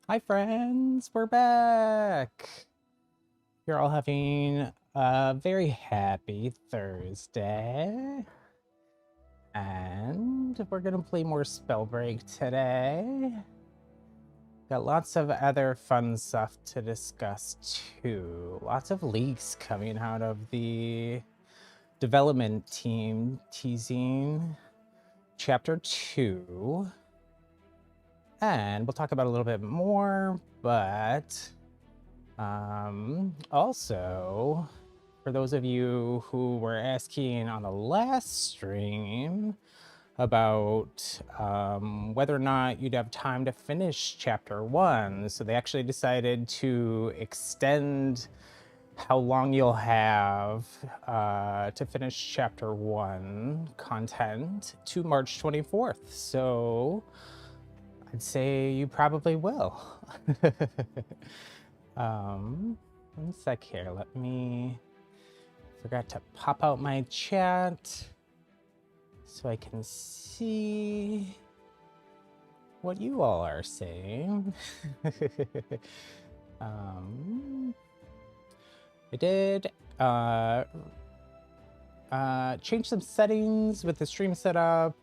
Hi friends, we're back. You're all having a very happy Thursday. And we're gonna play more Spellbreak today. Got lots of other fun stuff to discuss too. Lots of leaks coming out of the development team teasing chapter 2. And we'll talk about it a little bit more, but also, for those of you who were asking on the last stream about whether or not you'd have time to finish chapter 1, so they actually decided to extend how long you'll have to finish chapter 1 content to March 24th. So I'd say you probably will. One sec here. Let me. Forgot to pop out my chat so I can see what you all are saying. I did change some settings with the stream setup.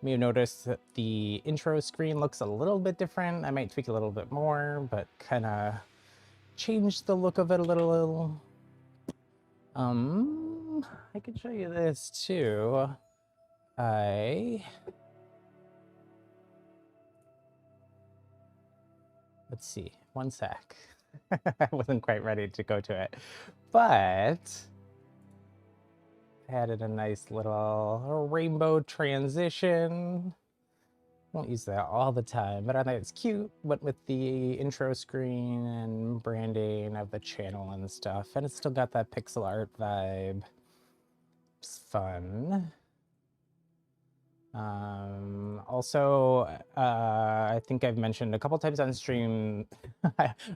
You may have noticed that the intro screen looks a little bit different. I might tweak a little bit more, but kind of change the look of it a little. I can show you this too. Let's see, one sec. I wasn't quite ready to go to it, but I added a nice little rainbow transition. Won't use that all the time, but I think it's cute. Went with the intro screen and branding of the channel and stuff, and it's still got that pixel art vibe. It's fun. Also, I think I've mentioned a couple times on stream,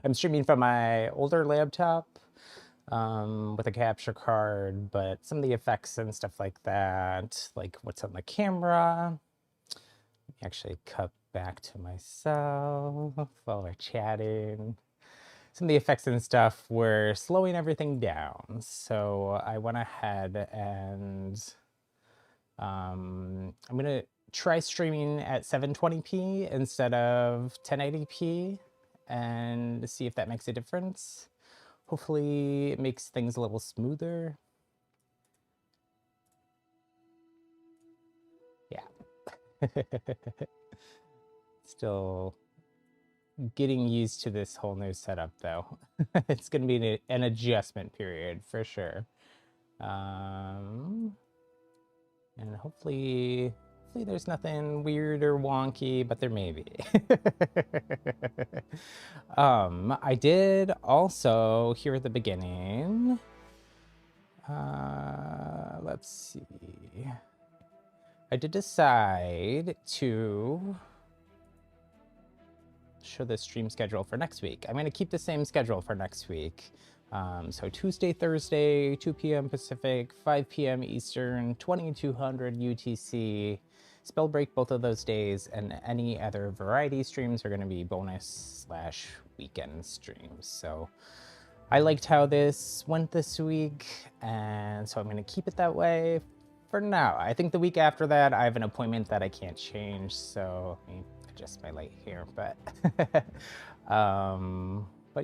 I'm streaming from my older laptop with a capture card, but some of the effects and stuff like that, like what's on the camera, actually cut back to myself while we're chatting. Some of the effects and stuff were slowing everything down. So I went ahead and I'm gonna try streaming at 720p instead of 1080p and see if that makes a difference. Hopefully it makes things a little smoother. Yeah. Still getting used to this whole new setup though. It's gonna be an adjustment period for sure. And hopefully there's nothing weird or wonky, but there may be. I did also here at the beginning. Let's see. I did decide to show the stream schedule for next week. I'm going to keep the same schedule for next week. So Tuesday, Thursday, 2 p.m. Pacific, 5 p.m. Eastern, 2200 UTC. Spellbreak both of those days, and any other variety streams are going to be bonus/weekend streams. So I liked how this went this week, and so I'm going to keep it that way for now. I think the week after that, I have an appointment that I can't change, so let me adjust my light here. But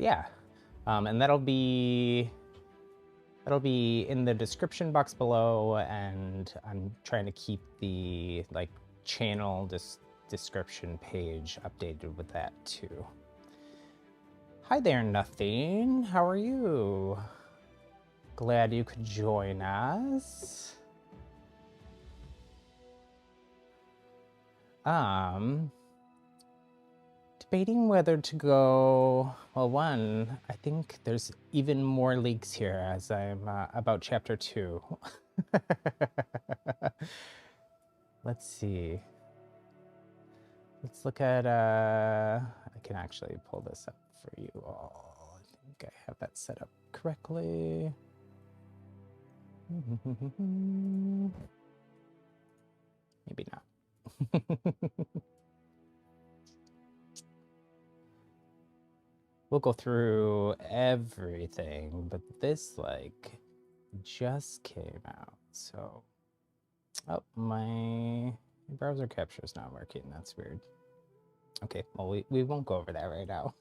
yeah. And that'll be in the description box below, and I'm trying to keep the channel description page updated with that too. Hi there, Nothing. How are you? Glad you could join us. Debating whether to go. Well, one, I think there's even more leaks here as I'm about chapter 2. Let's see. Let's look at. I can actually pull this up for you all. I think I have that set up correctly. Maybe not. we'll go through everything, but this like just came out. So, oh, my browser capture is not working. That's weird. Okay, well, we won't go over that right now.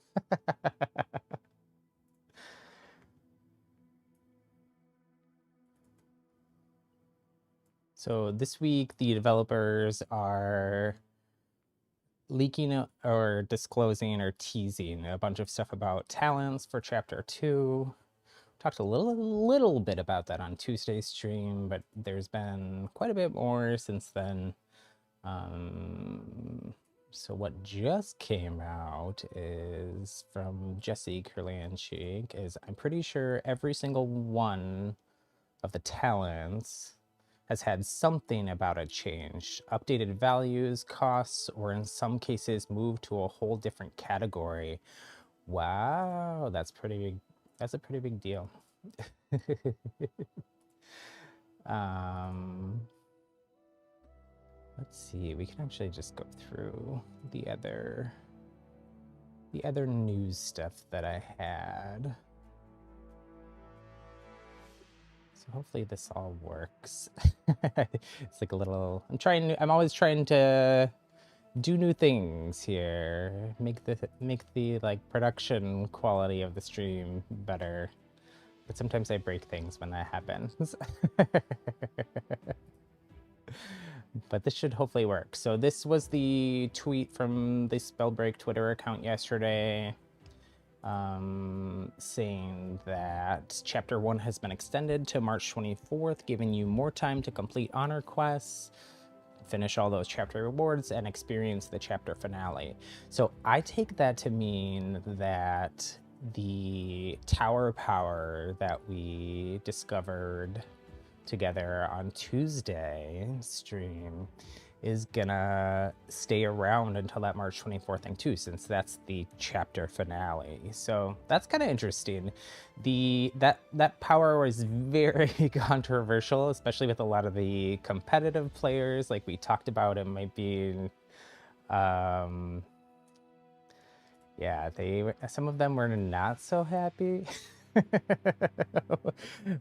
So this week, the developers are leaking or disclosing or teasing a bunch of stuff about talents for Chapter 2. Talked a little bit about that on Tuesday's stream, but there's been quite a bit more since then. So what just came out is from Jesse Kurlanchik is I'm pretty sure every single one of the talents has had something about it change, updated values, costs, or in some cases moved to a whole different category. Wow, that's pretty big. That's a pretty big deal. Let's see, we can actually just go through the other news stuff that I had. So hopefully this all works. It's like a little, I'm always trying to do new things here, make the like production quality of the stream better. But sometimes I break things when that happens. But this should hopefully work. So this was the tweet from the Spellbreak Twitter account yesterday, saying that Chapter 1 has been extended to March 24th, giving you more time to complete honor quests, finish all those chapter rewards, and experience the chapter finale. So I take that to mean that the tower power that we discovered together on Tuesday stream is gonna stay around until that March 24th thing too, since that's the chapter finale. So that's kind of interesting. That power was very controversial, especially with a lot of the competitive players. Like we talked about, it might be yeah, some of them were not so happy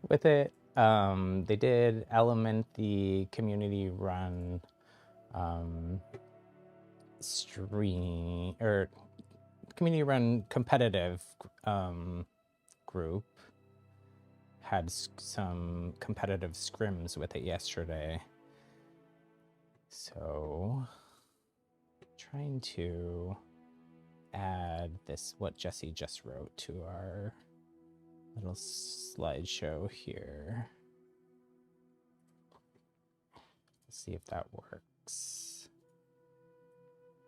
with it. They did element the community run stream or community run competitive group had some competitive scrims with it yesterday. So trying to add this, what Jesse just wrote, to our little slideshow here. Let's see if that works.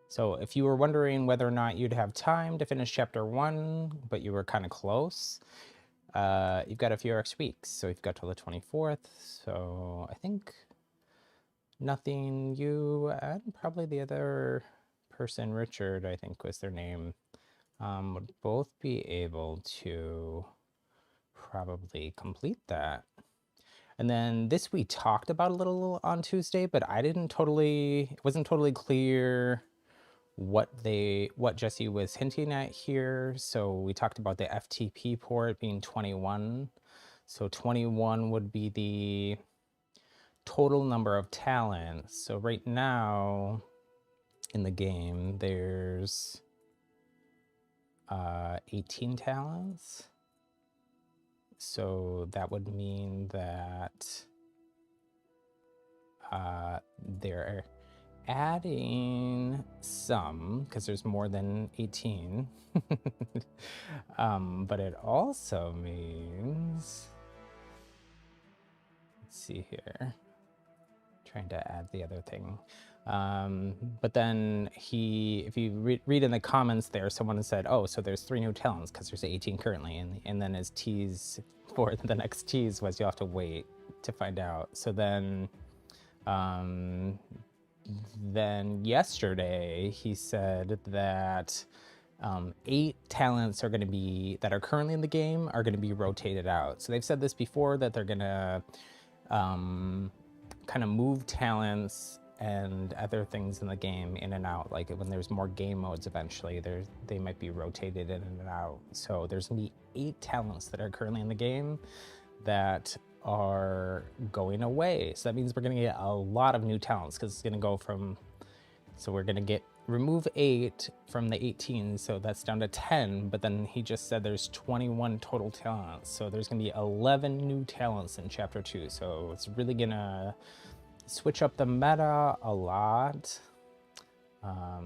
So if you were wondering whether or not you'd have time to finish Chapter 1, but you were kind of close, you've got a few extra weeks. So you've got till the 24th. So I think nothing, you and probably the other person, Richard, I think was their name, would both be able to probably complete that. And then this we talked about a little on Tuesday, but it wasn't totally clear what Jesse was hinting at here. So we talked about the FTP port being 21. So 21 would be the total number of talents. So right now in the game, there's 18 talents. So that would mean that they're adding some, because there's more than 18. But it also means, let's see here, trying to add the other thing. But then if you read in the comments there, someone said, oh, so there's 3 new talents because there's 18 currently. And then his tease for the next tease was you'll have to wait to find out. So then yesterday he said that 8 talents are going to be, that are currently in the game, are going to be rotated out. So they've said this before, that they're going to kind of move talents and other things in the game in and out. Like when there's more game modes eventually, they might be rotated in and out. So there's gonna be 8 talents that are currently in the game that are going away. So that means we're gonna get a lot of new talents, because it's gonna go from, so we're gonna remove 8 from the 18, so that's down to 10, but then he just said there's 21 total talents. So there's gonna be 11 new talents in chapter 2. So it's really gonna switch up the meta a lot.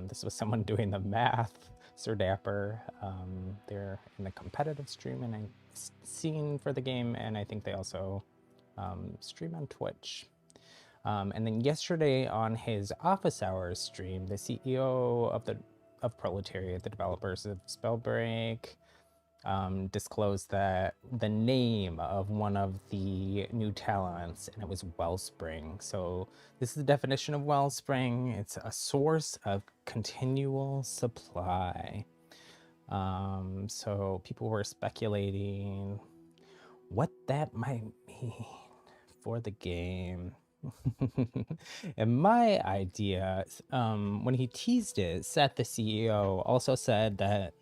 This was someone doing the math, Sir Dapper. They're in the competitive stream and scene for the game, and I think they also stream on Twitch. And then yesterday on his office hours stream, the CEO of Proletariat, the developers of Spellbreak, disclosed that the name of one of the new talents, and it was Wellspring. So this is the definition of Wellspring. It's a source of continual supply. So people were speculating what that might mean for the game. And my idea, when he teased it, Seth, the CEO, also said that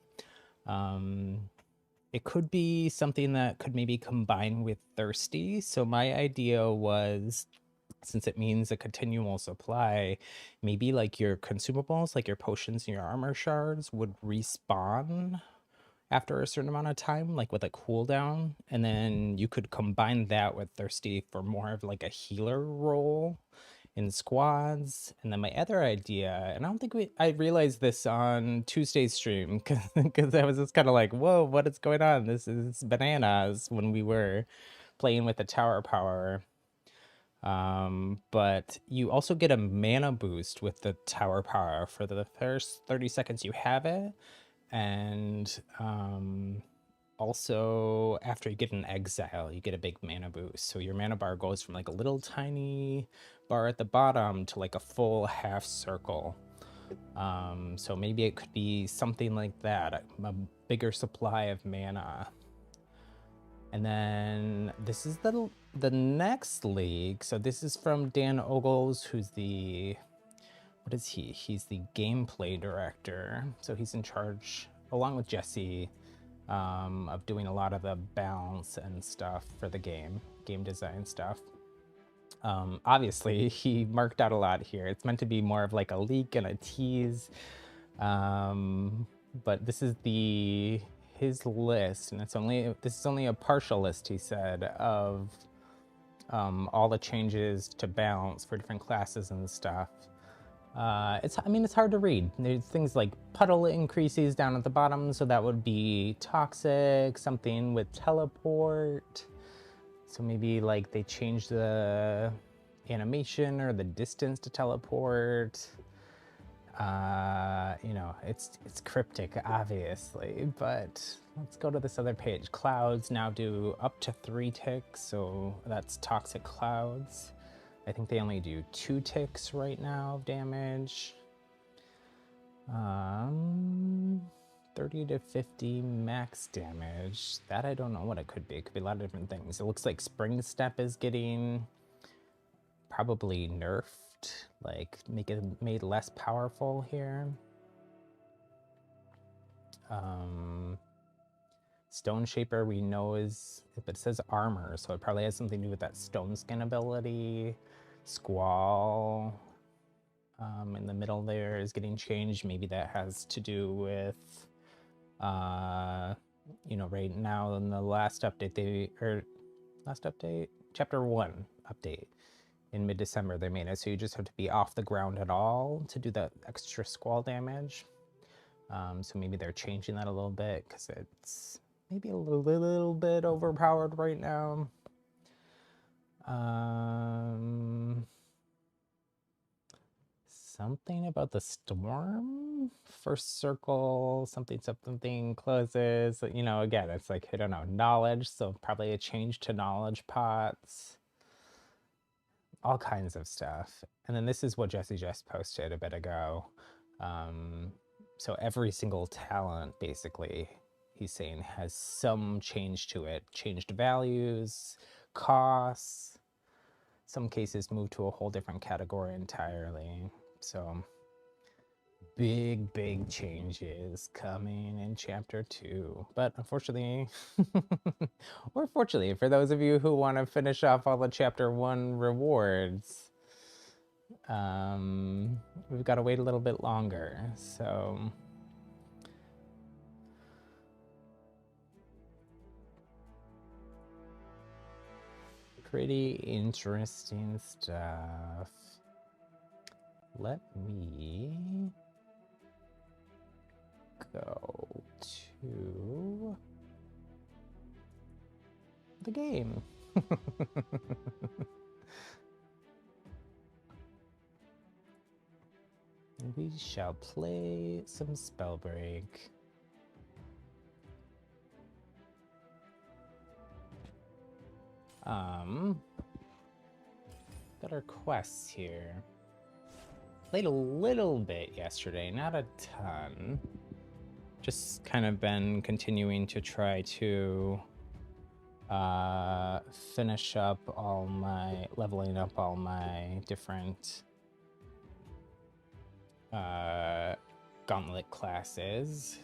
it could be something that could maybe combine with Thirsty. So my idea was, since it means a continual supply, maybe like your consumables, like your potions and your armor shards, would respawn after a certain amount of time, like with a cooldown, and then you could combine that with Thirsty for more of like a healer role in squads. And then my other idea, and I don't think I realized this on Tuesday's stream, because I was just kind of like, whoa, what is going on? This is bananas, when we were playing with the tower power. But you also get a mana boost with the tower power for the first 30 seconds you have it. And also after you get an exile, you get a big mana boost. So your mana bar goes from like a little tiny bar at the bottom to like a full half circle. So maybe it could be something like that, a bigger supply of mana. And then this is the next league. So this is from Dan Ogles, who's the, what is he? He's the gameplay director. So he's in charge, along with Jesse, of doing a lot of the balance and stuff for the game design stuff. Obviously, he marked out a lot here. It's meant to be more of like a leak and a tease. But this is his list, and this is only a partial list, he said, of all the changes to balance for different classes and stuff. It's hard to read. There's things like puddle increases down at the bottom, so that would be toxic, something with teleport. So maybe like they changed the animation or the distance to teleport. You know, it's cryptic, obviously, but let's go to this other page. Clouds now do up to 3 ticks, so that's toxic clouds. I think they only do 2 ticks right now of damage. 30 to 50 max damage. That I don't know what it could be. It could be a lot of different things. It looks like Spring Step is getting probably nerfed, like made less powerful here. Stone Shaper we know is, but it says armor, so it probably has something to do with that stone skin ability. Squall in the middle there is getting changed. Maybe that has to do with, you know, right now in the last update, chapter 1 update in mid-December they made it, so you just have to be off the ground at all to do that extra squall damage. So maybe they're changing that a little bit, because it's maybe a little bit overpowered right now. Something about the storm? First circle, something closes. You know, again, it's like, I don't know, knowledge, so probably a change to knowledge pots. All kinds of stuff. And then this is what Jesse just posted a bit ago. So every single talent, basically, he's saying has some change to it. Changed values, costs. some cases move to a whole different category entirely. So big changes coming in chapter 2. But unfortunately, or fortunately, for those of you who want to finish off all the chapter 1 rewards, we've got to wait a little bit longer. So pretty interesting stuff. Let me go to the game. We shall play some Spellbreak. Got our quests here. Played a little bit yesterday, not a ton. Just kind of been continuing to try to finish up all my, leveling up all my different gauntlet classes.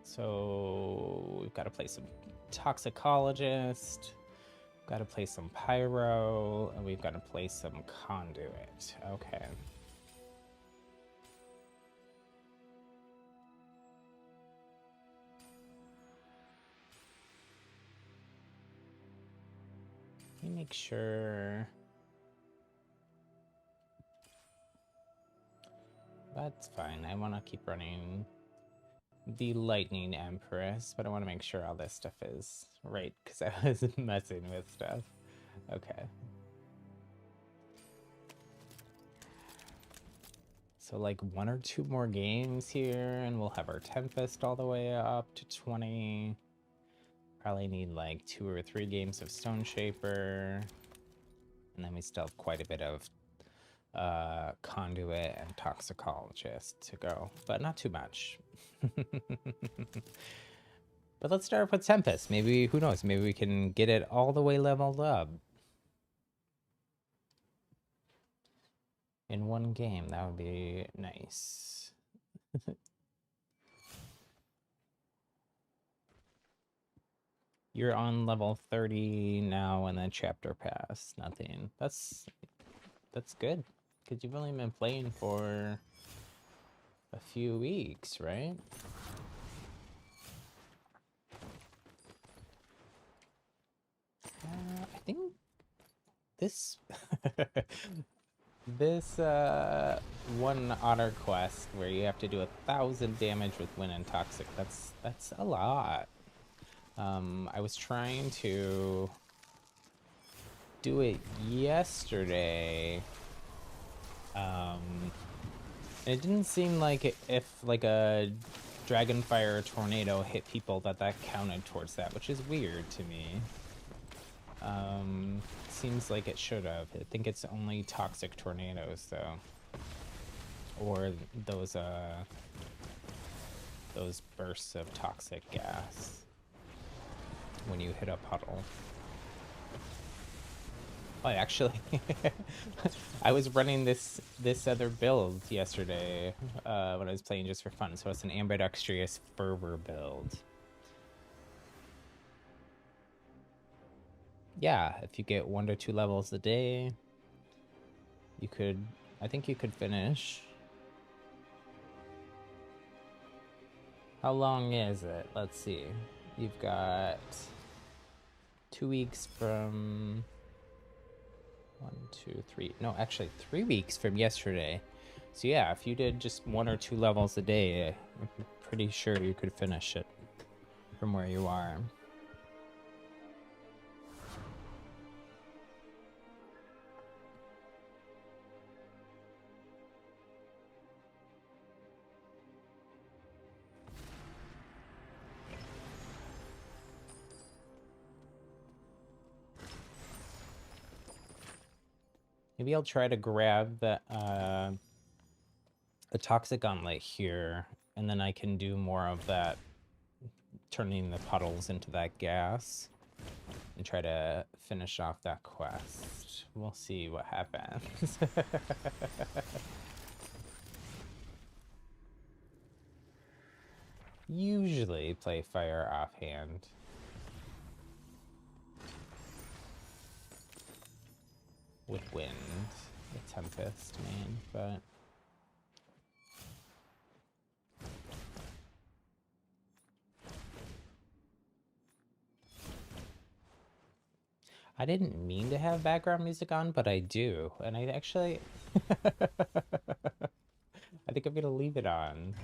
So we've got to play some toxicologist, got to play some pyro, and we've got to play some conduit. Okay. Let me make sure. That's fine. I want to keep running the Lightning Empress, but I want to make sure all this stuff is right because I was messing with stuff. Okay. So like 1 or 2 more games here and we'll have our Tempest all the way up to 20. Probably need like 2 or 3 games of Stone Shaper. And then we still have quite a bit of Conduit and Toxicologist to go, but not too much. But let's start with Tempest. Maybe, who knows, maybe we can get it all the way leveled up in 1 game. That would be nice. You're on level 30 now in the chapter pass. Nothing. That's good, because you've only been playing for a few weeks, right? I think this this one otter quest where you have to do 1,000 damage with wind and toxic, that's a lot. I was trying to do it yesterday, and it didn't seem like if like a Dragonfire or Tornado hit people that counted towards that, which is weird to me. Seems like it should have. I think it's only toxic tornadoes though, or those bursts of toxic gas when you hit a puddle. Oh, actually, I was running this other build yesterday when I was playing just for fun. So it's an ambidextrous fervor build. Yeah, if you get 1 to 2 levels a day, you could, I think you could finish. How long is it? Let's see. You've got 2 weeks from 1, 2, 3. No, actually 3 weeks from yesterday. So yeah, if you did just 1 or 2 levels a day, I'm pretty sure you could finish it from where you are. Maybe I'll try to grab the toxic gauntlet here, and then I can do more of that, turning the puddles into that gas. and try to finish off that quest. We'll see what happens. Usually play fire offhand. With wind, the Tempest main, but I didn't mean to have background music on, but I do, and I actually I think I'm gonna leave it on,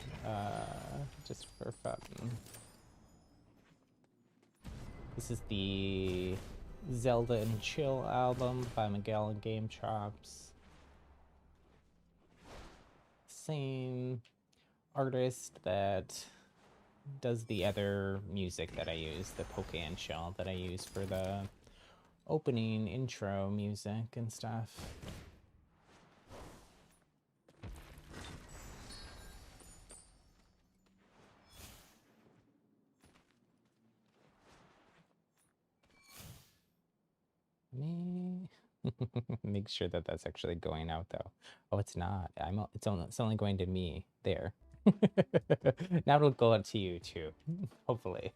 just for fun. This is the Zelda and Chill album by Miguel and Game Chops. Same artist that does the other music that I use, the Poke and Chill that I use for the opening intro music and stuff. Make sure that that's actually going out though. Oh, it's not. It's only going to me there. Now it'll go out to you too, hopefully.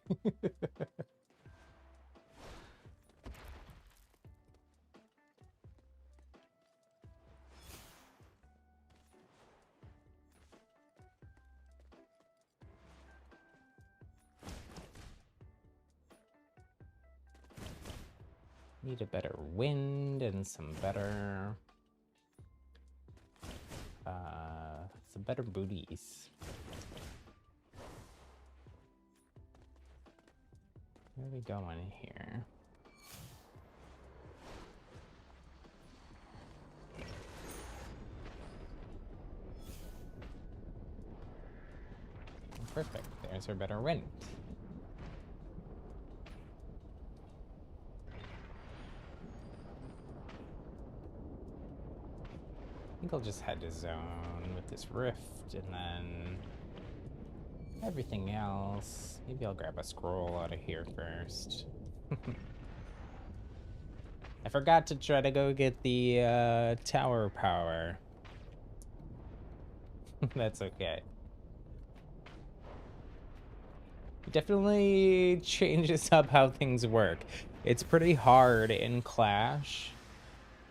Need a better wind and some better booties. Where are we going here? Perfect. There's our better wind. I think I'll just head to zone with this rift, and then everything else. Maybe I'll grab a scroll out of here first. I forgot to try to go get the tower power. That's okay. It definitely changes up how things work. It's pretty hard in Clash.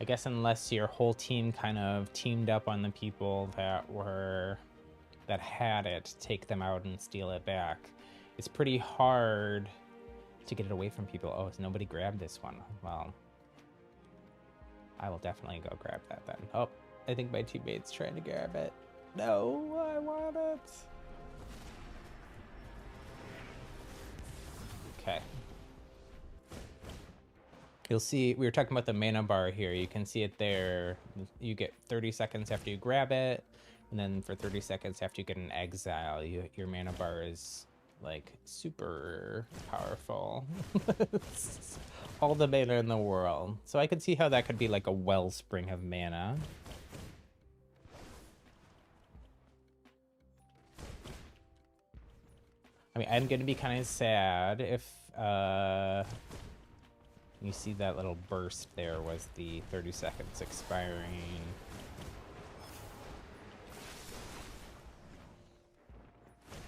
I guess unless your whole team kind of teamed up on the people that had it, take them out and steal it back. It's pretty hard to get it away from people. Oh, nobody grabbed this one. Well, I will definitely go grab that then. Oh, I think my teammate's trying to grab it. No, I want it. Okay. You'll see, we were talking about the mana bar here. You can see it there. You get 30 seconds after you grab it, and then for 30 seconds after you get an exile, your mana bar is like super powerful. All the mana in the world. So I could see how that could be like a wellspring of mana. I mean, I'm gonna be kind of sad if you see that little burst there was the 30 seconds expiring.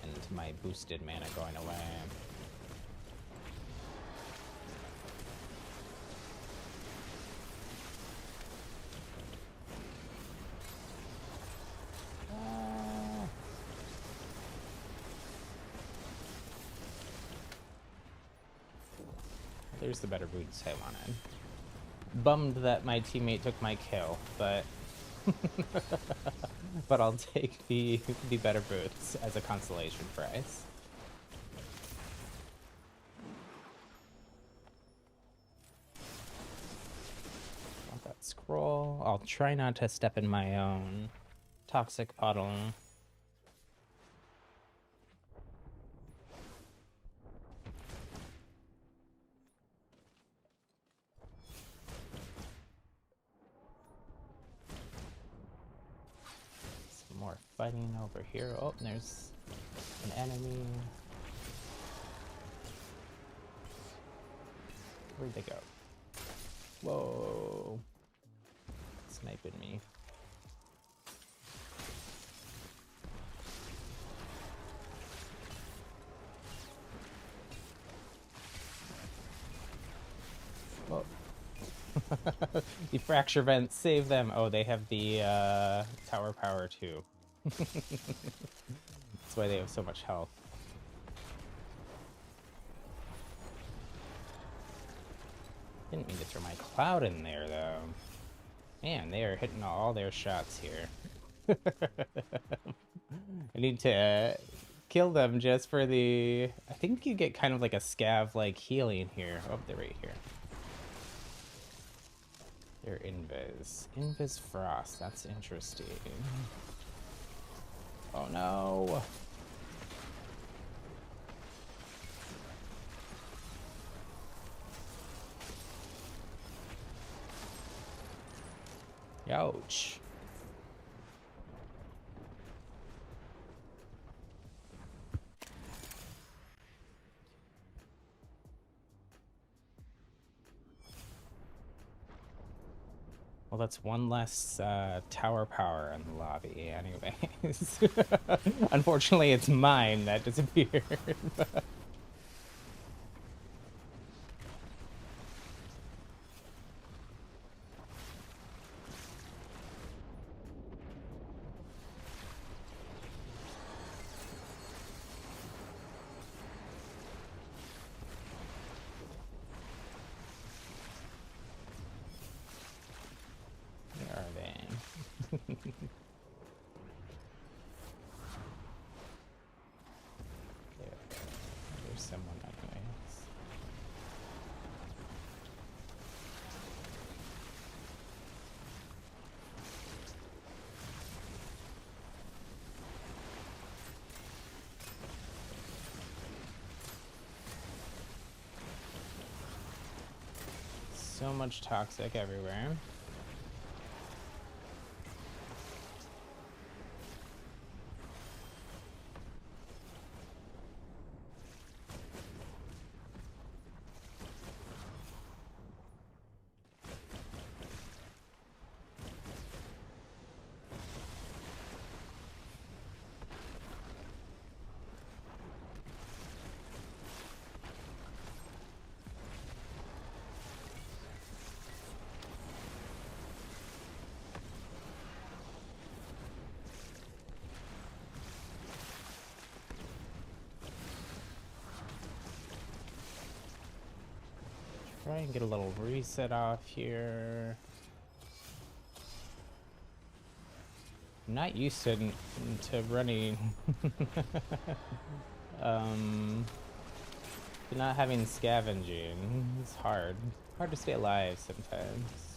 And my boosted mana going away. There's the better boots I wanted. Bummed that my teammate took my kill, but but I'll take the better boots as a consolation prize. Want that scroll? I'll try not to step in my own toxic puddle. More fighting over here. Oh, and there's an enemy. Where'd they go? Whoa. Sniping me. Whoa. The fracture vents, save them. Oh, they have the tower power too. That's why they have so much health. Didn't mean to throw my cloud in there, though. Man, they are hitting all their shots here. I need to kill them just for the... I think you get kind of like a scav-like healing here. Oh, they're right here. They're invis. Invis frost. That's interesting. Oh, no. Ouch. Well, that's one less tower power in the lobby anyways. Unfortunately, it's mine that disappeared. Where are they? There's someone anyways. So much toxic everywhere. Try and get a little reset off here. I'm not used to running to not having scavenging. It's hard to stay alive sometimes.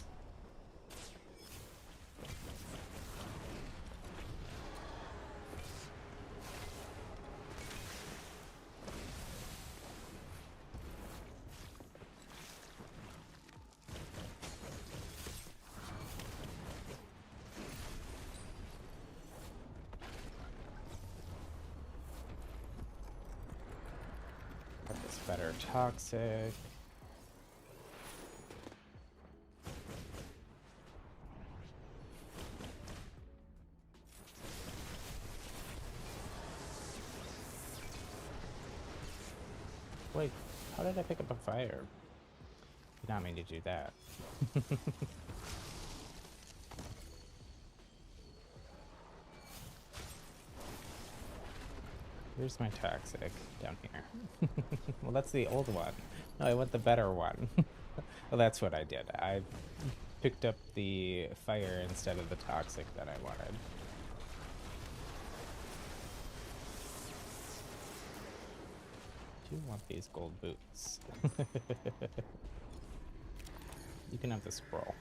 Better toxic. Wait, how did I pick up a fire? Did not mean to do that. Here's my toxic down here. Well, that's the old one. No, I want the better one. Well, that's what I did. I picked up the fire instead of the toxic that I wanted. I do want these gold boots. You can have the scroll.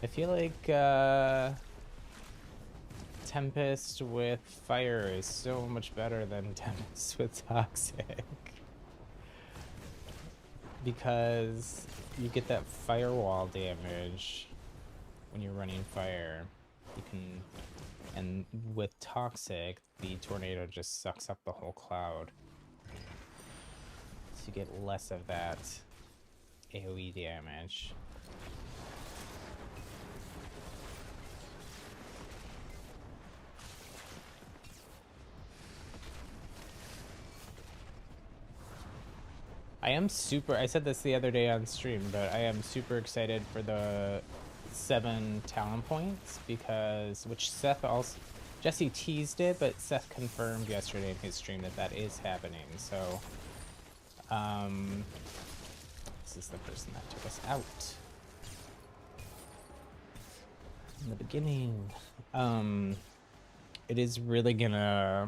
I feel like Tempest with fire is so much better than Tempest with toxic. Because you get that firewall damage when you're running fire. You can, and with toxic, the tornado just sucks up the whole cloud. So you get less of that AoE damage. I said this the other day on stream, but I am super excited for the 7 talent points because, which Seth also, Jesse teased it, but Seth confirmed yesterday in his stream that that is happening. So, this is the person that took us out in the beginning. It is really gonna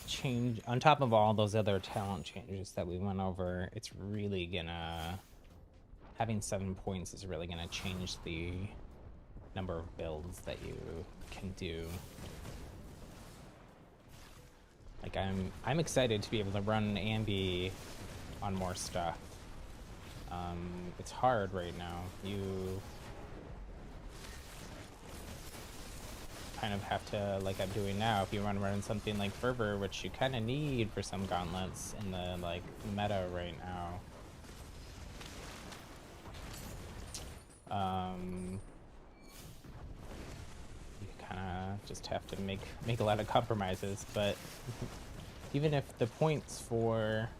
change, on top of all those other talent changes that we went over. It's really gonna, having 7 points is really gonna change the number of builds that you can do. Like I'm excited to be able to run Ambi on more stuff. It's hard right now. You kind of have to, like I'm doing now, if you want to run something like Fervor, which you kind of need for some gauntlets in the like meta right now. You kind of just have to make a lot of compromises, but even if the points for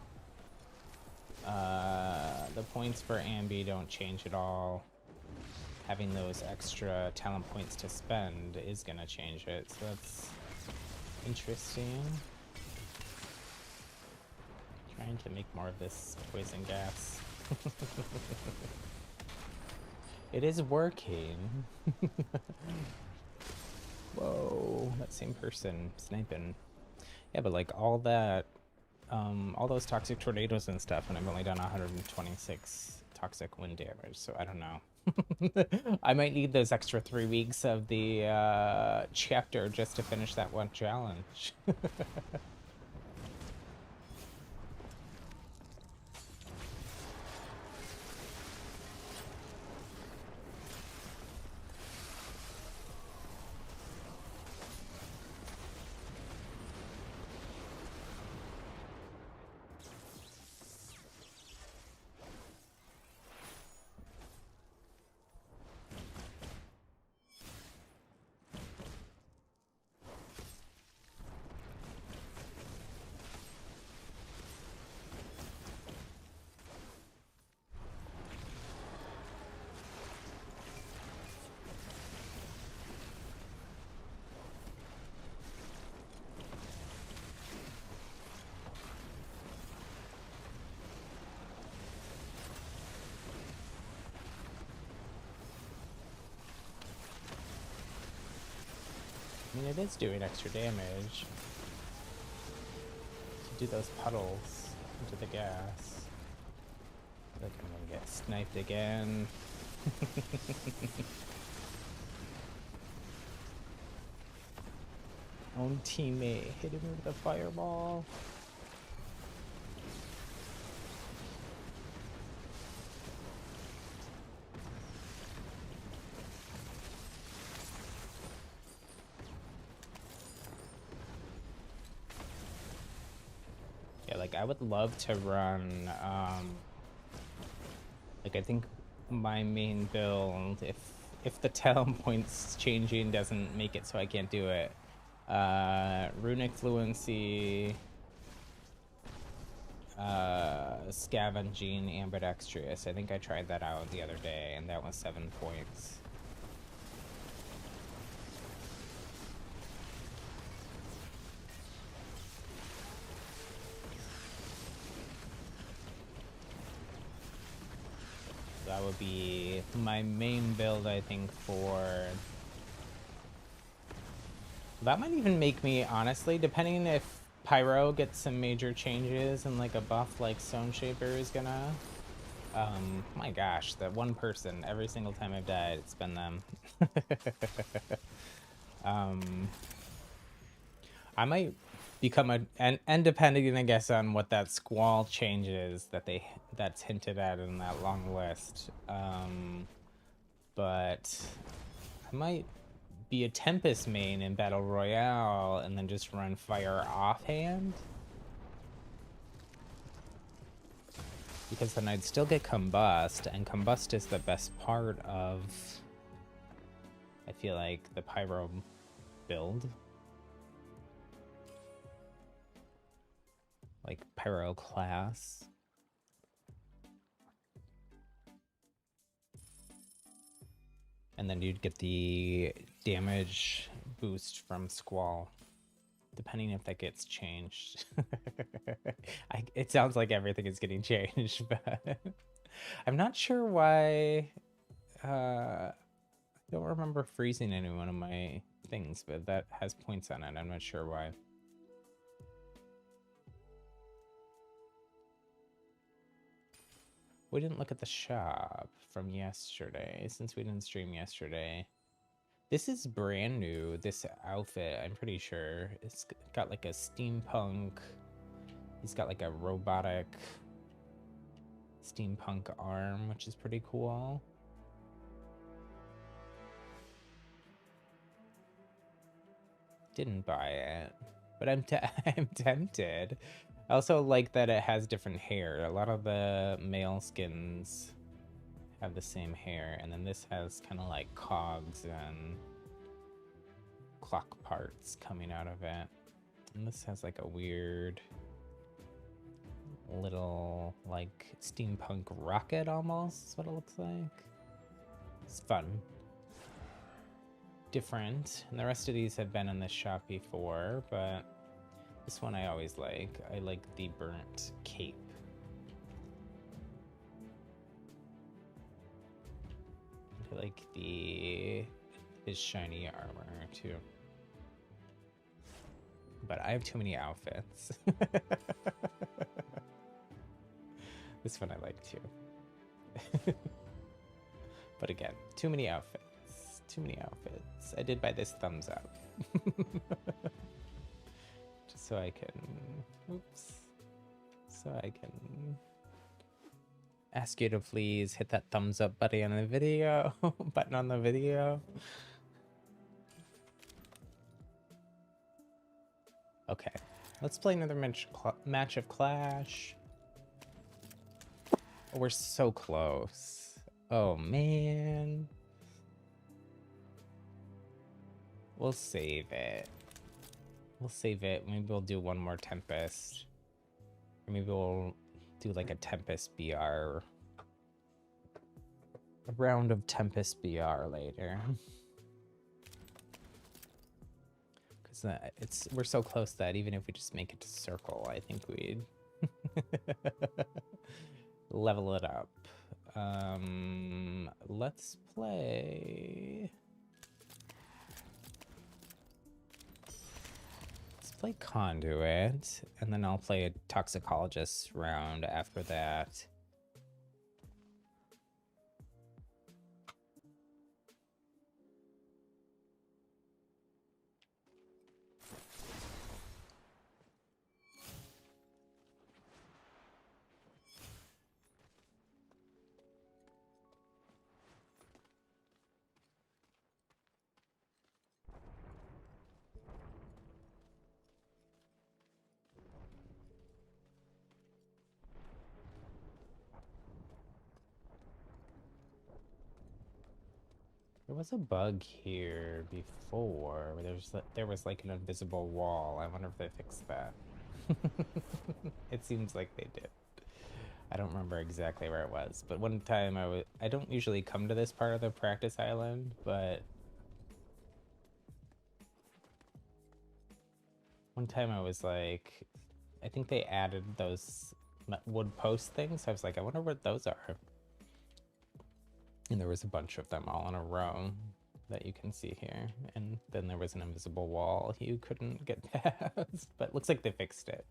Ambi don't change at all, having those extra talent points to spend is gonna change it, so that's interesting. Trying to make more of this poison gas. It is working. Whoa, that same person sniping. Yeah, but like all that, all those toxic tornadoes and stuff, and I've only done 126 toxic wind damage, so I don't know. I might need those extra 3 weeks of the chapter just to finish that one challenge. I mean, it is doing extra damage to do those puddles into the gas. I feel like I'm gonna get sniped again. Own teammate hit him with a fireball. Yeah, like I would love to run, like I think my main build, if the talent points changing doesn't make it so I can't do it, runic fluency, scavenging, ambidextrous. I think I tried that out the other day, and that was 7 points. That would be my main build, I think, for... That might even make me, honestly, depending if Pyro gets some major changes and like a buff like Stone Shaper is gonna, My gosh, that one person, every single time I've died, it's been them. I might become and depending, I guess, on what that squall changes that's hinted at in that long list. But I might be a Tempest main in Battle Royale and then just run fire offhand. Because then I'd still get Combust, and Combust is the best part of, I feel like, the Pyro build. Like, Pyro class. And then you'd get the damage boost from Squall, depending if that gets changed. It sounds like everything is getting changed, but I'm not sure why. I don't remember freezing any one of my things, but that has points on it. I'm not sure why. We didn't look at the shop from yesterday, since we didn't stream yesterday. This is brand new, this outfit, I'm pretty sure. It's got like a steampunk, he's got like a robotic steampunk arm, which is pretty cool. Didn't buy it, but I'm tempted. I also like that it has different hair. A lot of the male skins have the same hair, and then this has kind of like cogs and clock parts coming out of it. And this has like a weird little like steampunk rocket almost, is what it looks like. It's fun. Different. And the rest of these have been in this shop before, but this one I always like. I like the burnt cape. I like his shiny armor too. But I have too many outfits. This one I like too. But again, too many outfits. Too many outfits. I did buy this thumbs up. Just so I can, so I can ask you to please hit that thumbs up button on the video. Button on the video. Okay, let's play another match of Clash. Oh, we're so close. Oh man. We'll save it. We'll save it. Maybe we'll do one more Tempest. Or maybe we'll do like a Tempest BR. A round of Tempest BR later. Because we're so close that even if we just make it to circle, I think we'd level it up. Let's play. Play Conduit, and then I'll play a Toxicologist round after that. There was a bug here before where there was like an invisible wall. I wonder if they fixed that. It seems like they did. I don't remember exactly where it was, but one time I don't usually come to this part of the practice island, but one time I was like, I think they added those wood post things. I was like, I wonder what those are. And there was a bunch of them all in a row that you can see here. And then there was an invisible wall you couldn't get past, but it looks like they fixed it.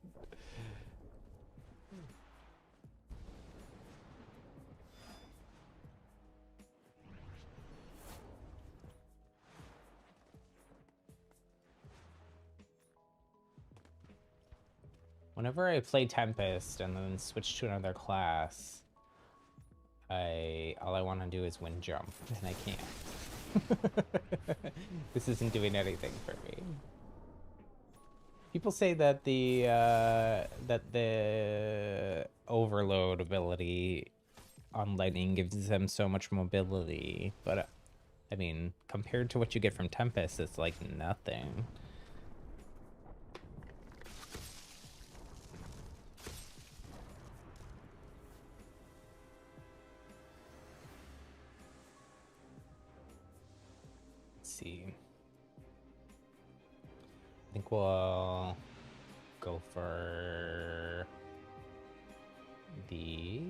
Whenever I play Tempest and then switch to another class, all I want to do is win jump, and I can't. This isn't doing anything for me. People say that the overload ability on Lightning gives them so much mobility, but I mean, compared to what you get from Tempest, it's like nothing. Let's see. I think we'll go for the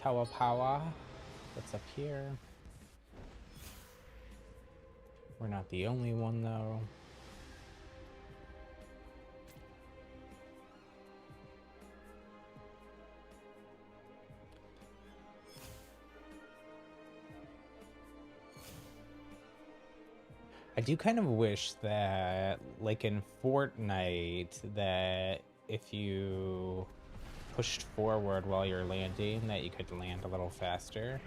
Tawapawa that's up here. We're not the only one, though. I do kind of wish that, like in Fortnite, that if you pushed forward while you're landing, that you could land a little faster.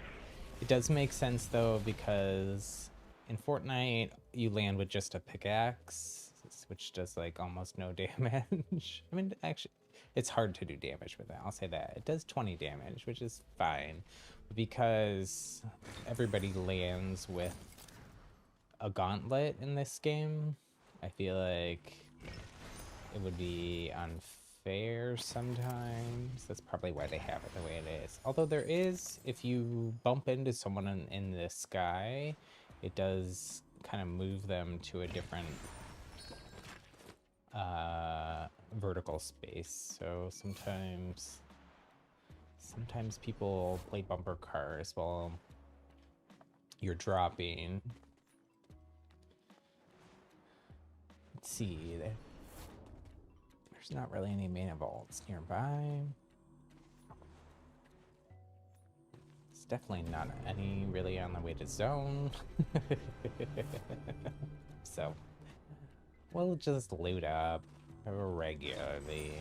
It does make sense, though, because in Fortnite, you land with just a pickaxe, which does, like, almost no damage. I mean, actually, it's hard to do damage with that. I'll say that. It does 20 damage, which is fine. Because everybody lands with a gauntlet in this game, I feel like it would be unfair sometimes. That's probably why they have it the way it is. Although there is, if you bump into someone in the sky, it does kind of move them to a different vertical space. So sometimes people play bumper cars while you're dropping. Let's see, there's not really any mana vaults nearby. It's definitely not any really on the way to zone. So we'll just loot up regularly.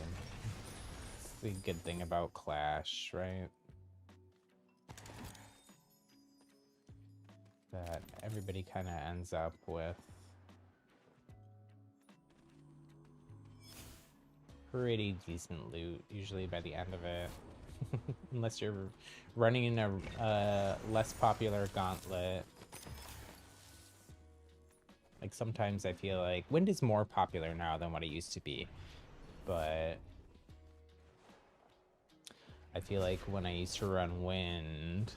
It's the good thing about Clash, right? That everybody kind of ends up with pretty decent loot, usually by the end of it. Unless you're running in a less popular gauntlet. Like, sometimes I feel like Wind is more popular now than what it used to be. But I feel like when I used to run Wind,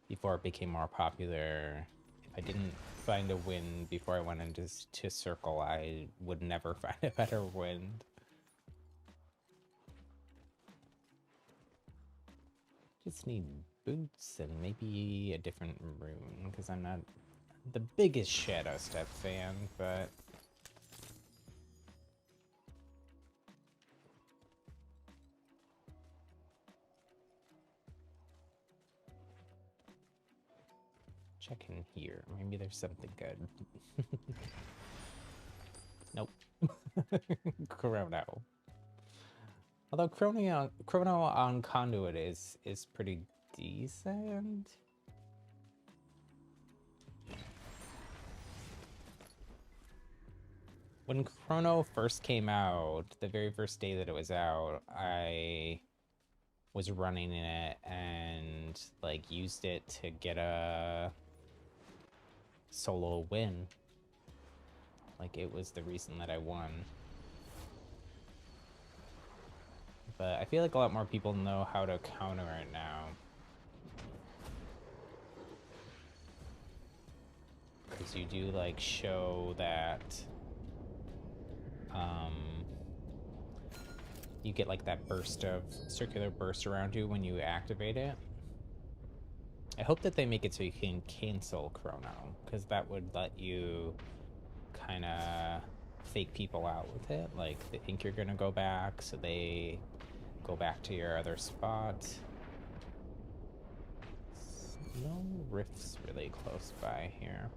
before it became more popular, if I didn't find a Wind before I went into Circle, I would never find a better Wind. Just need boots and maybe a different rune, because I'm not the biggest Shadow Step fan, but check in here. Maybe there's something good. Nope. Chrono. Although Chrono on Conduit is pretty decent. When Chrono first came out, the very first day that it was out, I was running in it and like used it to get a solo win. Like, it was the reason that I won. But I feel like a lot more people know how to counter it now. Because you do, like, show that you get, like, that burst of circular burst around you when you activate it. I hope that they make it so you can cancel Chrono, because that would let you kind of fake people out with it. Like, they think you're gonna go back, so they go back to your other spot. No rifts really close by here.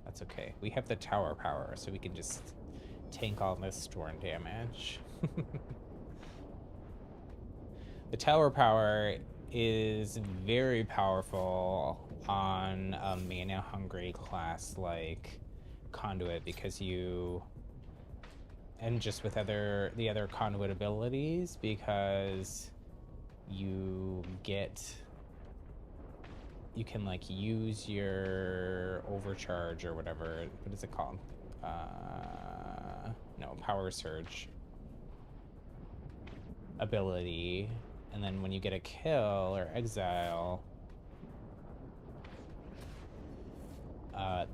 That's okay. We have the tower power, so we can just tank all this storm damage. The tower power is very powerful on a mana-hungry class like Conduit, because you... and just with the other Conduit abilities, because you can like use your overcharge or whatever. What is it called? No, power surge ability, and then when you get a kill or exile,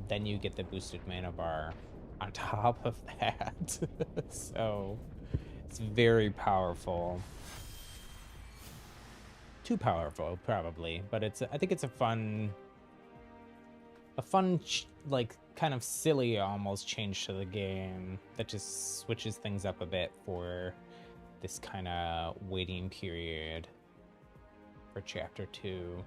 then you get the boosted mana bar on top of that. So it's very powerful. Too powerful, probably, but I think it's a fun, like, kind of silly almost change to the game that just switches things up a bit for this kind of waiting period for chapter 2.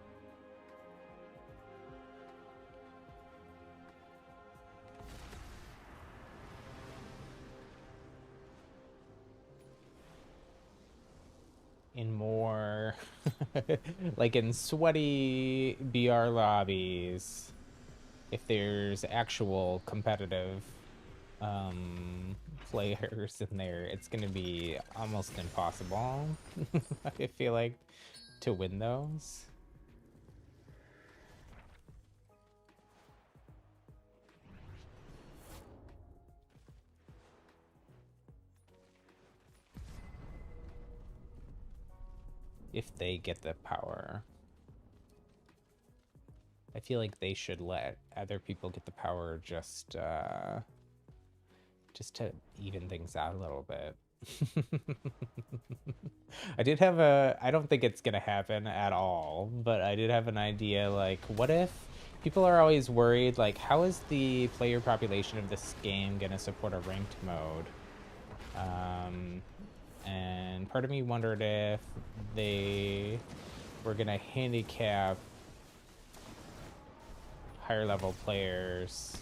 In more like in sweaty BR lobbies, if there's actual competitive players in there, it's gonna be almost impossible, I feel like, to win those. If they get the power. I feel like they should let other people get the power just to even things out a little bit. I don't think it's gonna happen at all, but I did have an idea, like, what if people are always worried, like, how is the player population of this game gonna support a ranked mode? And part of me wondered if they were gonna handicap higher level players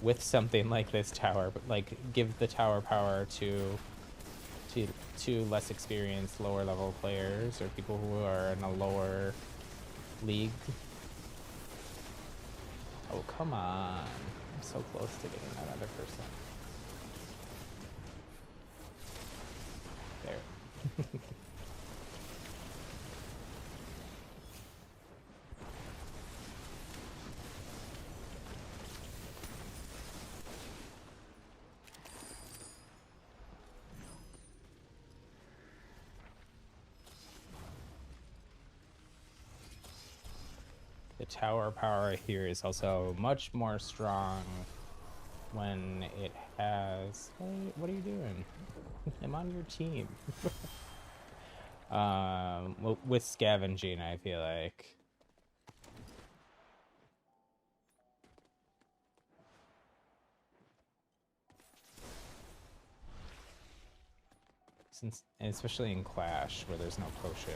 with something like this tower, but like give the tower power to less experienced lower level players or people who are in a lower league. Oh, come on. I'm so close to getting that other person. There. The tower power here is also much more strong when it has... Hey, what are you doing? I'm on your team. With scavenging, I feel like. And especially in Clash, where there's no potions.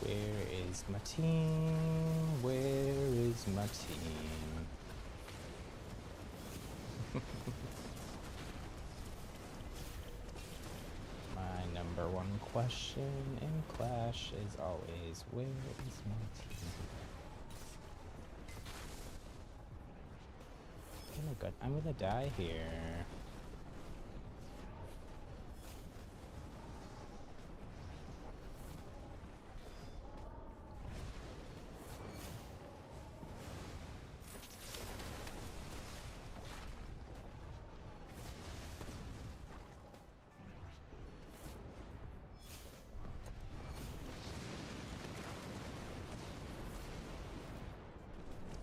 Where is my team? Where is my team? My number one question in Clash is always, where is my team? Oh my god, I'm gonna die here.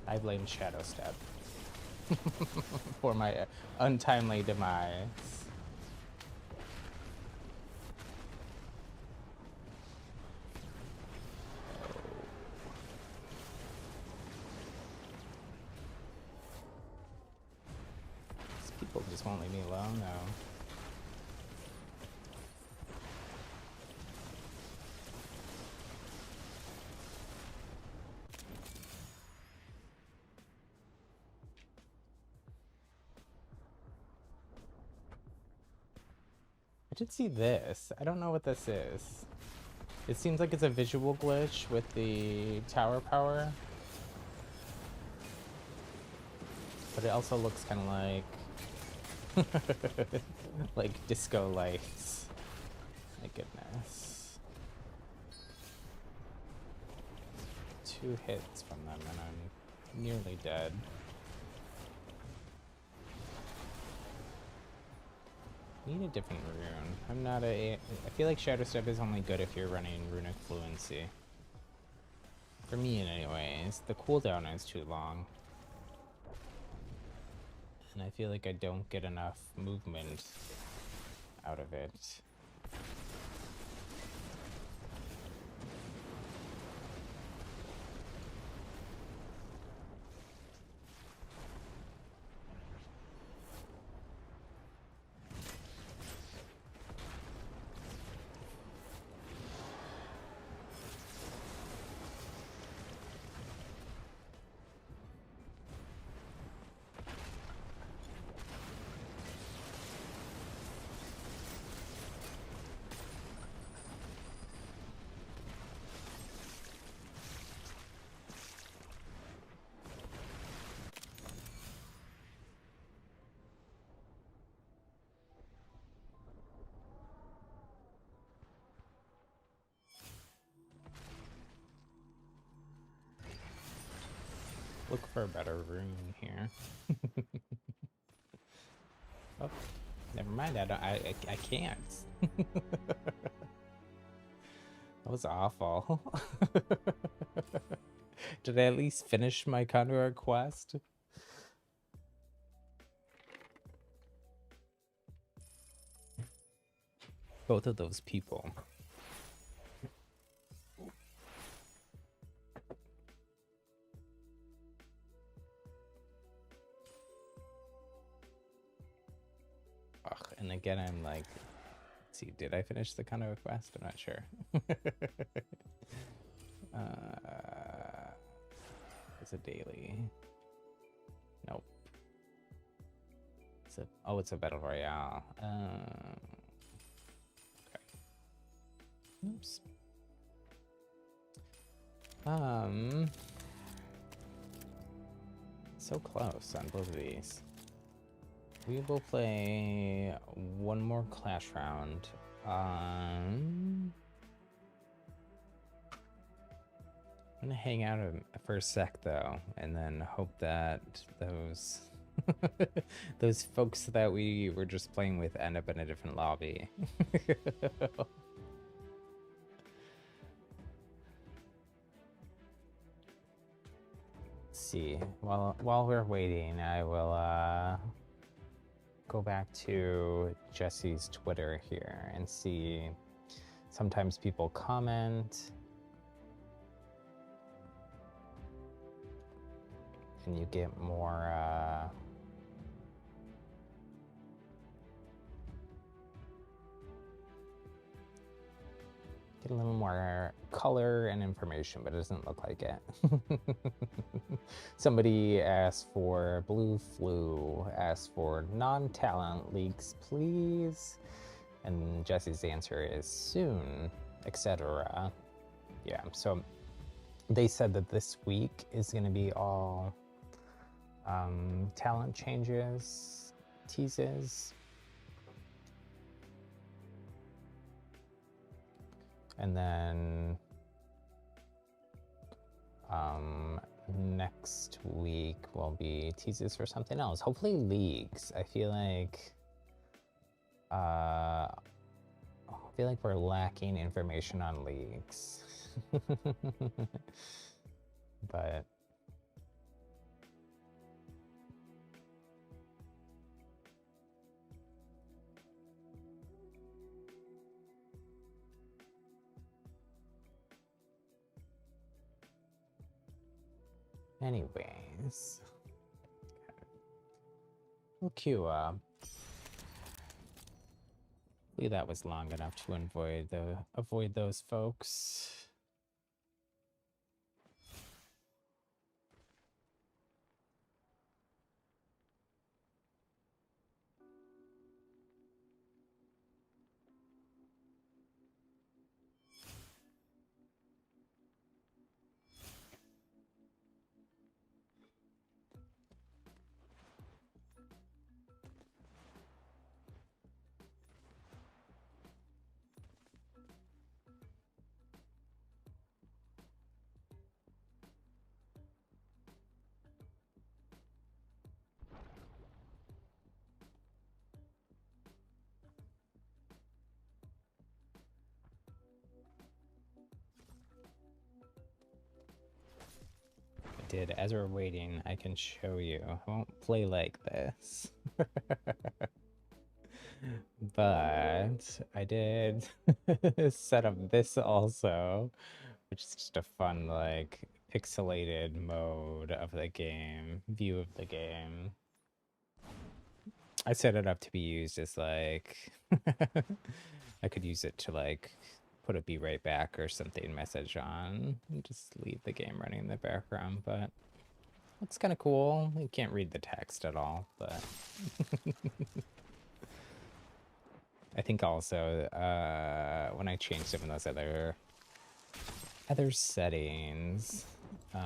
I blame Shadow Step for my untimely demise. These people just won't leave me alone, though. I did see this. I don't know what this is. It seems like it's a visual glitch with the tower power. But it also looks kind of like... like disco lights. My goodness. 2 hits from them and I'm nearly dead. Need a different rune. I'm not I feel like Shadow Step is only good if you're running runic fluency. For me, in anyways. The cooldown is too long. And I feel like I don't get enough movement out of it. Look for a better rune here. Oh, never mind. I can't. That was awful. Did I at least finish my Condor quest? Both of those people. And again, I'm like, let's see, did I finish the Condor quest? I'm not sure. It's a daily. Nope. It's a battle royale. Okay. Oops. So close on both of these. We will play one more clash round. I'm gonna hang out for a sec though, and then hope that those those folks that we were just playing with end up in a different lobby. Let's see. While we're waiting, I will go back to Jesse's Twitter here and see. Sometimes people comment and you get more get a little more color and information, but it doesn't look like it. Somebody asked for Blue Flu, asked for non-talent leaks, please. And Jesse's answer is soon, etc. Yeah, so they said that this week is going to be all talent changes, teases. And then next week will be teases for something else. Hopefully leagues. I feel like we're lacking information on leagues. But Anyways, we'll queue up. Hopefully that was long enough to avoid those folks. As we're waiting, I can show you. I won't play like this. But I did set up this also, which is just a fun, like, pixelated mode of the game, view of the game. I set it up to be used as, like, I could use it to, like, put a be right back or something message on and just leave the game running in the background, but it's kind of cool. You can't read the text at all, but I think also when I changed some of those other settings to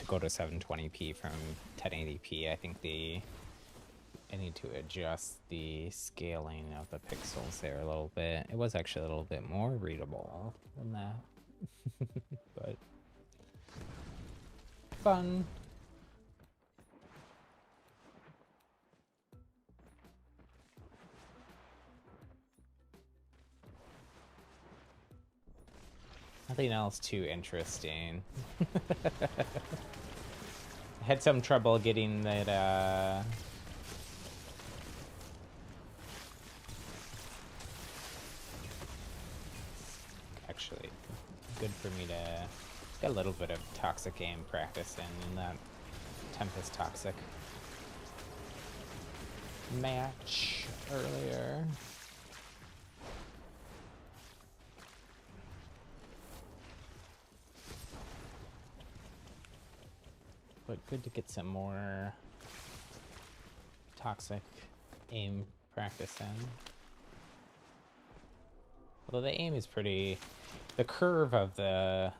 go to 720p from 1080p, I think I need to adjust the scaling of the pixels there a little bit. It was actually a little bit more readable than that. But fun. Nothing else too interesting. I had some trouble getting that actually good for me to get a little bit of toxic game practice in that Tempest Toxic match earlier. But good to get some more toxic aim practice in. Although the aim is pretty... The curve of the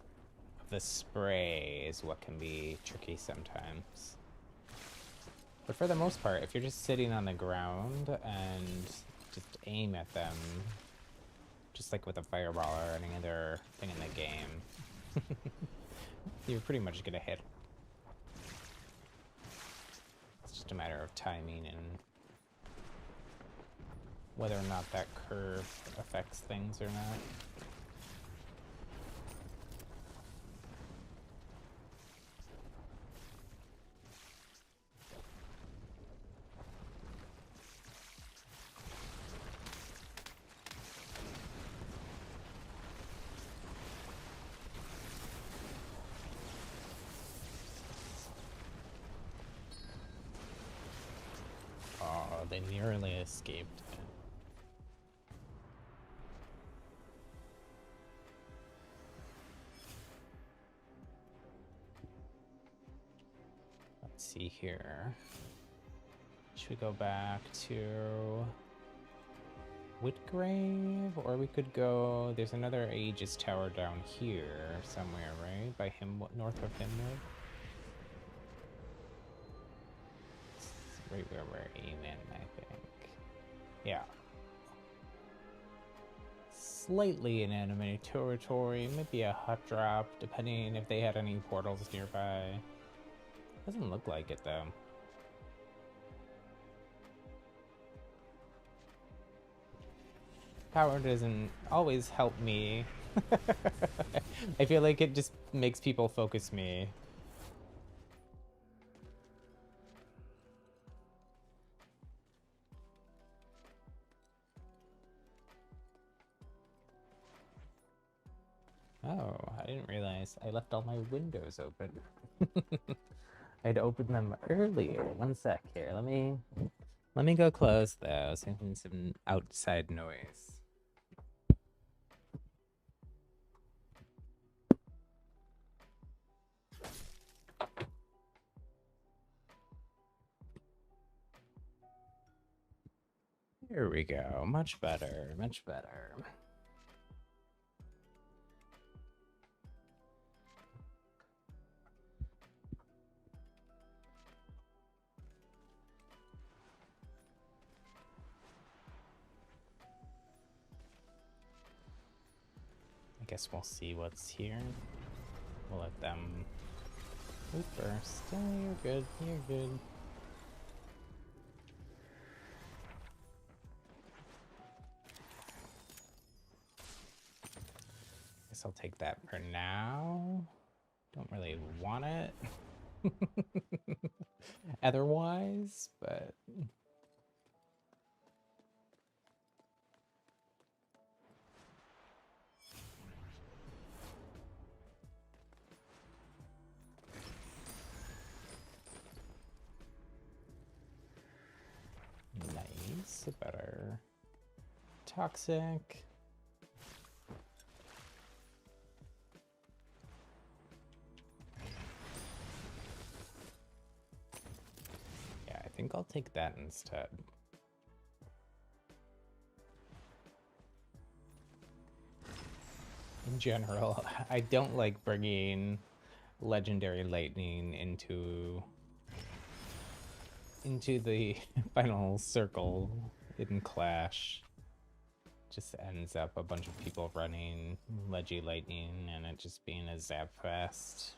spray is what can be tricky sometimes. But for the most part, if you're just sitting on the ground and just aim at them, just like with a fireball or any other thing in the game, you're pretty much gonna hit. It's just a matter of timing and whether or not that curve affects things or not. Oh, they nearly escaped it. Let's see here. Should we go back to Whitgrave? Or we could go... There's another Aegis Tower down here somewhere, right? By north of Himwood? Right where we're aiming, I think. Yeah. Slightly in enemy territory, maybe a hot drop, depending if they had any portals nearby. Doesn't look like it, though. Power doesn't always help me. I feel like it just makes people focus me. Oh, I didn't realize I left all my windows open. I'd opened them earlier. One sec here. Let me go close those. Making some outside noise. Here we go. Much better. Much better. I guess we'll see what's here. We'll let them move first. Oh, you're good. You're good. Guess I'll take that for now. Don't really want it otherwise, but nice. Better. Toxic. Yeah, I think I'll take that instead. In general, I don't like bringing legendary lightning into the final circle in Clash. Just ends up a bunch of people running Leggy Lightning and it just being a zap fest.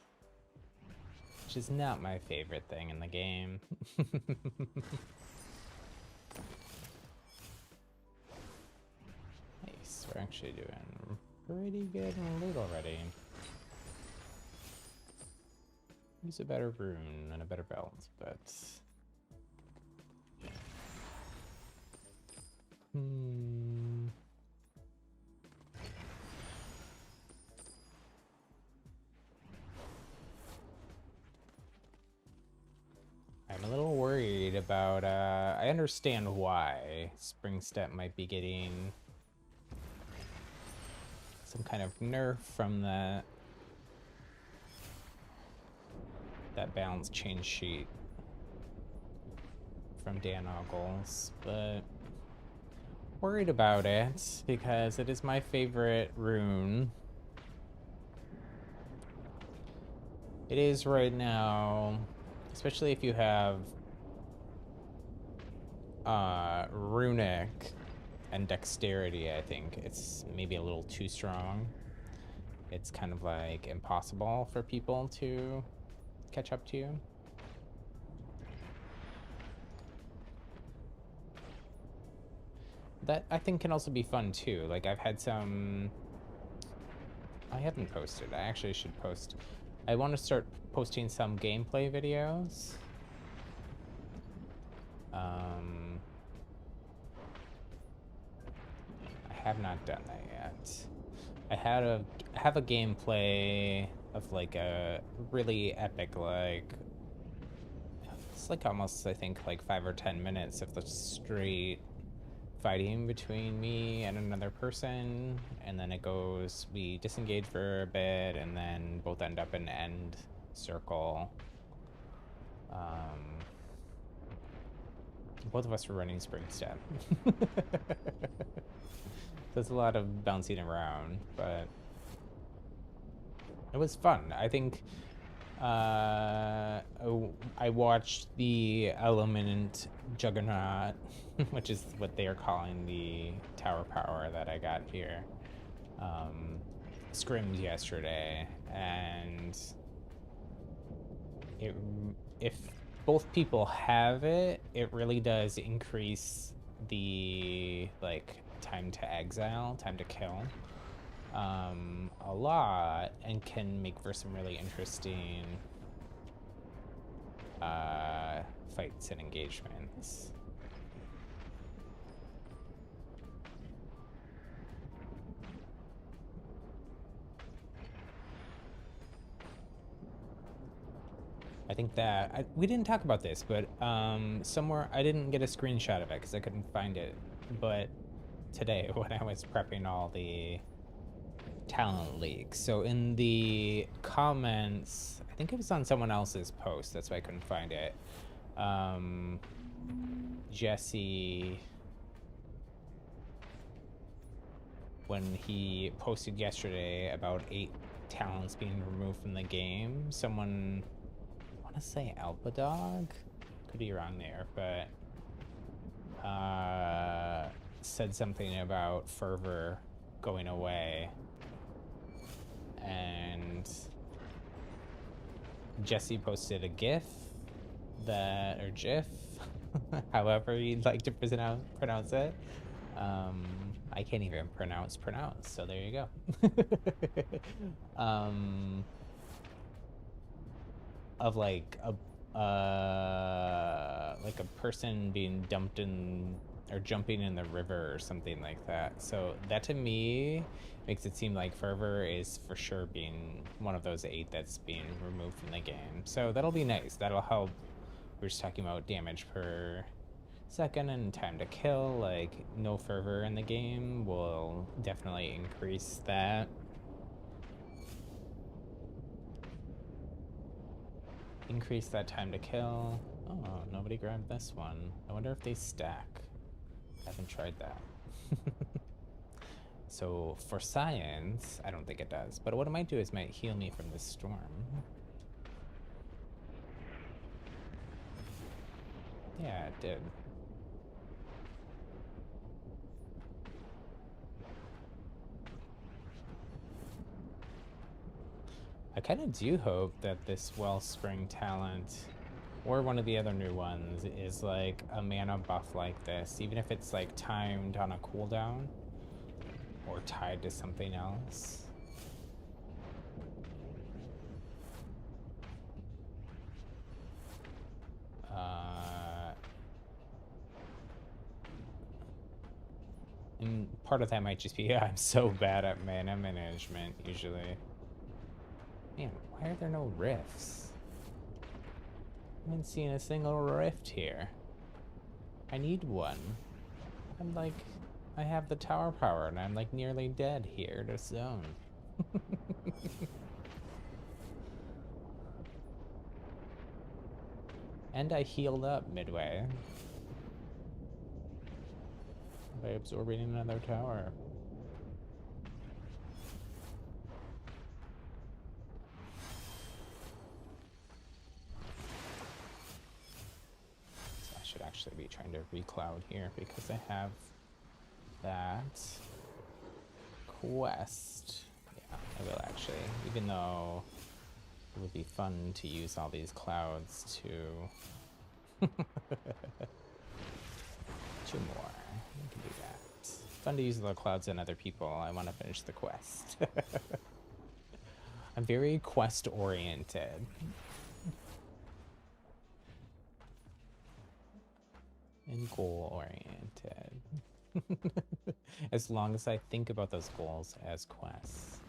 Which is not my favorite thing in the game. Nice, we're actually doing pretty good in loot already. Use a better rune and a better belt, but... I'm a little worried about, I understand why Spring Step might be getting some kind of nerf from that balance change sheet from Dan Ogles, but worried about it because it is my favorite rune. It is right now, especially if you have runic and dexterity. I think it's maybe a little too strong. It's kind of like impossible for people to catch up to you. That I think can also be fun too. Like I've had some, I haven't posted, I actually should post. I want to start posting some gameplay videos. I have not done that yet. I have a gameplay of like a really epic, like it's like almost I think like 5 or 10 minutes of the straight fighting between me and another person, and then it goes, we disengage for a bit and then both end up in end circle. Both of us were running Spring Step. There's a lot of bouncing around, but it was fun. I think I watched the Element Juggernaut, which is what they are calling the tower power that I got here, scrimmed yesterday, and if both people have it, it really does increase the like time to exile, time to kill, a lot, and can make for some really interesting fights and engagements. I think that we didn't talk about this, but somewhere I didn't get a screenshot of it because I couldn't find it. But today, when I was prepping all the talent leaks, so in the comments, I think it was on someone else's post. That's why I couldn't find it. Jesse, when he posted yesterday about 8 talents being removed from the game, someone, I want to say Alpha Dog, could be wrong there, but said something about Fervor going away, and Jesse posted a GIF that, or GIF, however you'd like to pronounce it. I can't even pronounce, so there you go. Of like a person being dumped in or jumping in the river or something like that. So that to me makes it seem like Fervor is for sure being one of those 8 that's being removed from the game. So that'll be nice. That'll help. We're just talking about damage per second and time to kill. Like, no Fervor in the game will definitely increase that. Increase that time to kill. Oh, nobody grabbed this one. I wonder if they stack. I haven't tried that. So for science, I don't think it does. But what it might do is might heal me from this storm. Yeah, it did. I kind of do hope that this Wellspring talent, or one of the other new ones, is like a mana buff like this, even if it's like timed on a cooldown or tied to something else. And part of that might just be, yeah, I'm so bad at mana management usually. Man, why are there no rifts? I haven't seen a single rift here. I need one. I'm like, I have the tower power and I'm like nearly dead here to zone. And I healed up midway by absorbing another tower. So I should actually be trying to recloud here because I have that quest. Yeah, I will actually, even though it would be fun to use all these clouds to 2 more. We can do that. Fun to use the clouds on other people. I want to finish the quest. I'm very quest oriented. And goal oriented. As long as I think about those goals as quests.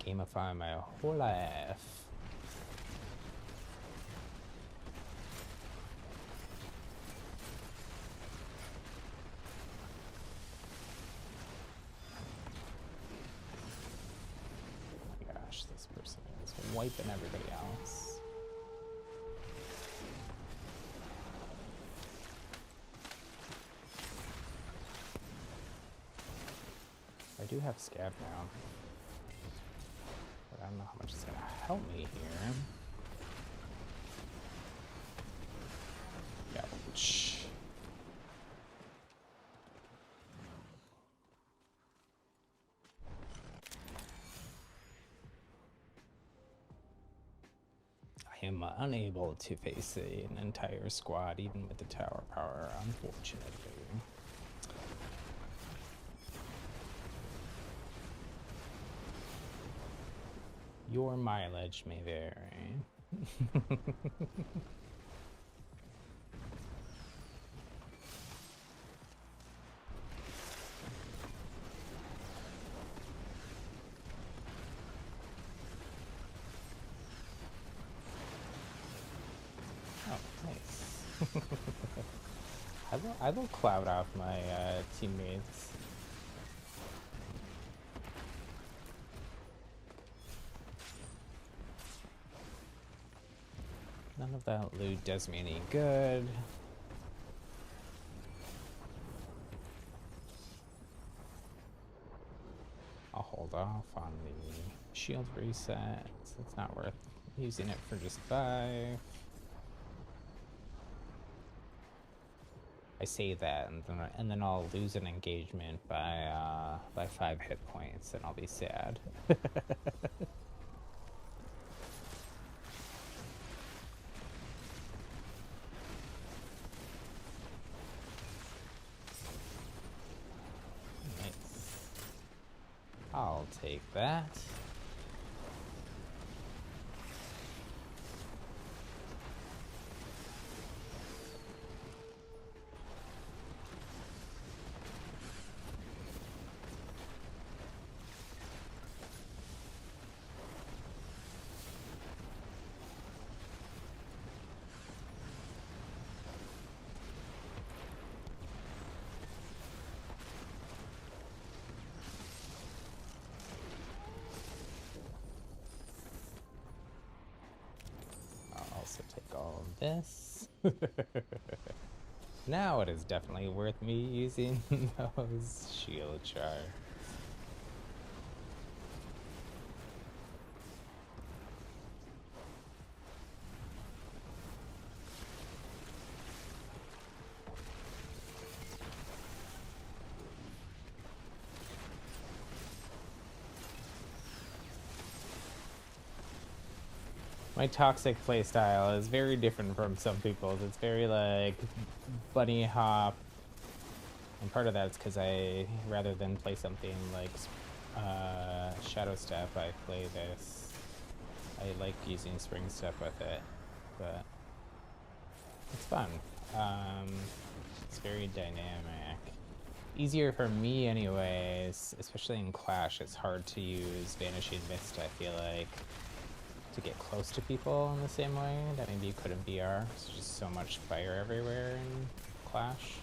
Gamify my whole life. Oh my gosh, this person is wiping everybody else. I do have Scab now. I don't know how much it's gonna help me here. Ouch. I am unable to face an entire squad, even with the tower power, unfortunately. Your mileage may vary. Oh, nice. I will cloud off my teammates. None of that loot does me any good. I'll hold off on the shield reset. It's not worth using it for just 5. I say that, and then I'll lose an engagement by 5 hit points, and I'll be sad. Nice. I'll take that. Also take all of this. Now it is definitely worth me using those shield shards. My toxic playstyle is very different from some people's. It's very like bunny hop, and part of that's because rather than play something like Shadow Step, I play this. I like using Spring Step with it, but it's fun. It's very dynamic. Easier for me anyways, especially in Clash. It's hard to use Vanishing Mist, I feel like, to get close to people in the same way that maybe you could in BR. There's just so much fire everywhere in Clash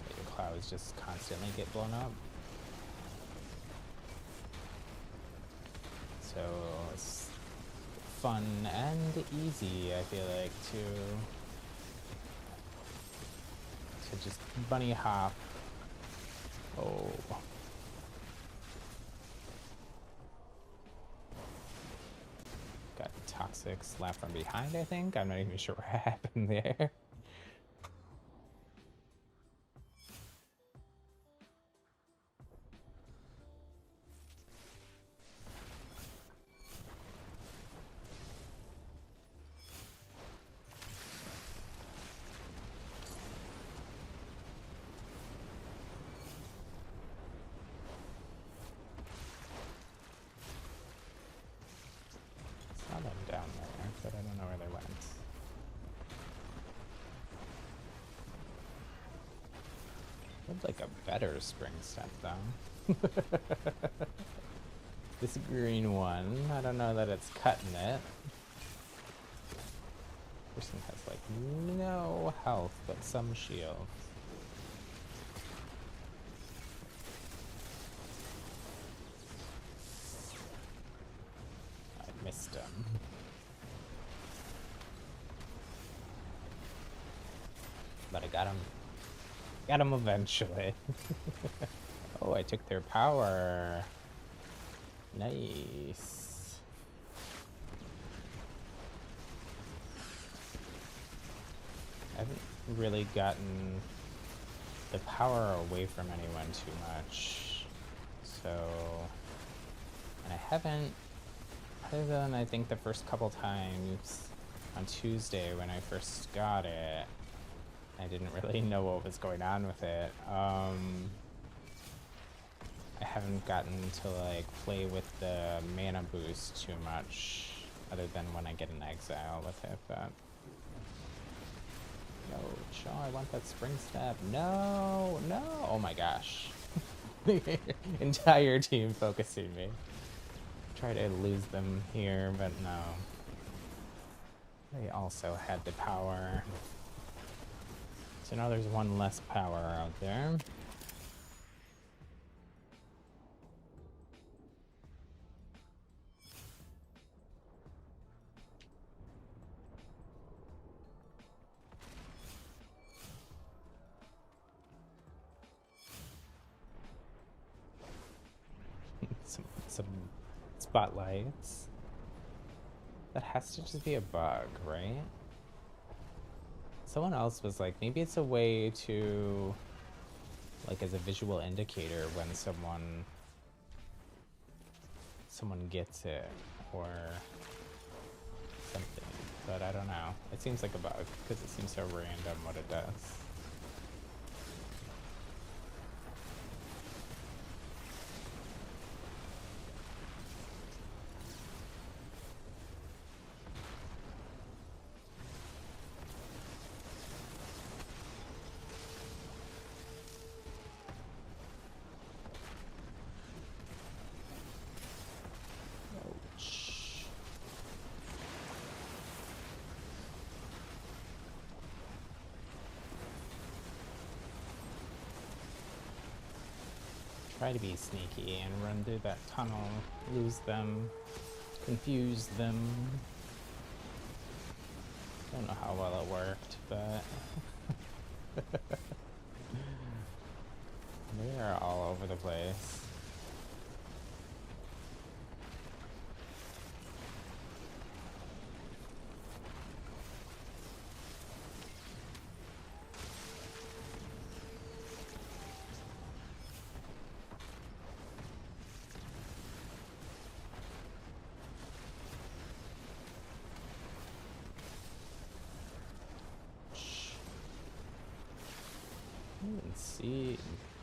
that your clouds just constantly get blown up. So it's fun and easy, I feel like, to just bunny hop. Oh. Got toxic slap from behind, I think. I'm not even sure what happened there. Saw them down there, but I don't know where they went. Looks like a better Spring Step, though. This green one, I don't know that it's cutting it. Person has like no health, but some shield. I missed him. But I got him. Got him eventually. Oh, I took their power. Nice. I haven't really gotten the power away from anyone too much. So, and I haven't, other than I think the first couple times on Tuesday when I first got it, I didn't really know what was going on with it. I haven't gotten to like play with the mana boost too much other than when I get an exile with it, but... No, Shaw, I want that spring step. No, no! Oh my gosh. The entire team focusing me. Try to lose them here, but no. They also had the power. So now there's one less power out there. some spotlights. That has to just be a bug, right? Someone else was like, maybe it's a way to, like, as a visual indicator when someone gets it or something, but I don't know. It seems like a bug because it seems so random what it does. Try to be sneaky and run through that tunnel, lose them, confuse them. Don't know how well it worked, but they are all over the place. And see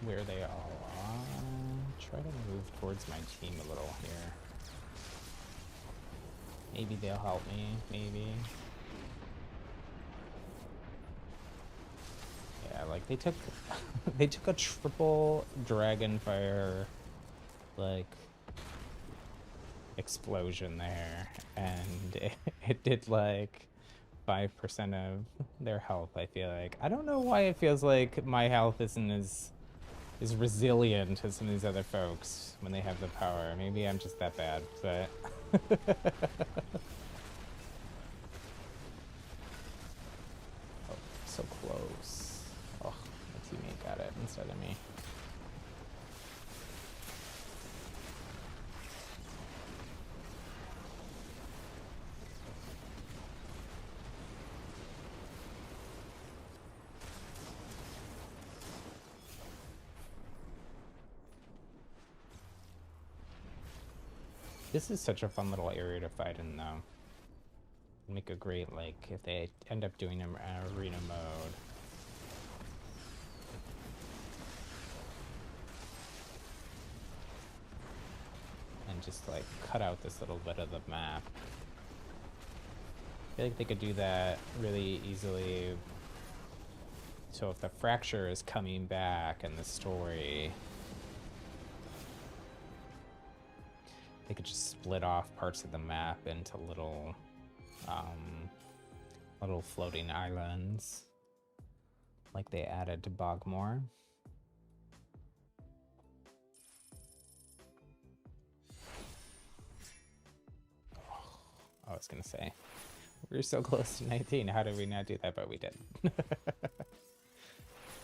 where they all are. Try to move towards my team a little here. Maybe they'll help me, maybe. Yeah, like they took they took a triple Dragonfire like explosion there, and it did like 5% of their health, I feel like. I don't know why it feels like my health isn't as resilient as some of these other folks when they have the power. Maybe I'm just that bad, but... Oh, so close. Oh, my teammate got it instead of me. This is such a fun little area to fight in, though. Make a great, like, if they end up doing an arena mode. And just, like, cut out this little bit of the map. I feel like they could do that really easily. So if the fracture is coming back in the story, they could just split off parts of the map into little little floating islands like they added to Bogmore. Oh, I was gonna say, we were so close to 19. How did we not do that? But we did.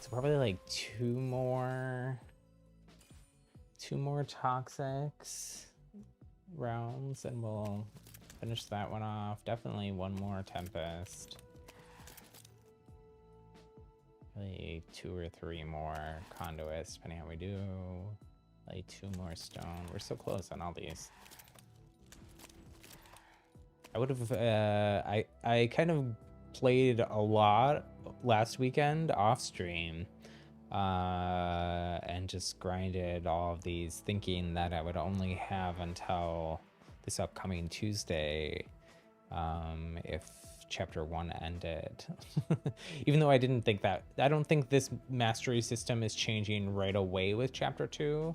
So probably like two more toxics rounds and we'll finish that one off. Definitely one more Tempest. Maybe 2 or 3 more Conduits, depending how we do. Like 2 more Stone. We're so close on all these. I would have, I kind of played a lot last weekend off stream. And just grinded all of these thinking that I would only have until this upcoming Tuesday if chapter 1 ended. Even though I didn't think that, I don't think this mastery system is changing right away with chapter 2.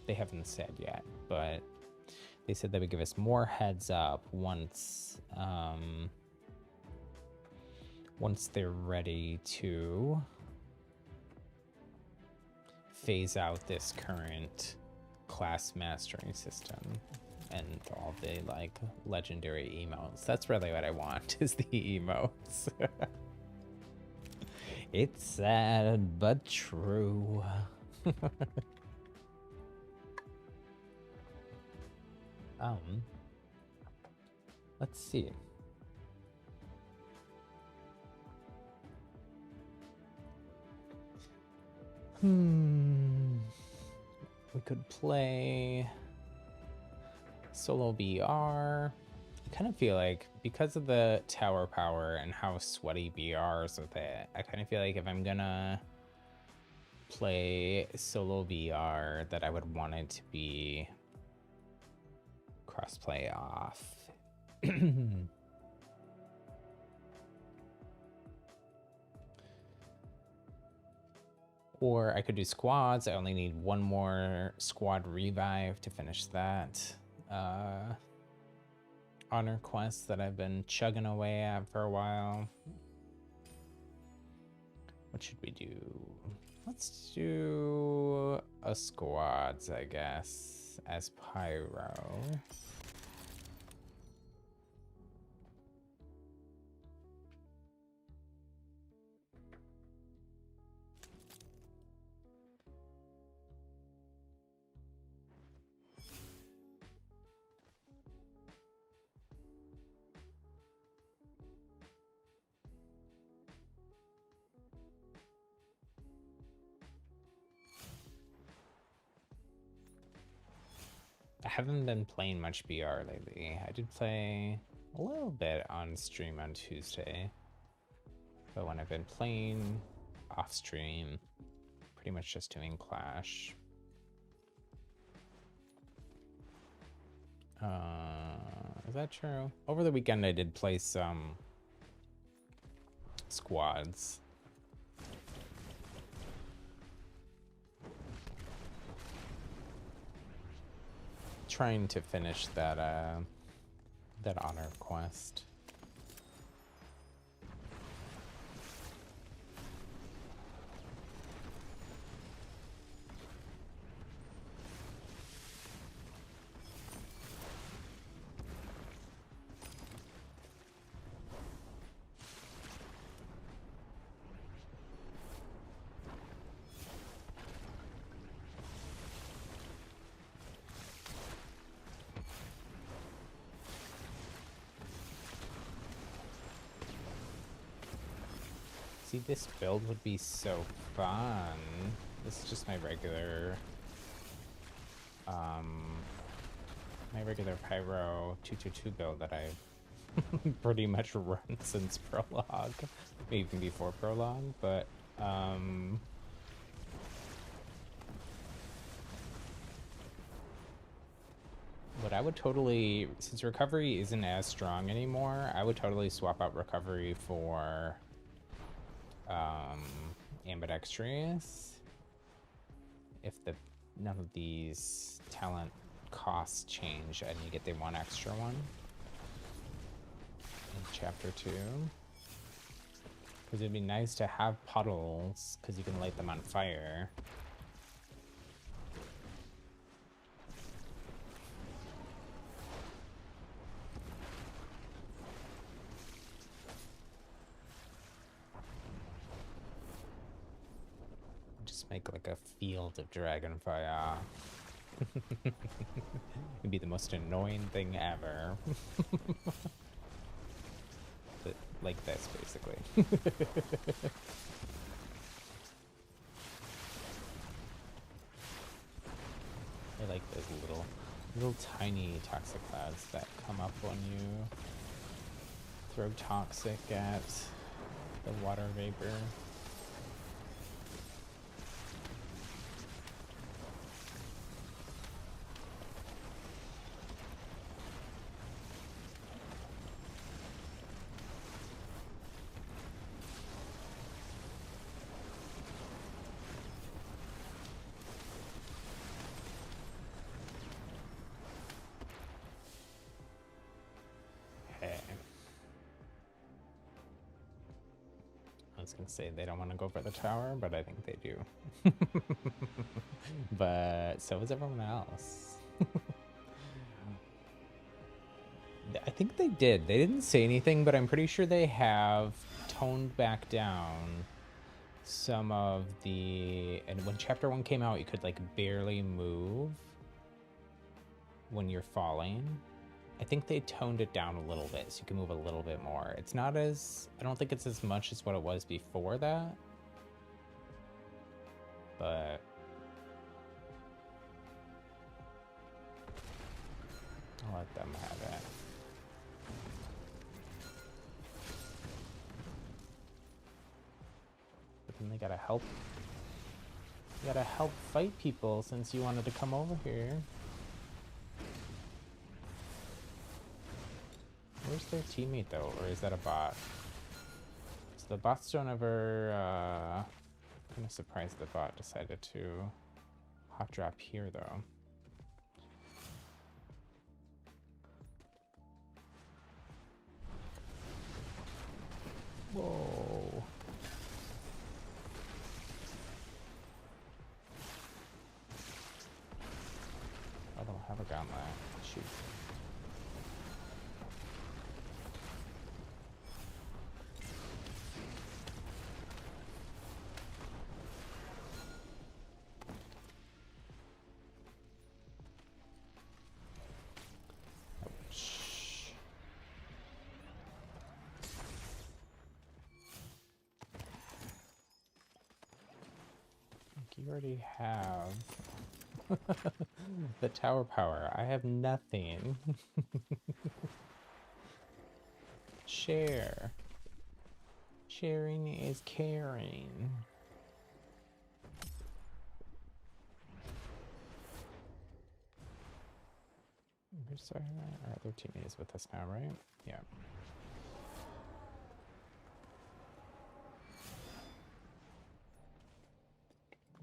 They haven't said yet, but they said they would give us more heads up once they're ready to phase out this current class mastering system and all the like legendary emotes. That's really what I want, is the emotes. It's sad but true. Let's see. We could play solo BR. I kind of feel like because of the tower power and how sweaty BR is with it, I kind of feel like if I'm gonna play solo BR, that I would want it to be crossplay off. Or I could do squads. I only need one more squad revive to finish that honor quest that I've been chugging away at for a while. What should we do? Let's do a squads, I guess, as Pyro. I haven't been playing much BR lately. I did play a little bit on stream on Tuesday, but when I've been playing off stream, pretty much just doing Clash. Is that true? Over the weekend I did play some squads. Trying to finish that that honor quest. See, this build would be so fun. This is just my regular Pyro 222 build that I've pretty much run since prologue, maybe even before prologue, but what I would totally, since recovery isn't as strong anymore, I would totally swap out recovery for ambidextrous if none of these talent costs change and you get the one extra one in chapter 2, because it'd be nice to have puddles because you can light them on fire. Make like a field of dragonfire. It'd be the most annoying thing ever. But like this, basically. I like those little tiny toxic clouds that come up when you throw toxic at the water vapor. was gonna say they don't want to go for the tower, but I think they do. But so is everyone else. I think they did. They didn't say anything, but I'm pretty sure they have toned back down some of the... And when chapter 1 came out, you could like barely move when you're falling. I think they toned it down a little bit so you can move a little bit more. It's not as... I don't think it's as much as what it was before that. But... I'll let them have it. But then they gotta help. You gotta help fight people since you wanted to come over here. Where's their teammate though, or is that a bot? So the bots don't ever, I'm kind of surprised the bot decided to hot drop here though. Whoa. I don't have a gauntlet. Shoot. You already have the tower power. I have nothing. Share. Sharing is caring. Our other teammate is with us now, right? Yeah.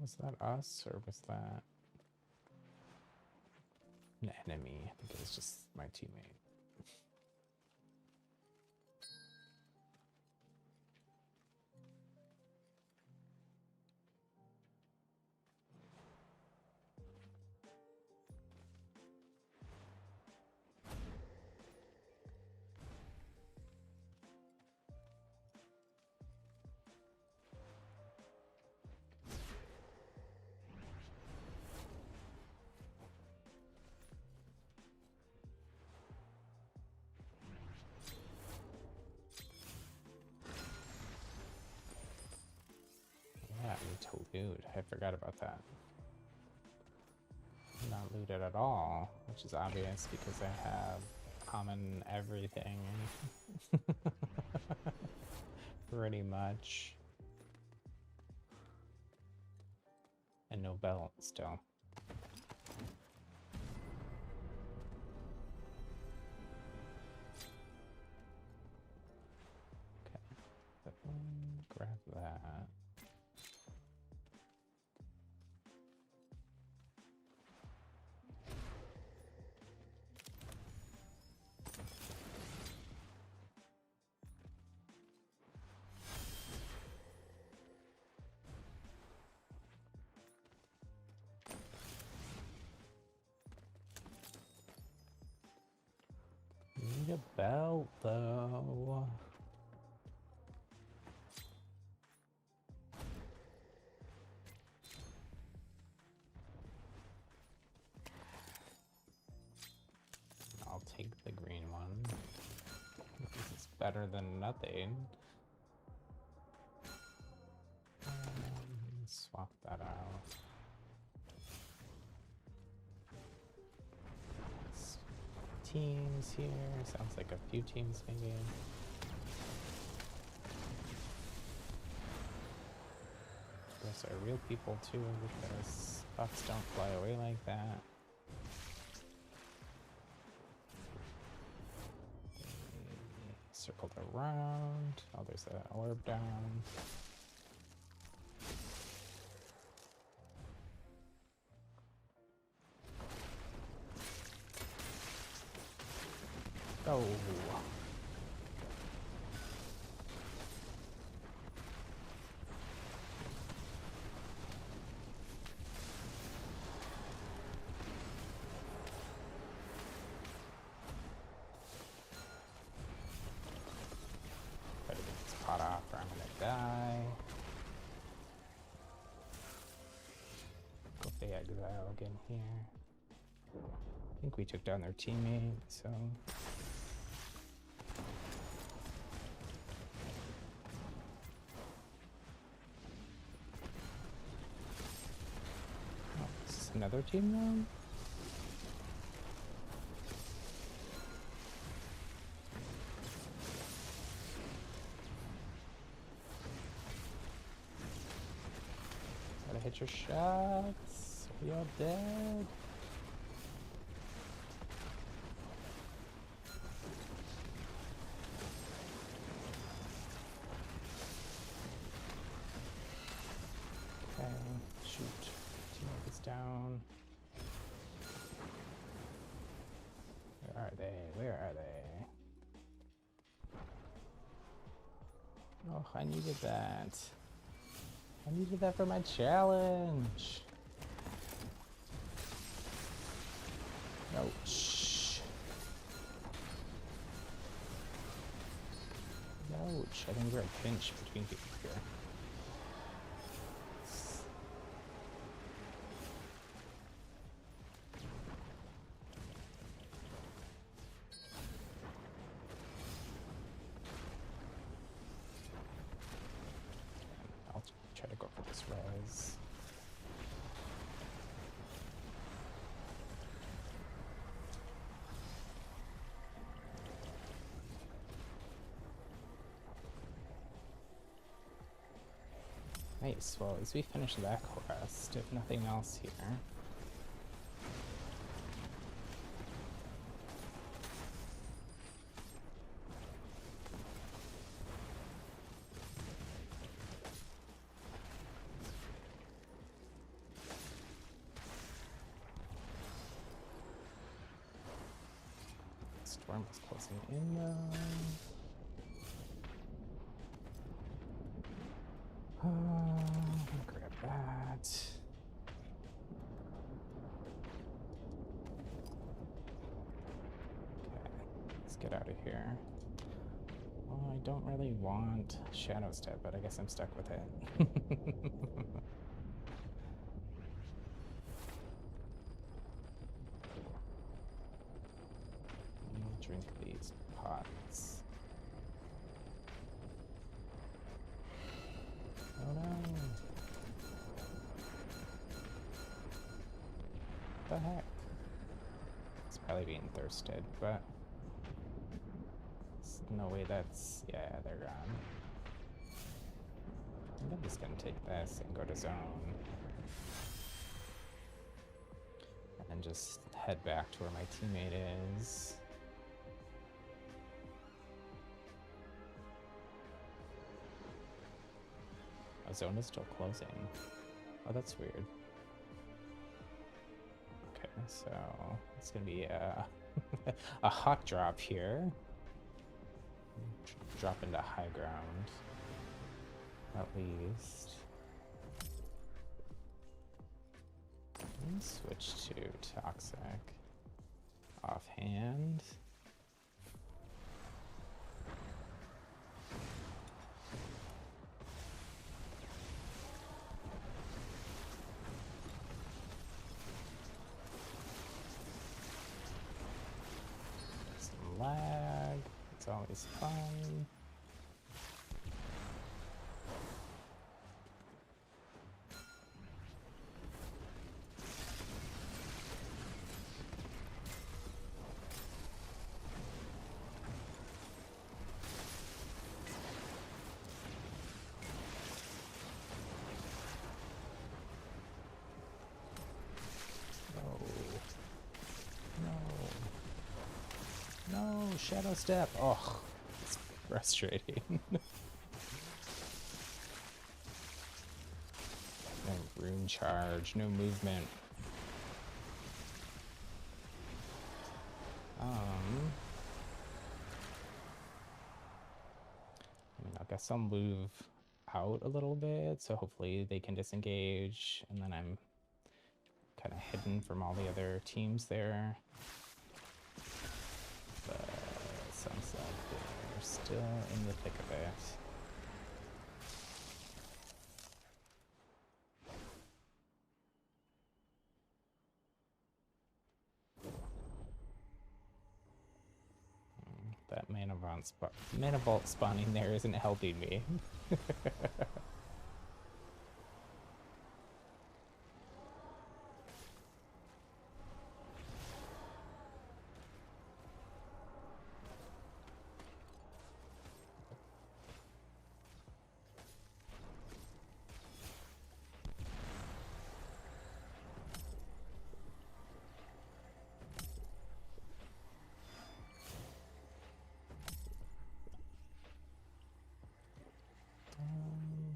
Was that us, or was that an enemy? I think it was just my teammate. To loot. I forgot about that. Not looted at all, which is obvious because I have common everything. Pretty much. And no belt still. Okay. Grab that. Need a belt, though. I'll take the green one. This is better than nothing. Swap that out. Teams here. Sounds like a few teams maybe. Those are real people too, because bucks don't fly away like that. Circled around. Oh, there's an orb down. Oh. exile again here. I think we took down their teammate, so... Oh, is this another team now? Gotta hit your shots. We all dead. Okay, shoot. Teammate is down. Where are they? Where are they? Oh, I needed that. I needed that for my challenge. Ouch. Ouch. I think we're a pinch between people here. I'll try to go for this res. Nice, well, as we finish that quest, if nothing else here. Storm is closing in though. Grab that. Okay, let's get out of here. Well, I don't really want Shadow Step, but I guess I'm stuck with it. Drink these pots. Oh no! What the heck? It's probably being thirsted, but there's no way that's... yeah, they're gone. I think I'm just gonna take this and go to zone. And then just head back to where my teammate is. Zone is still closing. Oh, that's weird. Okay, so it's gonna be a hot drop here. Drop into high ground, at least. And switch to toxic. Offhand. Lag, it's always fun. No, Shadow Step. Oh, it's frustrating. No rune charge, no movement. I guess I'll move out a little bit, so hopefully they can disengage, and then I'm kind of hidden from all the other teams there. But sounds like they're still in the thick of it. That mana vault spawning there isn't helping me.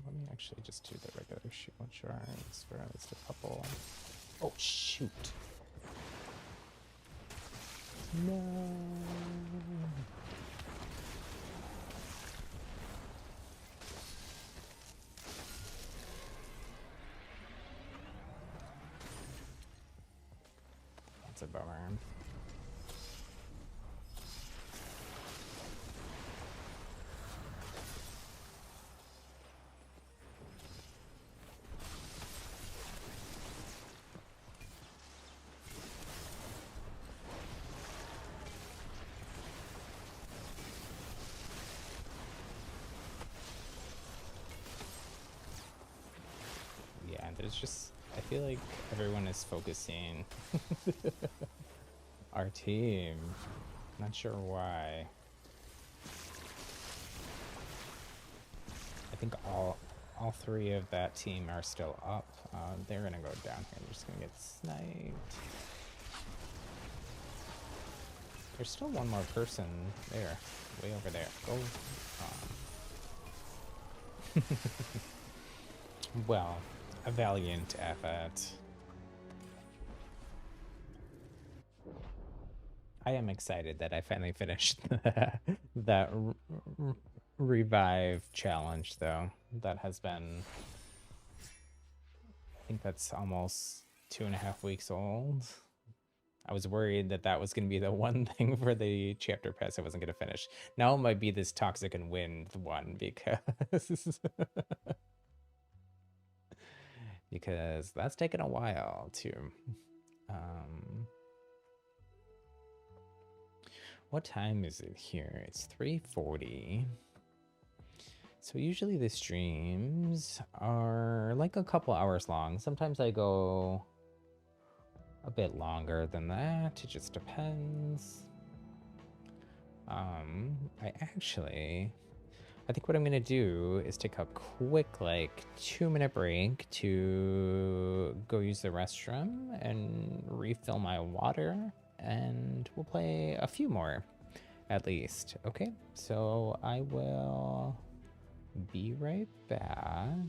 Let me actually just do the regular shield shards for at least a couple. Oh, shoot. No. That's a bummer. Yeah, there's just, I feel like everyone is focusing our team. Not sure why. I think all three of that team are still up. They're gonna go down here. They're just gonna get sniped. There's still one more person there, way over there. Go on. Well, a valiant effort. I am excited that I finally finished that revive challenge, though. That has been, I think that's almost 2.5 weeks old. I was worried that that was going to be the one thing for the chapter pass I wasn't going to finish. Now it might be this Toxic and Wind one because because that's taken a while to what time is it here? It's 3:40. So usually the streams are like a couple hours long. Sometimes I go a bit longer than that. It just depends. I think what I'm gonna do is take a quick, like, 2-minute break to go use the restroom and refill my water, and we'll play a few more, at least. Okay, so I will be right back.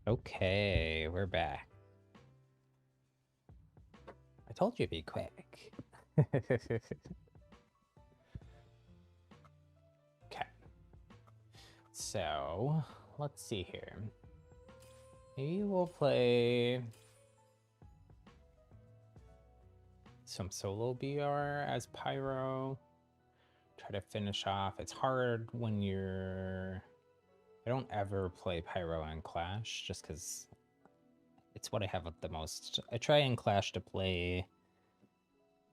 Okay, we're back. I told you to be quick. Okay. So, let's see here. Maybe we'll play some solo BR as Pyro. Try to finish off. It's hard when you're... I don't ever play Pyro on Clash just because it's what I have the most. I try in Clash to play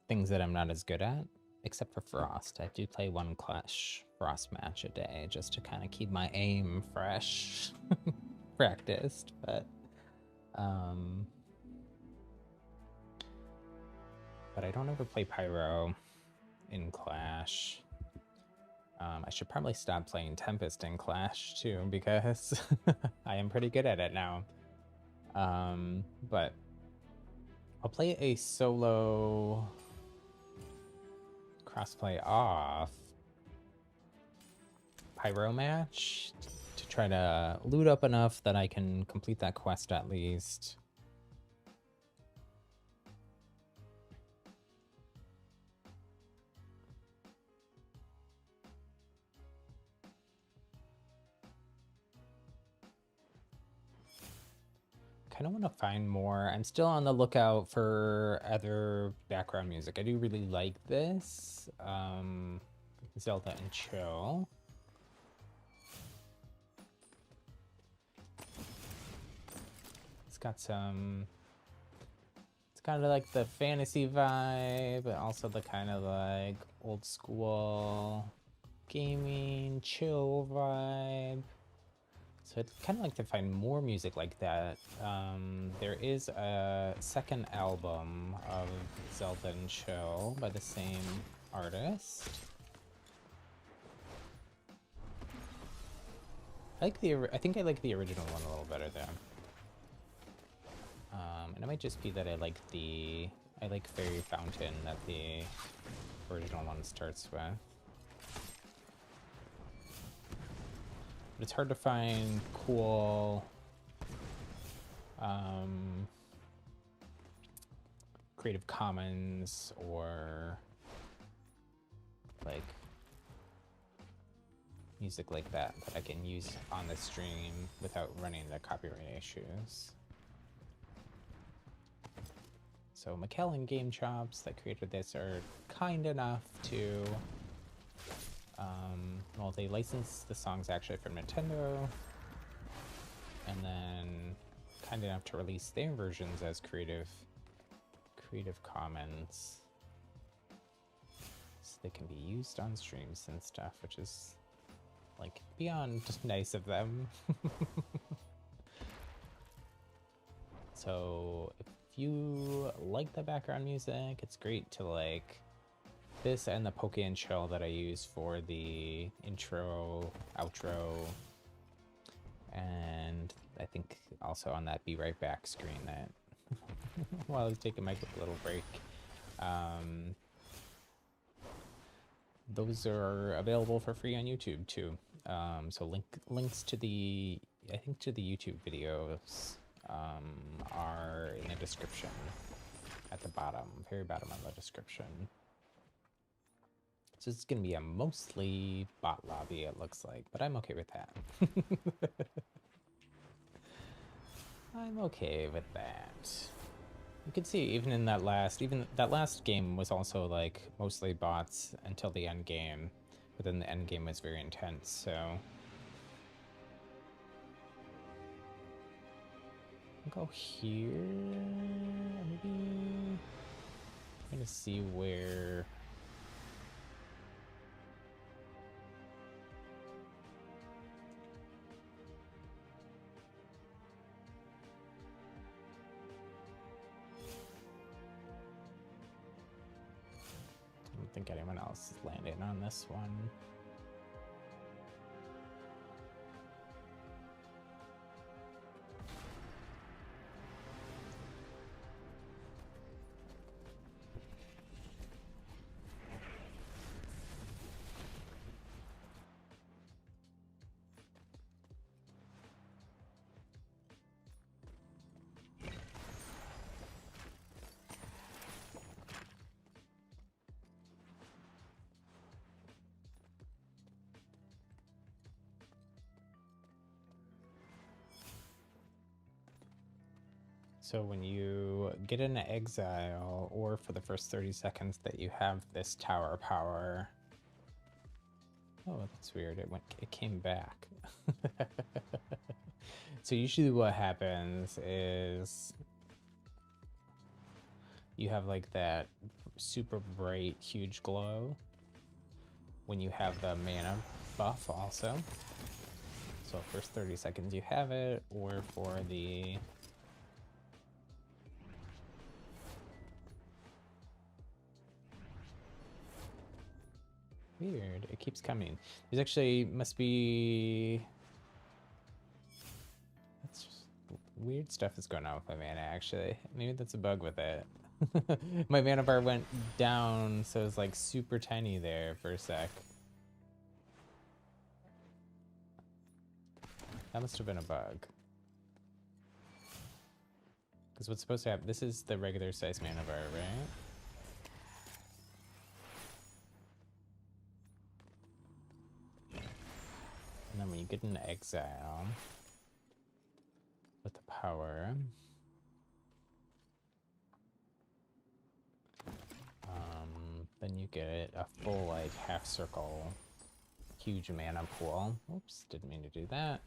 things that I'm not as good at, except for Frost. I do play one Clash Frost match a day just to kind of keep my aim fresh, practiced, but I don't ever play Pyro in Clash. I should probably stop playing Tempest in Clash too, because I am pretty good at it now. But I'll play a solo crossplay off Pyro match to try to loot up enough that I can complete that quest at least. Kind of want to find more. I'm still on the lookout for other background music. I do really like this. Zelda and Chill. It's got some... It's kind of like the fantasy vibe, but also the kind of like old school gaming, chill vibe. So I'd kind of like to find more music like that. There is a second album of Zelda and Chill by the same artist. I think I like the original one a little better though. And it might just be that I like Fairy Fountain that the original one starts with. But it's hard to find cool Creative Commons or like music like that I can use on the stream without running into copyright issues. So McKellen Game Chops that created this are kind enough to well, they licensed the songs actually from Nintendo, and then kind enough to release their versions as Creative Commons, so they can be used on streams and stuff, which is like beyond nice of them. So if you like the background music, it's great to like this and the Poke and Chill that I use for the intro, outro, and I think also on that Be Right Back screen that while I was taking my quick little break. Those are available for free on YouTube too. So links to the YouTube videos are in the description at the bottom, very bottom of the description. So it's going to be a mostly bot lobby, it looks like, but I'm okay with that. I'm okay with that. You can see even that last game was also like mostly bots until the end game, but then the end game was very intense, so I'll go here, maybe. I'm trying to see where. I don't think anyone else is landing on this one. So when you get into exile, or for the first 30 seconds that you have this tower power. Oh, that's weird. It came back. So usually what happens is you have like that super bright, huge glow when you have the mana buff also. So first 30 seconds you have it, or for the weird, it keeps coming. There's actually must be that's just weird stuff is going on with my mana actually. Maybe that's a bug with it. My mana bar went down, so it's like super tiny there for a sec. That must have been a bug. Because what's supposed to happen, this is the regular size mana bar, right? And then when you get into exile with the power, then you get a full like half circle, huge mana pool. Oops, didn't mean to do that.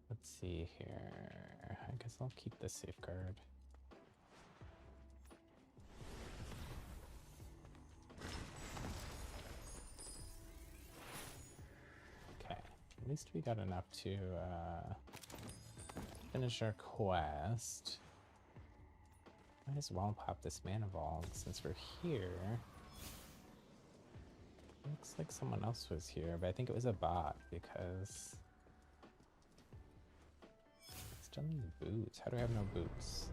Let's see here. I guess I'll keep the safeguard. Okay, at least we got enough to finish our quest. Might as well pop this mana vault since we're here. Looks like someone else was here, but I think it was a bot because I still need boots. How do I have no boots?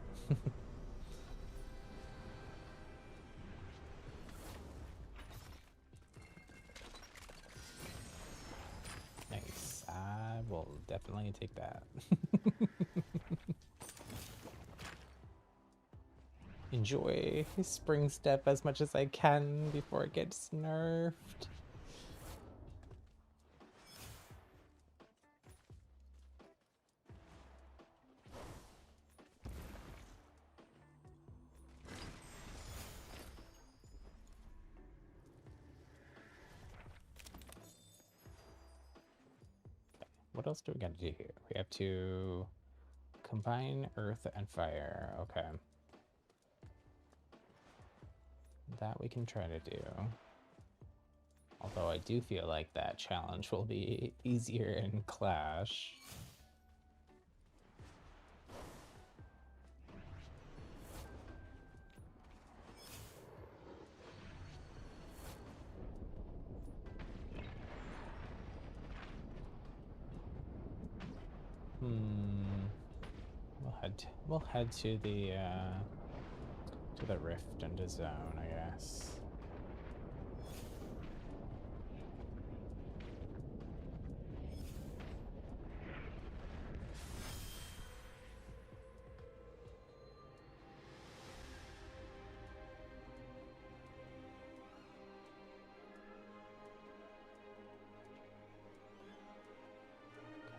Nice. I will definitely take that. Enjoy Spring Step as much as I can before it gets nerfed. What else do we gotta do here? We have to combine earth and fire. Okay. That we can try to do. Although I do feel like that challenge will be easier in Clash. We'll head to the rift into zone, I guess.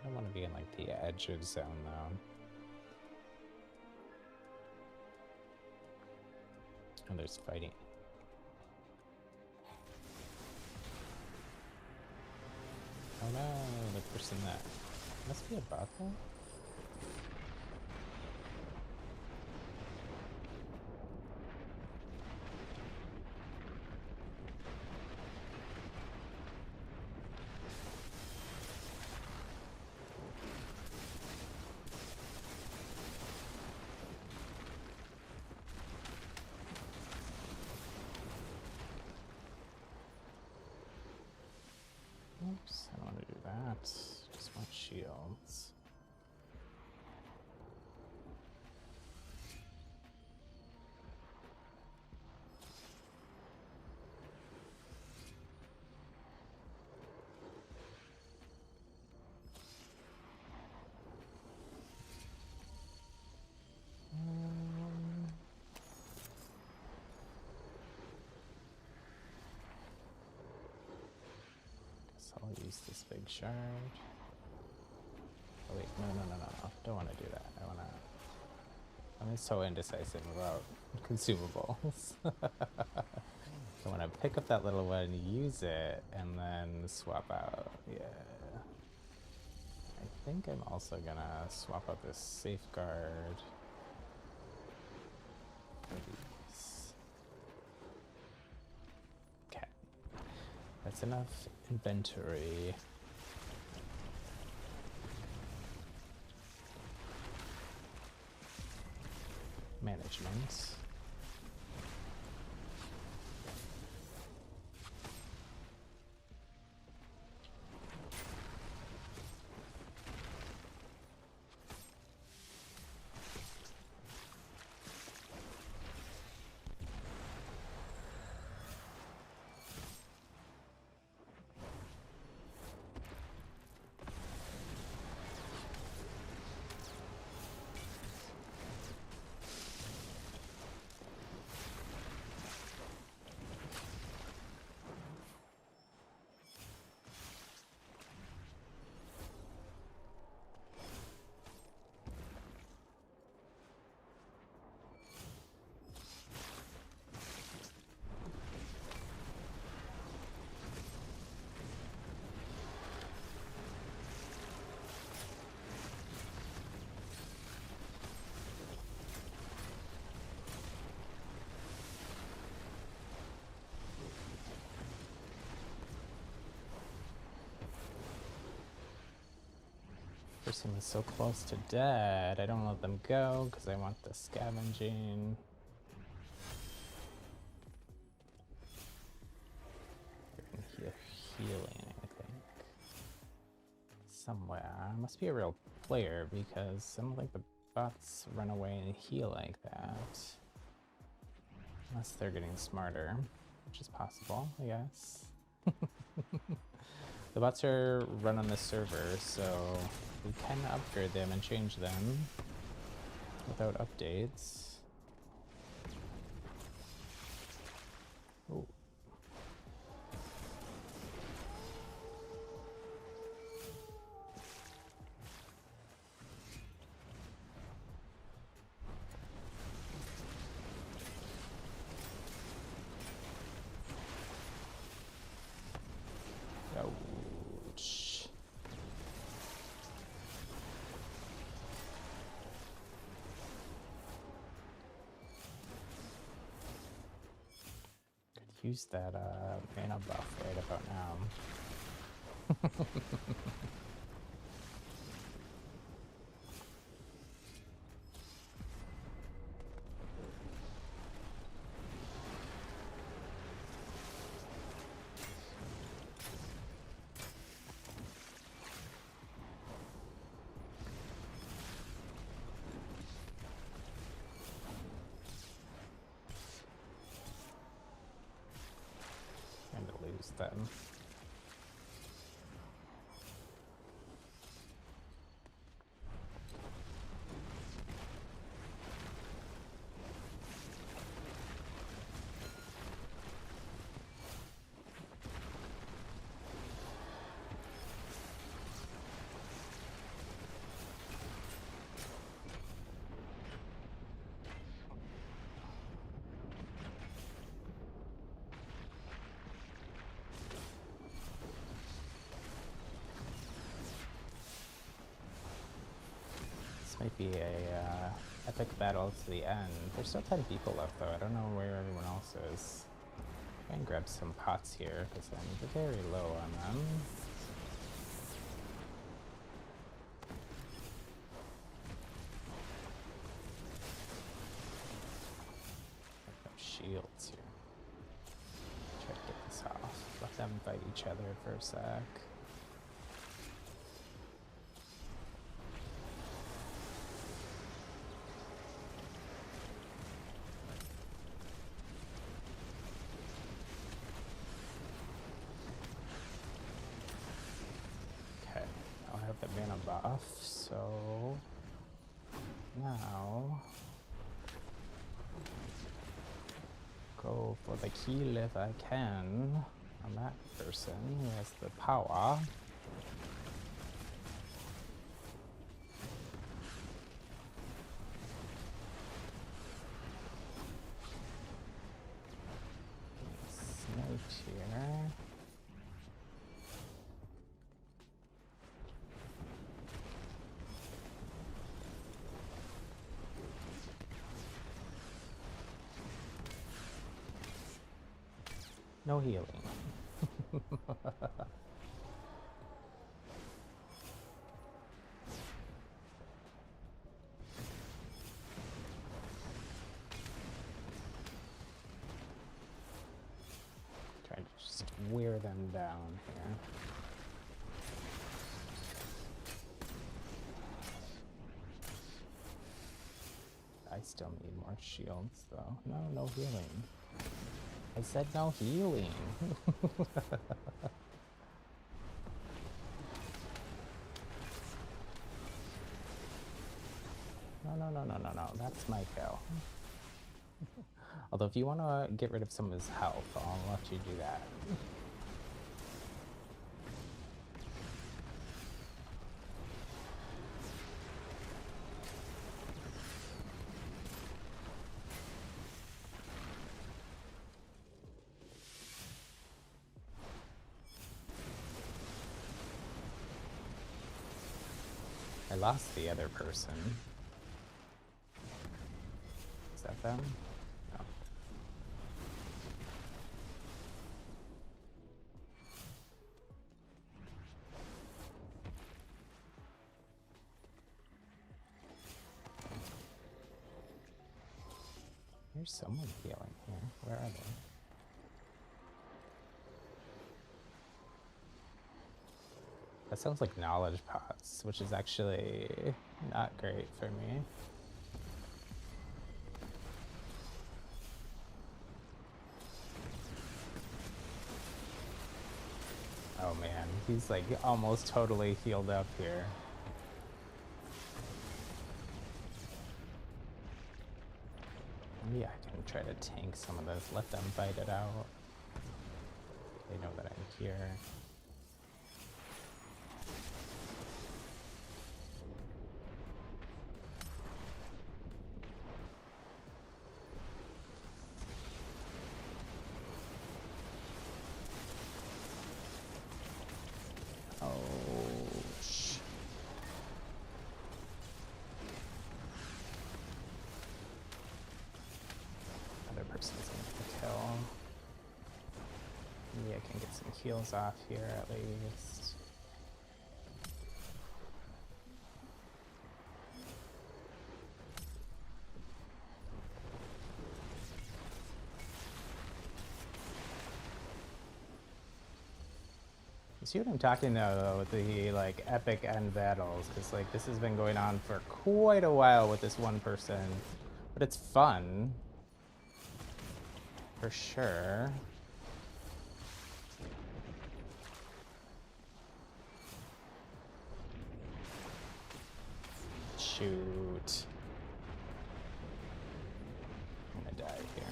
I don't want to be in like the edge of zone though. Oh, there's fighting. Oh no, the person that must be a bot though. Oops, I don't want to do that. Just want shields. I'll use this big shard. Oh wait, no. Don't want to do that. I'm so indecisive about consumables. I want to pick up that little one, use it, and then swap out. Yeah. I think I'm also gonna swap out this safeguard for these. Okay. That's enough inventory. Management. Person is so close to dead. I don't let them go because I want the scavenging. They're in here healing, I think. Somewhere. Must be a real player because some of like the bots run away and heal like that. Unless they're getting smarter, which is possible, I guess. The bots are run on the server, so we can upgrade them and change them without updates. Ooh. Ouch. Could use that mana buff right about now. And to lose them. This might be a epic battle to the end. There's still 10 people left though. I don't know where everyone else is. Try and grab some pots here because I'm very low on them. No shields here. Try to get this off. Let them fight each other for a sec. The mana buff, so now go for the kill if I can. on that person who has the power. Sniped here. No healing. Try to just wear them down here. I still need more shields though. No healing. I said no healing. No. That's my kill. Although if you want to get rid of some of his health, I'll let you do that. I lost the other person. Is that them? No. There's someone healing here. Where are they? That sounds like knowledge pots, which is actually not great for me. Oh man, he's like almost totally healed up here. Maybe I can try to tank some of this, let them fight it out. They know that I'm here. Heals off here at least. You see what I'm talking though with the like epic end battles, because like this has been going on for quite a while with this one person, but it's fun for sure. Shoot. I'm gonna die here.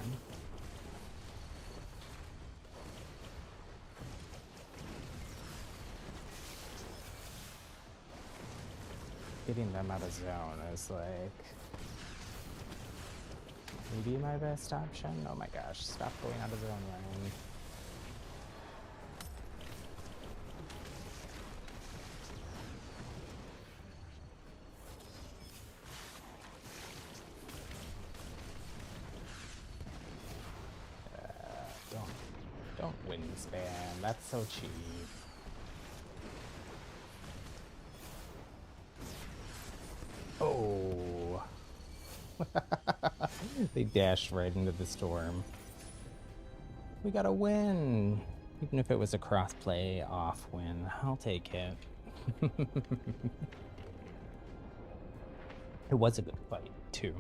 Getting them out of zone is like maybe my best option. Oh my gosh, stop going out of zone, Ryan. Don't win spam, that's so cheap. Oh. They dashed right into the storm. We got a win! Even if it was a cross-play off win, I'll take it. It was a good fight, too.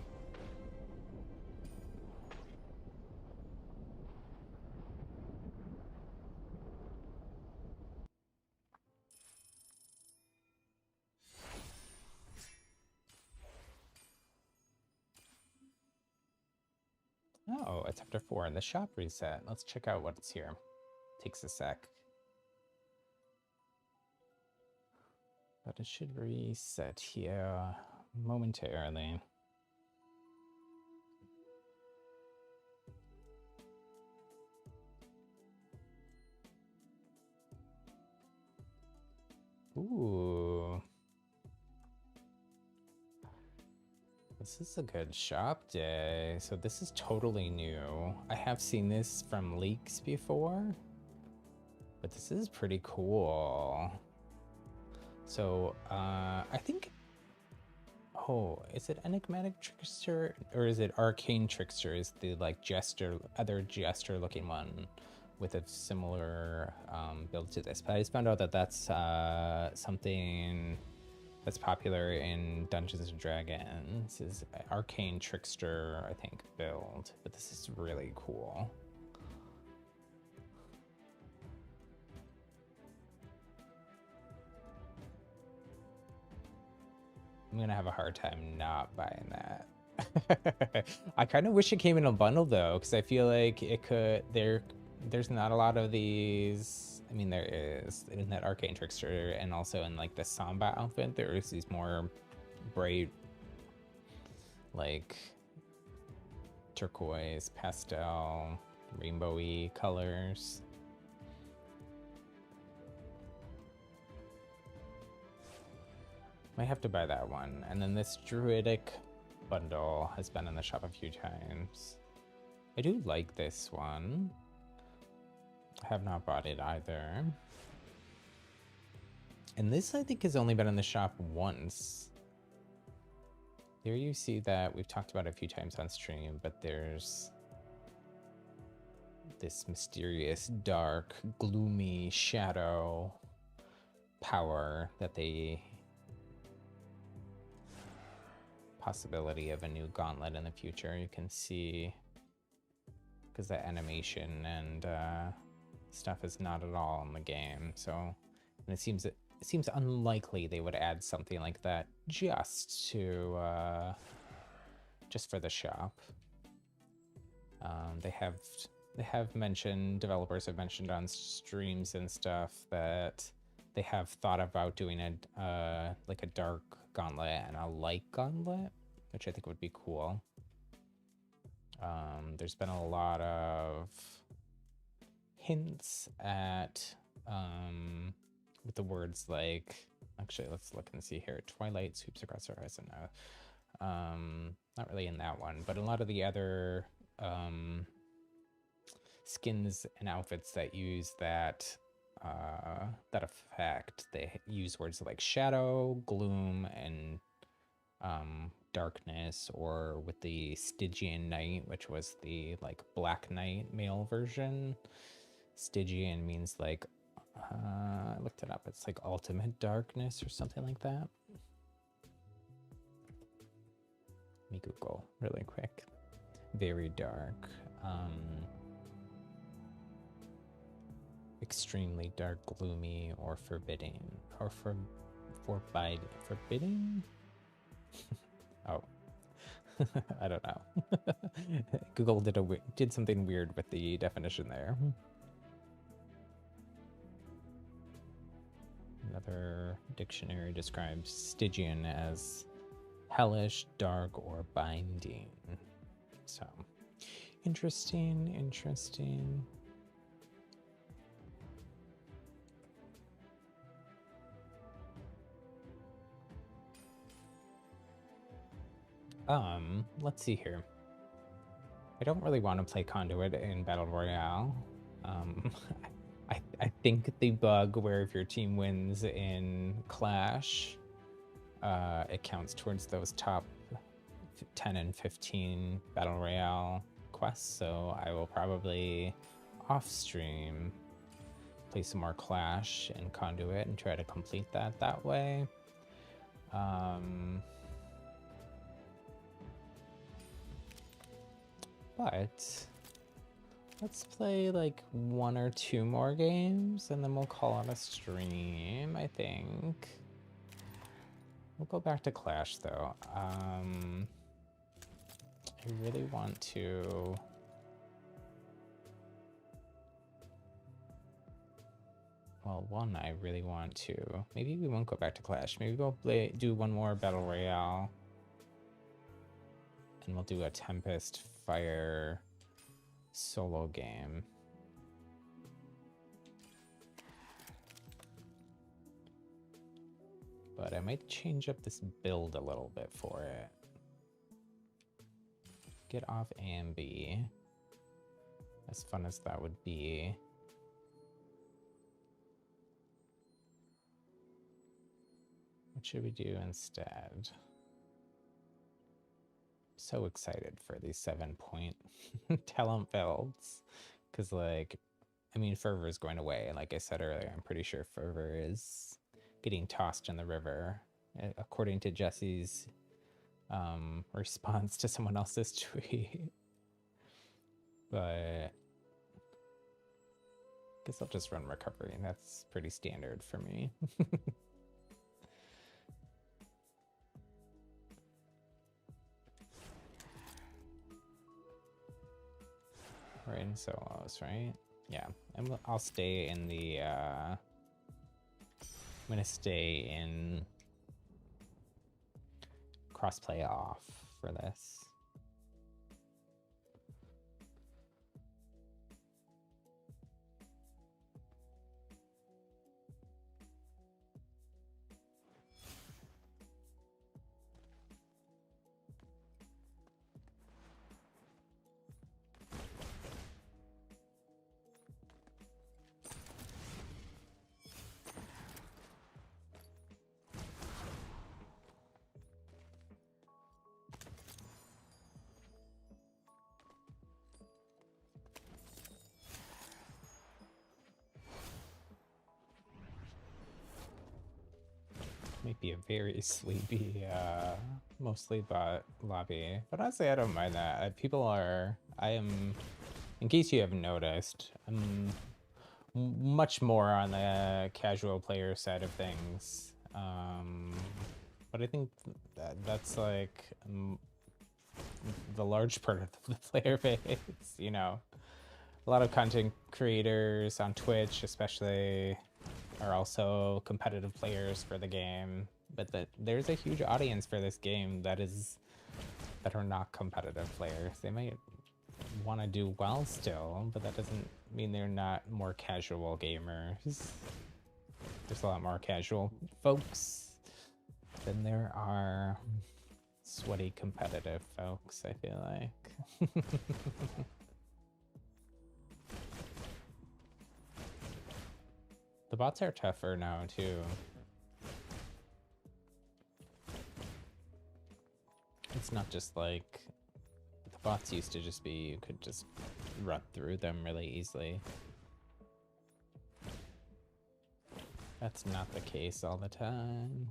Oh, it's after 4 and the shop reset. Let's check out what's here. Takes a sec. But it should reset here momentarily. Ooh. This is a good shop day. So this is totally new. I have seen this from leaks before, but this is pretty cool. So I think, oh, is it Enigmatic Trickster or is it Arcane Trickster is the like other jester looking one with a similar build to this. But I just found out that that's something that's popular in Dungeons and Dragons is Arcane Trickster, I think, build. But this is really cool. I'm gonna have a hard time not buying that. I kind of wish it came in a bundle though, because I feel like it could. There's not a lot of these. I mean, there is in that Arcane Trickster, and also in like the Samba outfit, there's these more bright, like turquoise, pastel, rainbowy colors. Might have to buy that one. And then this Druidic bundle has been in the shop a few times. I do like this one. I have not bought it either. And this, I think, has only been in the shop once. There you see that we've talked about it a few times on stream, but there's this mysterious, dark, gloomy shadow power that they... possibility of a new gauntlet in the future. You can see, because the animation and stuff is not at all in the game. So, and it seems unlikely they would add something like that just to just for the shop. They have mentioned, developers have mentioned on streams and stuff that they have thought about doing a like a dark gauntlet and a light gauntlet, which I think would be cool. There's been a lot of hints at with the words like, actually let's look and see here, Twilight sweeps across the horizon. Not really in that one, but a lot of the other skins and outfits that use that that effect, they use words like shadow, gloom, and darkness, or with the Stygian Knight, which was the like Black Knight male version. Stygian means like, I looked it up, it's like ultimate darkness or something like that. Let me Google really quick. Very dark. Extremely dark, gloomy, or forbidding, or forbidding? Oh, I don't know. Google did something weird with the definition there. Another dictionary describes Stygian as hellish, dark, or binding. So, interesting, interesting. Let's see here. I don't really want to play Conduit in Battle Royale. I think the bug where if your team wins in Clash, it counts towards those top 10 and 15 Battle Royale quests, so I will probably off-stream play some more Clash and Conduit and try to complete that way. But let's play like 1 or 2 more games and then we'll call it a stream, I think. We'll go back to Clash though. I really want to well, one I really want to. Maybe we won't go back to Clash. Maybe we'll do one more Battle Royale. And we'll do a Tempest Fire solo game. But I might change up this build a little bit for it. Get off A and B. As fun as that would be. What should we do instead? So excited for these 7-point talent builds. Because, like, I mean, Fervor is going away. Like I said earlier, I'm pretty sure Fervor is getting tossed in the river, according to Jesse's response to someone else's tweet. But I guess I'll just run recovery. That's pretty standard for me. We're in solos, right? Yeah, and I'll stay in the, I'm gonna stay in crossplay off for this. Might be a very sleepy, mostly bot lobby. But honestly, I don't mind that. In case you haven't noticed, I'm much more on the casual player side of things. But I think that's like the large part of the player base, you know. A lot of content creators on Twitch, especially, are also competitive players for the game, but there's a huge audience for this game that are not competitive players. They might want to do well still, but that doesn't mean they're not more casual gamers. There's a lot more casual folks than there are sweaty competitive folks, I feel like. The bots are tougher now, too. It's not just like... The bots used to just be, you could just run through them really easily. That's not the case all the time.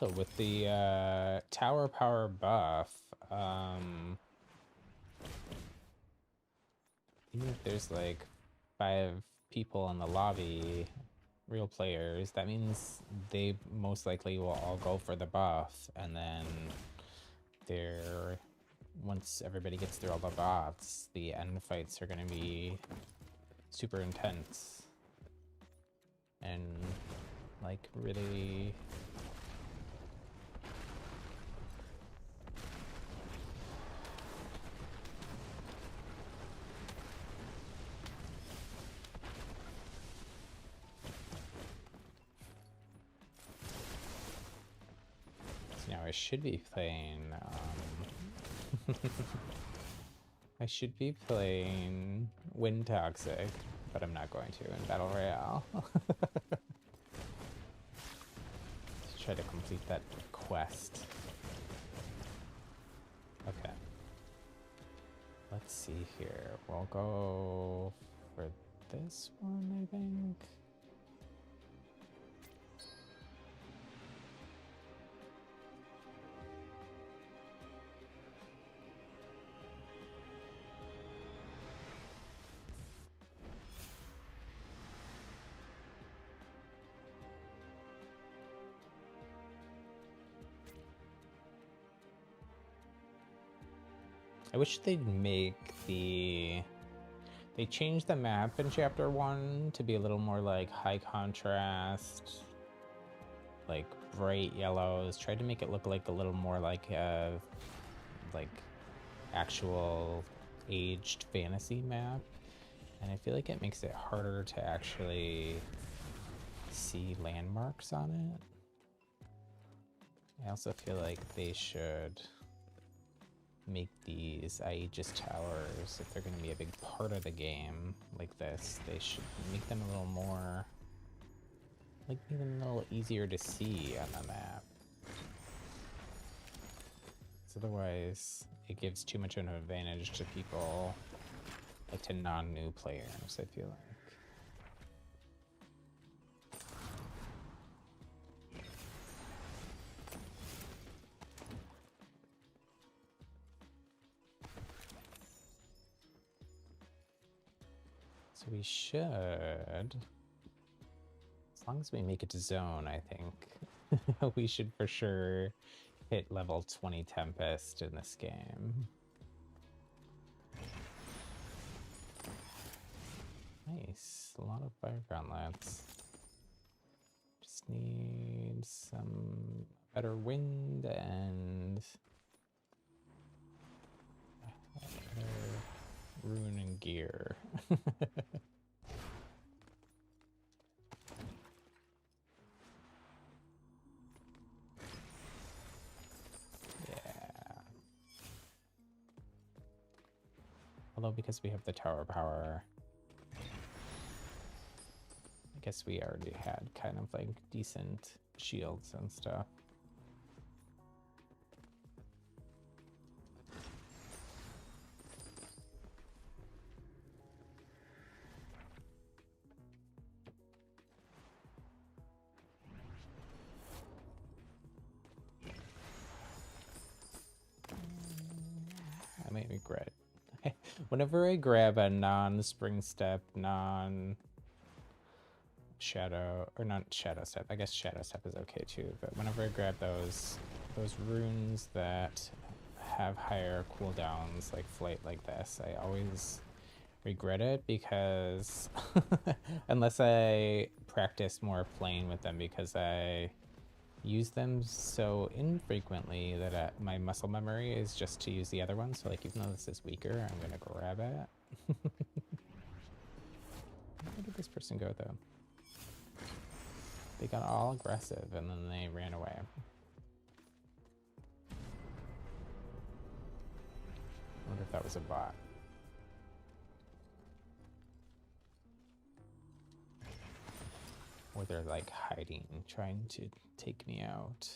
Also, with the tower power buff, even if there's like 5 people in the lobby, real players, that means they most likely will all go for the buff, and then once everybody gets through all the bots, the end fights are going to be super intense and like really... Now I should be playing, I should be playing Wind Toxic, but I'm not going to in Battle Royale. Let's try to complete that quest. Okay. Let's see here. We'll go for this one, I think. I wish they'd make the... They changed the map in Chapter 1 to be a little more like high contrast, like bright yellows. Tried to make it look like a little more like actual aged fantasy map. And I feel like it makes it harder to actually see landmarks on it. I also feel like they should make these Aegis towers, if they're going to be a big part of the game like this, they should make them a little more, like, make them a little easier to see on the map. So otherwise, it gives too much of an advantage to people, like to non-new players, I feel like. So we should, as long as we make it to zone, I think, we should for sure hit level 20 Tempest in this game. Nice, a lot of fire gauntlets. Just need some better wind and rune and gear. Although because we have the tower power, I guess we already had kind of like decent shields and stuff. I might regret. Whenever I grab a non-spring step, non-shadow, or not shadow step, I guess shadow step is okay too, but whenever I grab those runes that have higher cooldowns, like flight like this, I always regret it because unless I practice more playing with them, because I use them so infrequently that my muscle memory is just to use the other one. So like, even though this is weaker, I'm gonna grab it. Where did this person go though? They got all aggressive and then they ran away. I wonder if that was a bot. Or they're like hiding, trying to take me out.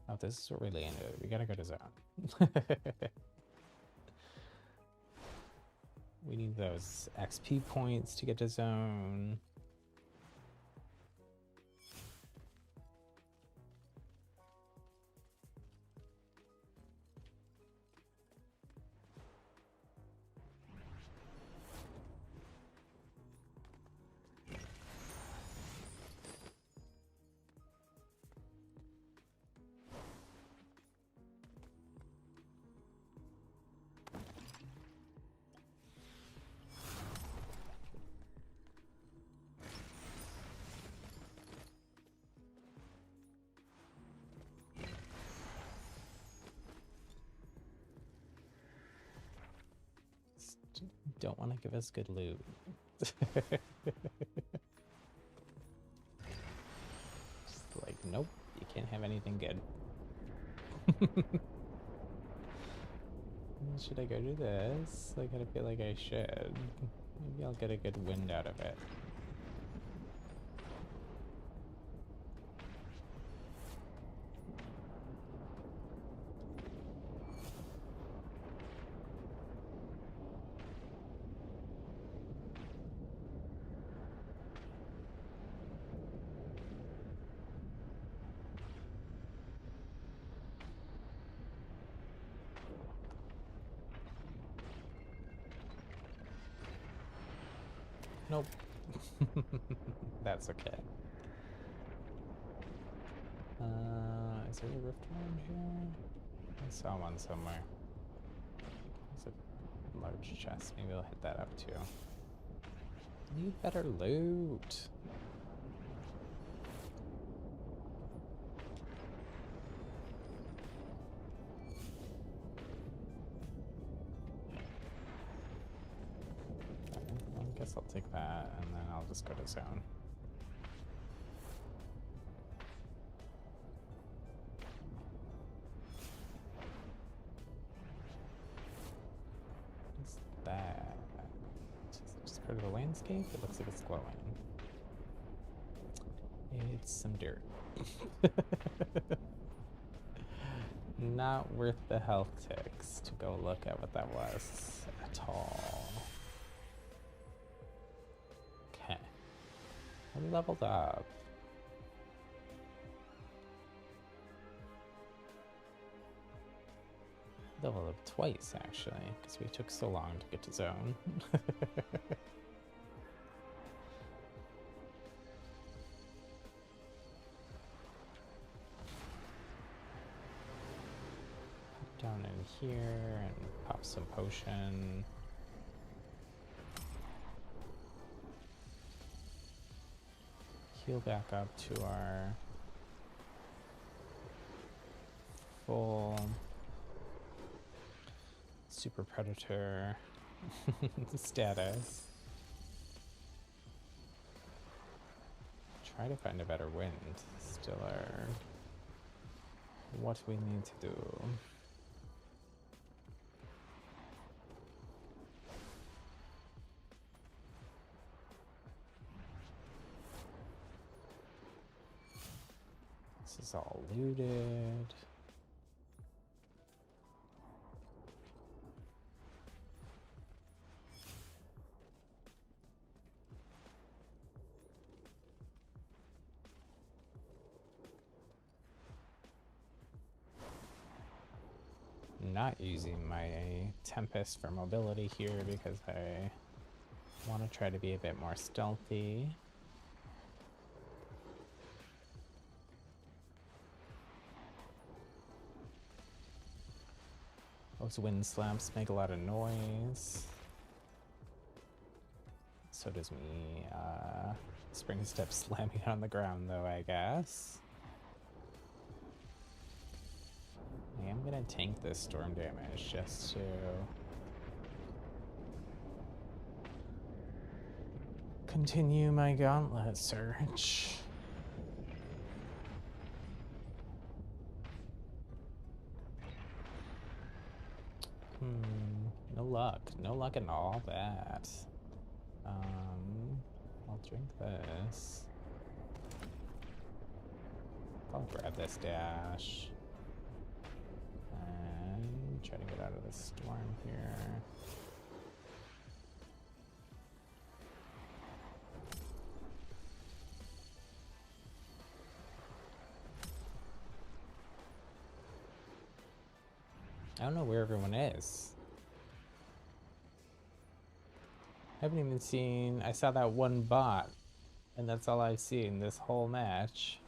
Oh, this is where we landed. We gotta go to zone. We need those XP points to get to zone. Don't want to give us good loot. Like, nope, you can't have anything good. Should I go do this? I kind of feel like I should. Maybe I'll get a good wind out of it. Nope. That's okay. Is there a rift around here? I saw one somewhere. There's a large chest. Maybe I'll hit that up too. Need better loot. I guess I'll take that and then I'll just go to zone. What's that? Just part of the landscape? It looks like it's glowing. It's some dirt. Not worth the health ticks to go look at what that was at all. Okay. We leveled up. Leveled up twice, actually, because we took so long to get to zone. Down in here and pop some potion. Heal back up to our full super predator status. Try to find a better wind. Still are what we need to do. This is all looted. Not using my Tempest for mobility here because I want to try to be a bit more stealthy. Those wind slaps make a lot of noise. So does me spring step slamming on the ground though, I guess. I am gonna tank this storm damage just to continue my gauntlet search. No luck. No luck in all that. I'll drink this. I'll grab this dash. And try to get out of the storm here. I don't know where everyone is. I haven't even seen... I saw that one bot, and that's all I've seen this whole match.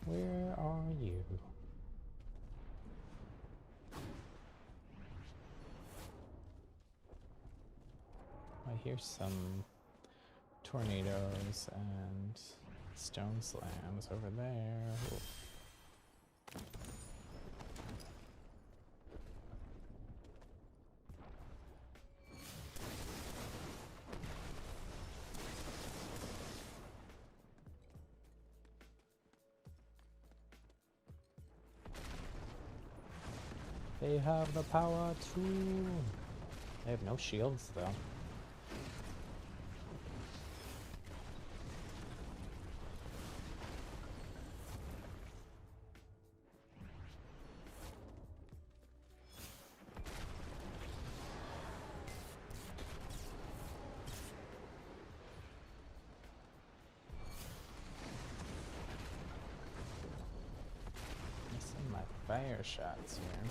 Where are you? I hear some tornadoes and stone slams over there. Ooh. They have the power to... They have no shields, though. Missing my fire shots here.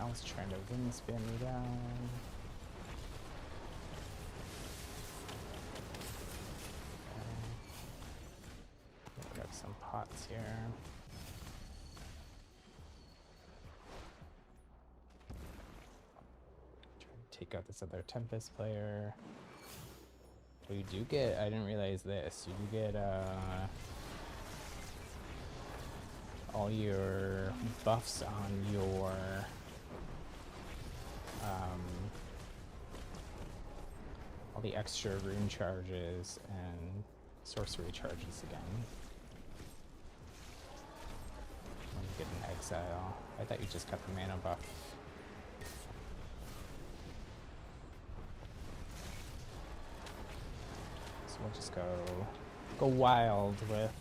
else trying to wind spin me down. Okay. Grab some pots here. Try to take out this other Tempest player. Oh, you do get, I didn't realize this, you do get all your buffs on your all the extra rune charges and sorcery charges again when you get an exile. I thought you just got the mana buff. So we'll just go wild with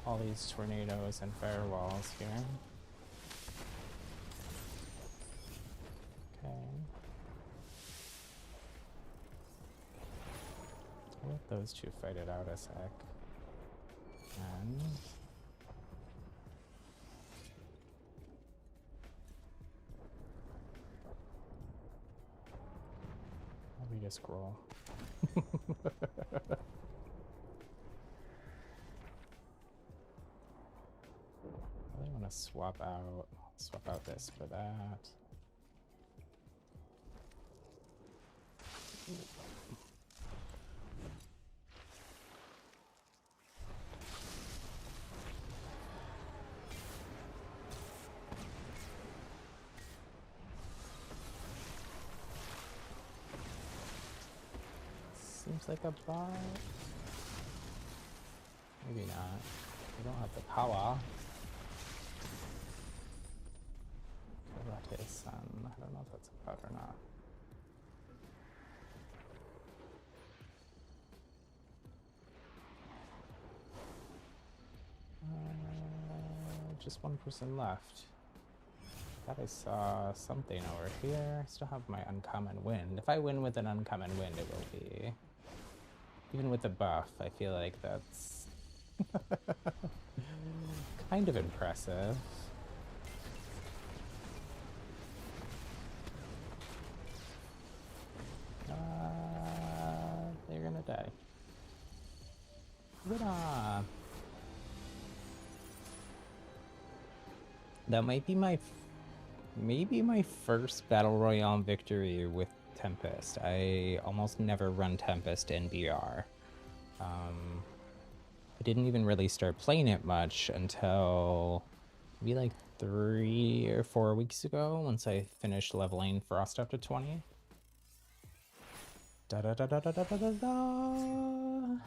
all these tornadoes and firewalls here. Okay. I'll let those two fight it out a sec. And let me just scroll. I really want to swap out this for that. Seems like a bot. Maybe not. We don't have the power. Karate Sun. I don't know if that's a bot or not. Just one person left. Thought I saw something over here. Still have my uncommon wind. If I win with an uncommon wind, it will be. Even with the buff, I feel like that's kind of impressive. They're gonna die. Winner! That might be maybe my first Battle Royale victory with Tempest. I almost never run Tempest in BR. I didn't even really start playing it much until maybe like 3 or 4 weeks ago, once I finished leveling Frost up to 20. Da-da-da-da-da-da-da-da!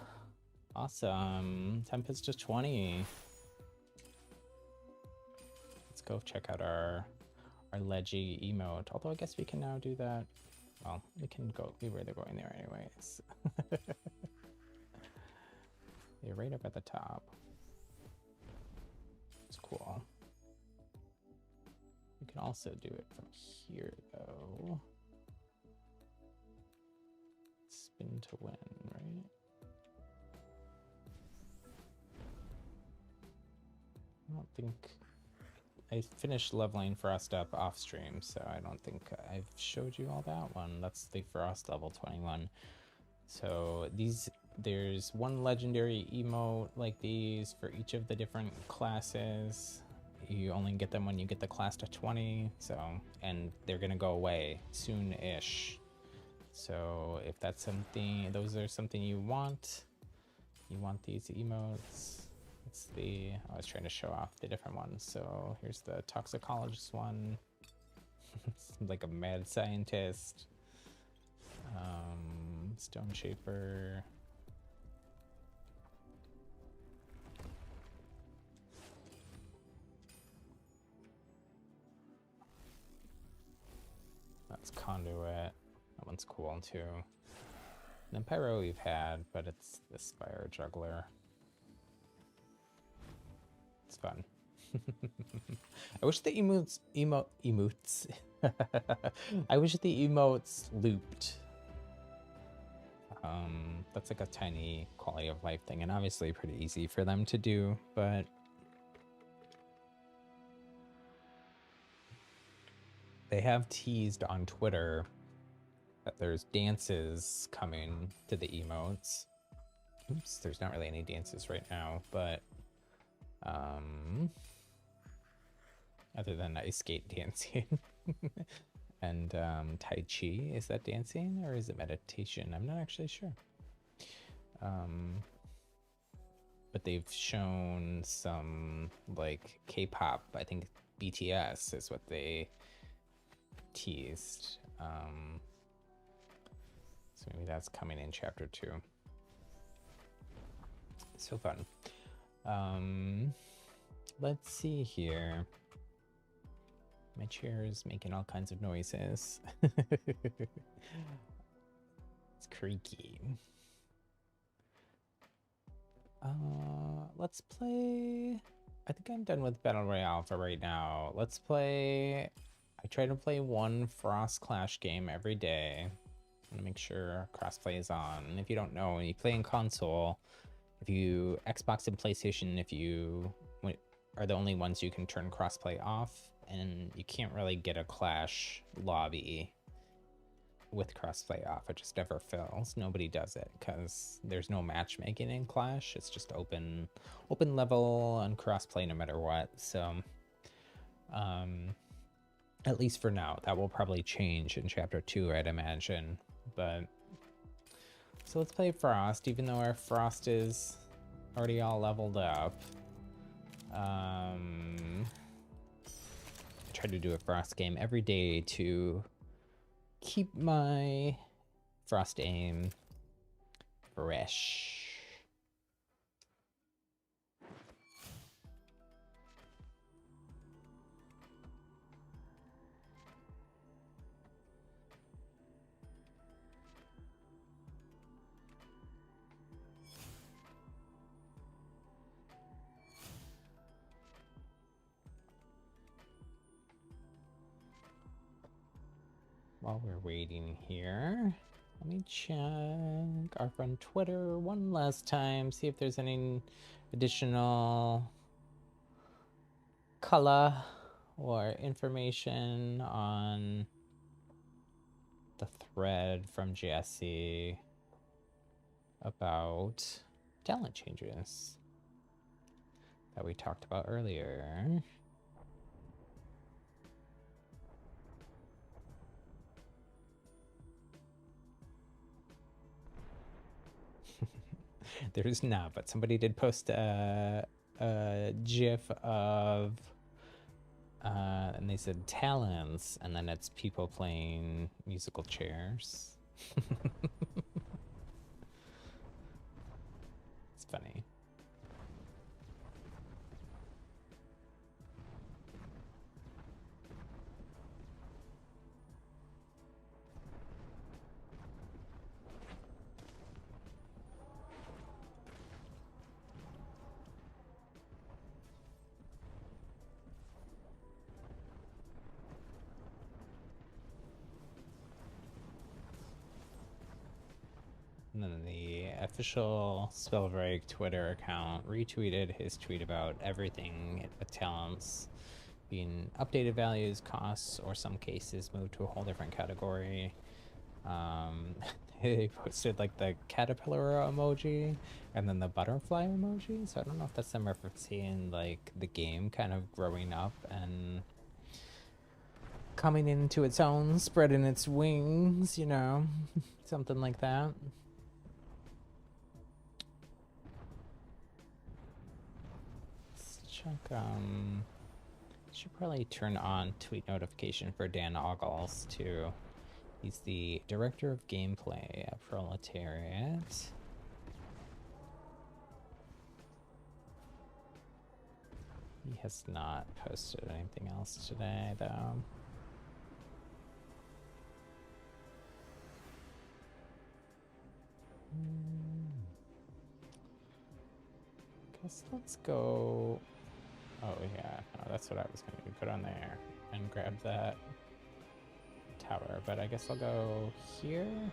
Awesome. Tempest to 20. Let's go check out our Leggy emote. Although I guess we can now do that. Well, we can go, we were going there anyways. They're right up at the top. It's cool. We can also do it from here though. Spin to win, right? I don't think I finished leveling Frost up off stream, so I don't think I've showed you all that one. That's the Frost level 21. So there's one legendary emote like these for each of the different classes. You only get them when you get the class to 20, so, and they're gonna go away soon-ish. So if that's something, those are something you want these emotes. I was trying to show off the different ones. So here's the toxicologist one. It's like a mad scientist. Stone Shaper. That's Conduit. That one's cool too. And then Pyro we've had, but it's the Spire Juggler. It's fun. I wish the emotes I wish the emotes looped. That's like a tiny quality of life thing, and obviously pretty easy for them to do, but They have teased on Twitter that there's dances coming to the emotes. Oops, there's not really any dances right now, but other than ice skate dancing and Tai Chi. Is that dancing or is it meditation? I'm not actually sure. But they've shown some like K-pop. I think BTS is what they teased. So maybe that's coming in chapter 2. So fun. Let's see here. My chair is making all kinds of noises. It's creaky. Let's play. I think I'm done with Battle Royale for right now. Let's play. I try to play one Frost Clash game every day. I want to make sure crossplay is on. And if you don't know, when you play in console, if you Xbox and PlayStation, if you are the only ones you can turn crossplay off, and you can't really get a Clash lobby with crossplay off. It just never fills. Nobody does it because there's no matchmaking in Clash. It's just open level and crossplay no matter what. So at least for now. That will probably change in chapter 2, I'd imagine. But so let's play Frost, even though our Frost is already all leveled up. I try to do a Frost game every day to keep my Frost aim fresh. While we're waiting here, let me check our friend Twitter one last time, see if there's any additional color or information on the thread from Jesse about talent changes that we talked about earlier. There's not, but somebody did post a GIF of, and they said talents, and then it's people playing musical chairs. It's funny. And then the official Spellbreak Twitter account retweeted his tweet about everything with talents being updated values, costs, or some cases moved to a whole different category. They posted like the caterpillar emoji and then the butterfly emoji. So I don't know if that's them referencing like the game kind of growing up and coming into its own, spreading its wings, you know, something like that. Check, should probably turn on tweet notification for Dan Ogles too. He's the director of gameplay at Proletariat. He has not posted anything else today though. Guess let's go. Oh yeah, no, that's what I was going to put on there and grab that tower, but I guess I'll go here and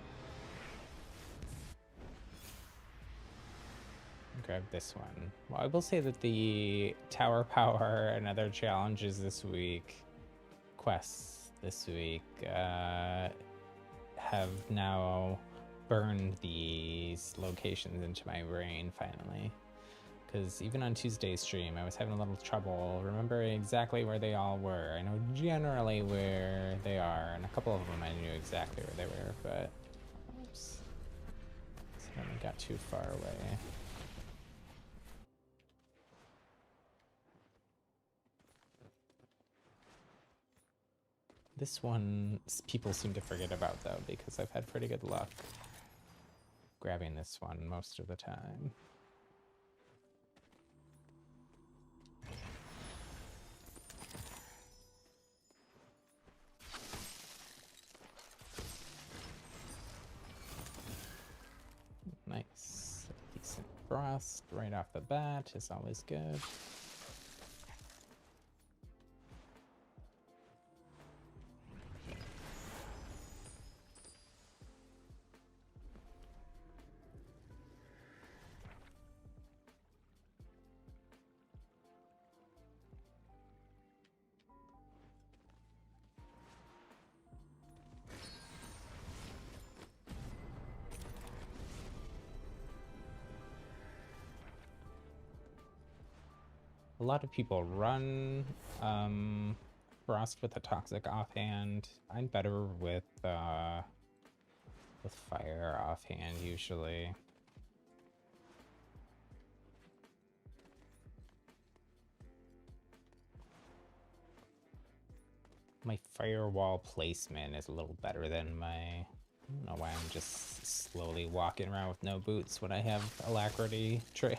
grab this one. Well, I will say that the tower power and other challenges this week, quests, this week have now burned these locations into my brain finally. Because even on Tuesday's stream, I was having a little trouble remembering exactly where they all were. I know generally where they are, and a couple of them I knew exactly where they were, but oops, suddenly got too far away. This one, people seem to forget about though, because I've had pretty good luck grabbing this one most of the time. Nice. A decent frost right off the bat is always good. A lot of people run Frost with a Toxic offhand. I'm better with Fire offhand usually. My firewall placement is a little better than my... I don't know why I'm just slowly walking around with no boots when I have Alacrity trails.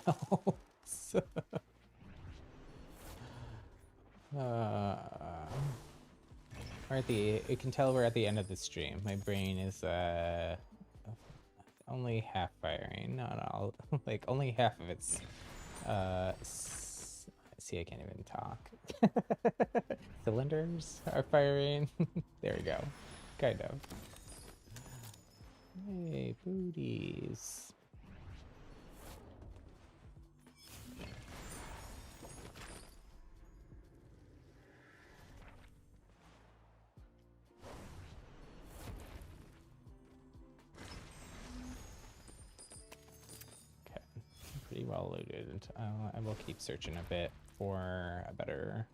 We're at the... You can tell we're at the end of the stream. My brain is only half firing, not all. Like only half of it's see, I can't even talk. Cylinders are firing. There we go. Kind of. Hey, booties. Pretty well looted. I will keep searching a bit for a better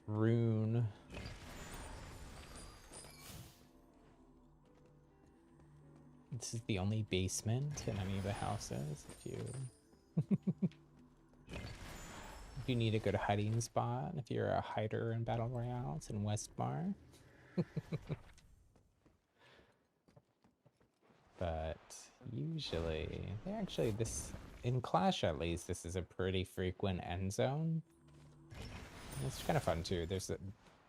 rune. This is the only basement in any of the houses. If you need a good hiding spot, if you're a hider in Battle Royale, it's in Westmar. But usually, actually this, in Clash at least, this is a pretty frequent end zone. And it's kind of fun too. There's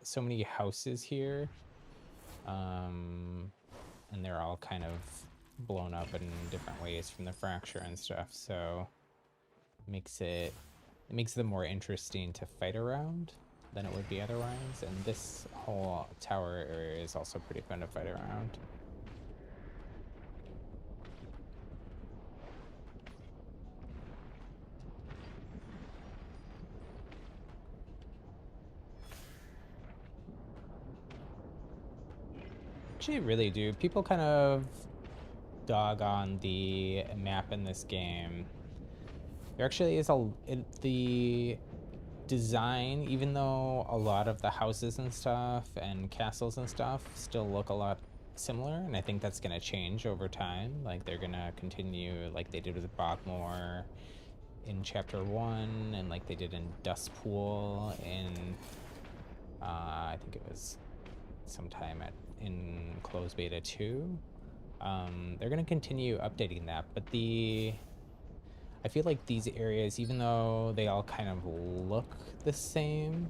so many houses here, and they're all kind of blown up in different ways from the fracture and stuff. So it makes them more interesting to fight around than it would be otherwise. And this whole tower area is also pretty fun to fight around. Actually really do. People kind of dog on the map in this game. There actually is the design, even though a lot of the houses and stuff and castles and stuff still look a lot similar, and I think that's going to change over time. Like they're going to continue like they did with Bogmore in Chapter 1, and like they did in Dustpool in I think it was sometime in closed beta 2. They're going to continue updating that, but I feel like these areas, even though they all kind of look the same,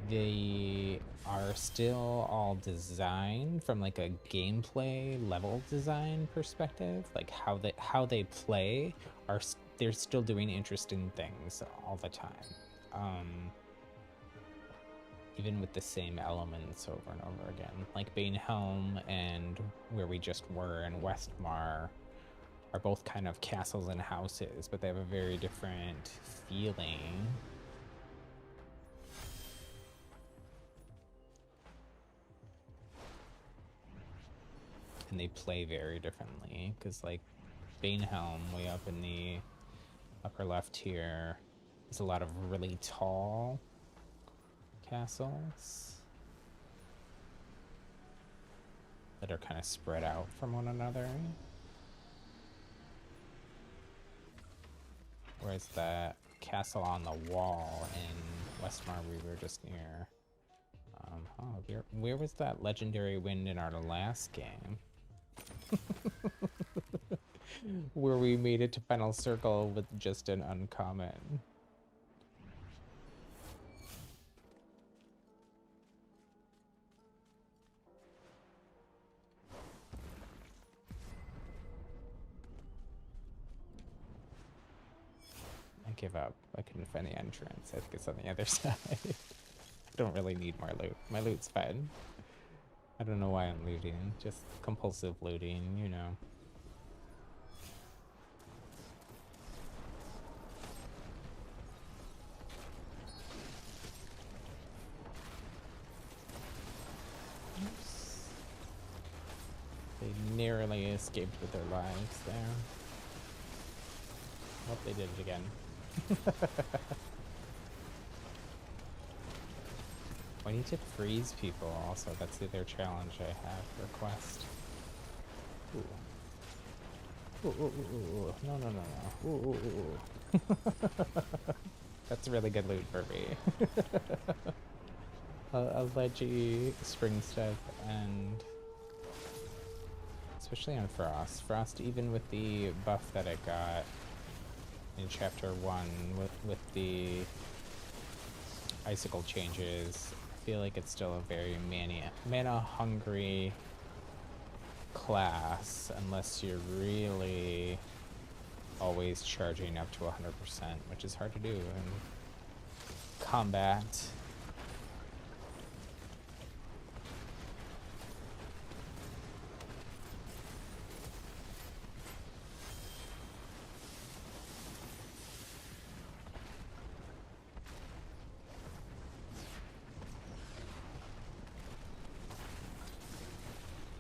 they are still all designed from like a gameplay level design perspective. Like how they play they're still doing interesting things all the time. Even with the same elements over and over again. Like Banehelm and where we just were in Westmar are both kind of castles and houses, but they have a very different feeling. and they play very differently. Because, like, Banehelm, way up in the upper left here, is a lot of really tall castles that are kind of spread out from one another. Whereas the castle on the wall in Westmar we were just near. Where was that legendary wind in our last game? Where we made it to final circle with just an uncommon. I give up. I couldn't find the entrance. I think it's on the other side. I don't really need more loot. My loot's fine. I don't know why I'm looting. Just compulsive looting, you know. Oops. They narrowly escaped with their lives there. Oh, they did it again. I need to freeze people also. That's the other challenge I have for quest. Ooh. Ooh, ooh, ooh, ooh. No, no, no, no. Ooh, ooh, ooh. That's really good loot for me. A ledgy spring step, and especially on Frost. Frost, even with the buff that it got in chapter 1 with the icicle changes, I feel like it's still a very mana hungry class unless you're really always charging up to 100%, which is hard to do in combat.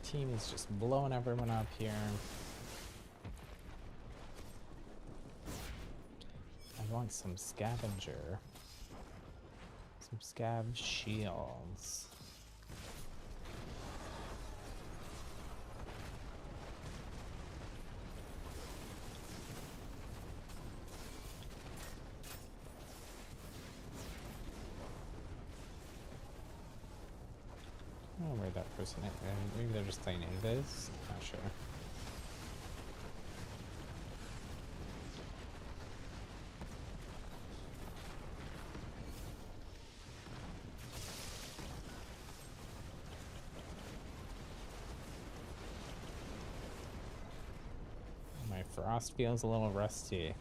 Team is just blowing everyone up here. I want some scavenger. Some scav shields. I don't know where that person is. Maybe they're just playing invis? Not sure. My Frost feels a little rusty.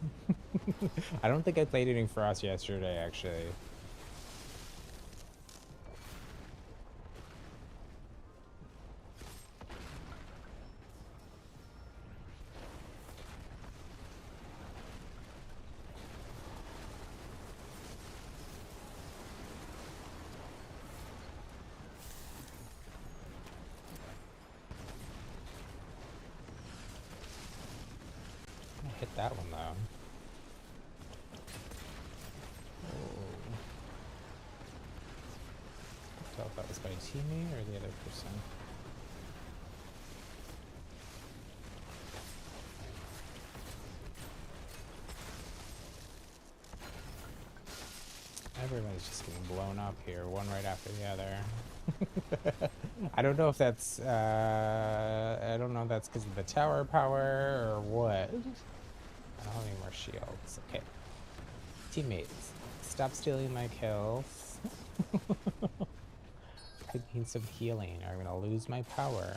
I don't think I played any Frost yesterday, actually. Hit that one though. Oh. Tell if that was my teammate or the other person. Everybody's just getting blown up here, one right after the other. I don't know if that's I don't know if that's because of the tower power or what. I don't have any more shields. Okay. Teammates, stop stealing my kills. I need some healing or I'm gonna lose my power.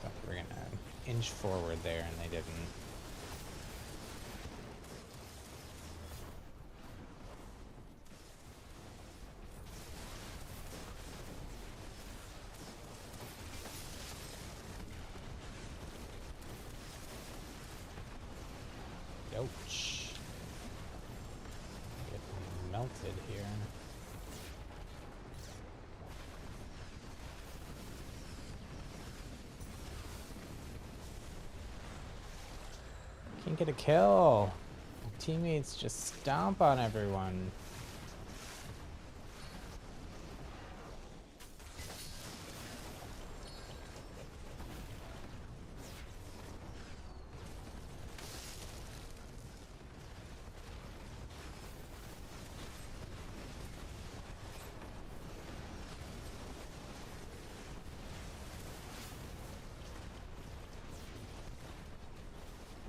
Thought we were gonna inch forward there and they didn't. Ouch. Get melted here. Can't get a kill. Teammates just stomp on everyone.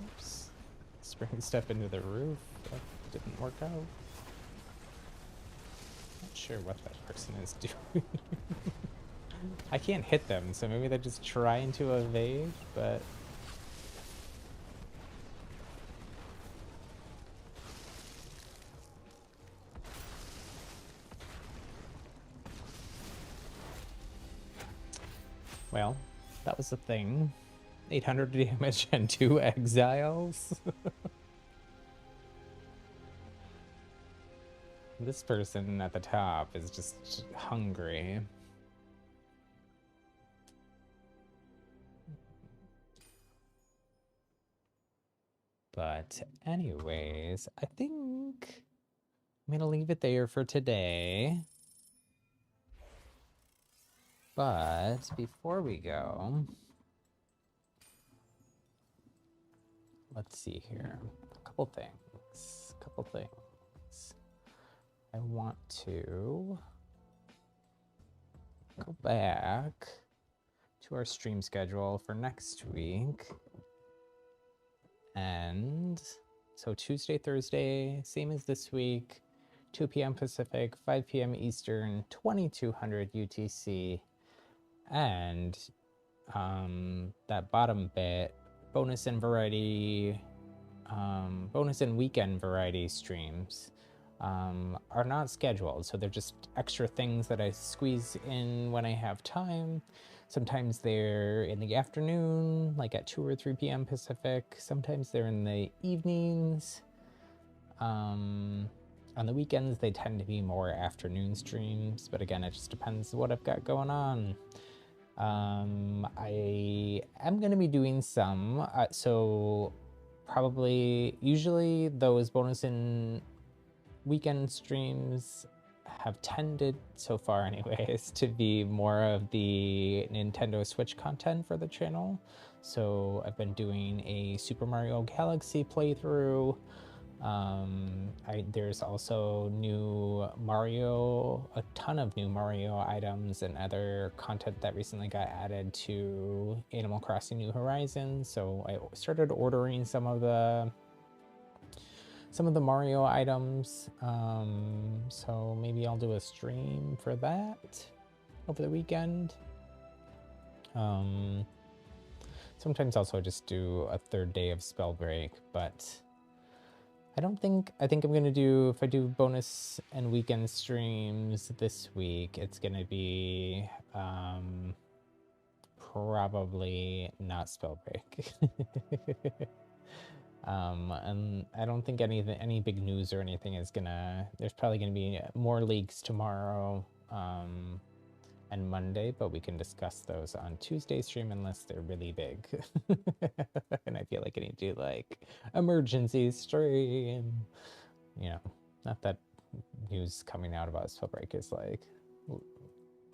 Oops. Spring step into the roof. That didn't work out. Not sure what that person is doing. I can't hit them, so maybe they're just trying to evade, but... Well, that was the thing. 800 damage and 2 exiles. This person at the top is just hungry. But anyways, I think I'm gonna leave it there for today. But before we go, let's see here. A couple things. I want to go back to our stream schedule for next week. And so Tuesday, Thursday, same as this week, 2 p.m. Pacific, 5 p.m. Eastern, 2200 UTC. And that bottom bit, bonus and variety, bonus and weekend variety streams are not scheduled. So they're just extra things that I squeeze in when I have time. Sometimes they're in the afternoon, like at 2 or 3 p.m. Pacific. Sometimes they're in the evenings. On the weekends, they tend to be more afternoon streams. But again, it just depends what I've got going on. I am going to be doing some. So probably, usually those bonus and weekend streams have tended, so far anyways, to be more of the Nintendo Switch content for the channel. So I've been doing a Super Mario Galaxy playthrough. There's also new Mario, a ton of new Mario items and other content that recently got added to Animal Crossing New Horizons. So I started ordering some of the Mario items, so maybe I'll do a stream for that over the weekend. Sometimes also just do a third day of Spellbreak, but I think I'm gonna do, if I do bonus and weekend streams this week, it's gonna be probably not Spellbreak. And I don't think any big news or anything is gonna, there's probably gonna be more leaks tomorrow and Monday, but we can discuss those on Tuesday stream unless they're really big. And I feel like I need to do like emergency stream, you know, not that news coming out about Spellbreak is like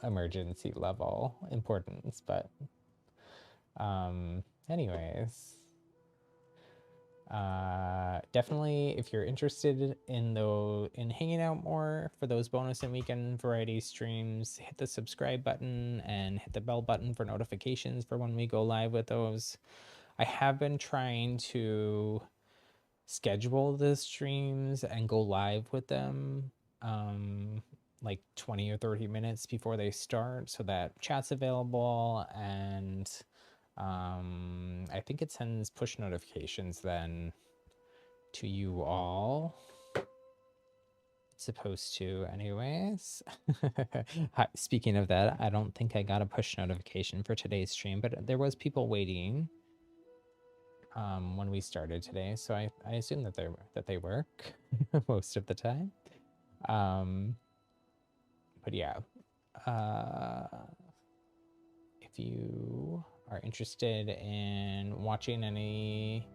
emergency level importance, but anyways, definitely if you're interested in hanging out more for those bonus and weekend variety streams, hit the subscribe button and hit the bell button for notifications for when we go live with those. I have been trying to schedule the streams and go live with them like 20 or 30 minutes before they start so that chat's available, and I think it sends push notifications then to you all. It's supposed to anyways. Speaking of that, I don't think I got a push notification for today's stream, but there was people waiting when we started today, so I assume that they work most of the time. But yeah, if you are interested in watching any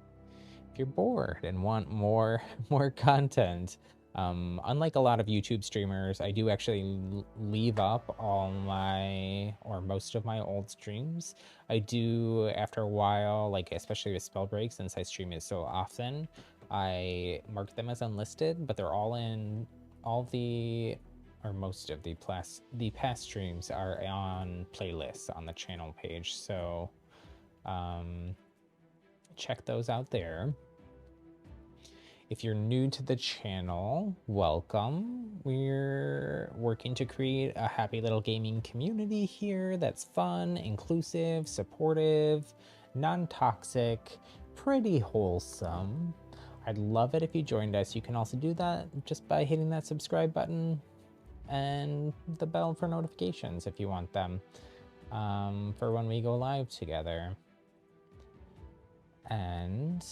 if you're bored and want more more content, unlike a lot of YouTube streamers, I do actually leave up all my or most of my old streams. I do after a while, like especially with Spellbreak, since I stream it so often, I mark them as unlisted, but they're all in all the or most of the past streams are on playlists on the channel page. So check those out there. If you're new to the channel, welcome. We're working to create a happy little gaming community here that's fun, inclusive, supportive, non-toxic, pretty wholesome. I'd love it if you joined us. You can also do that just by hitting that subscribe button and the bell for notifications if you want them for when we go live together. And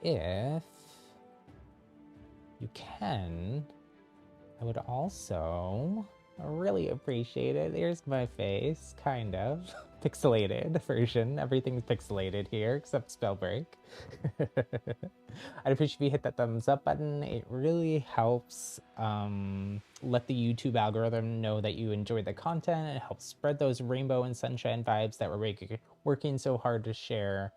if you can, I would also really appreciate it. Here's my face, kind of. Pixelated version. Everything's pixelated here except Spellbreak. I'd appreciate if you hit that thumbs up button. It really helps let the YouTube algorithm know that you enjoyed the content. It helps spread those rainbow and sunshine vibes that we're working so hard to share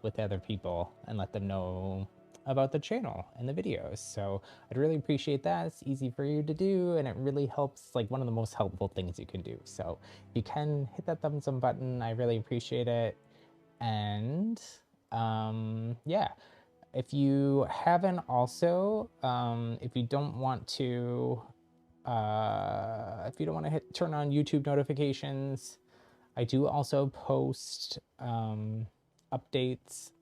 with other people and let them know about the channel and the videos. So I'd really appreciate that. It's easy for you to do and it really helps, like one of the most helpful things you can do. So if you can hit that thumbs up button, I really appreciate it. And yeah, if you haven't also, if you don't want to turn on YouTube notifications, I do also post updates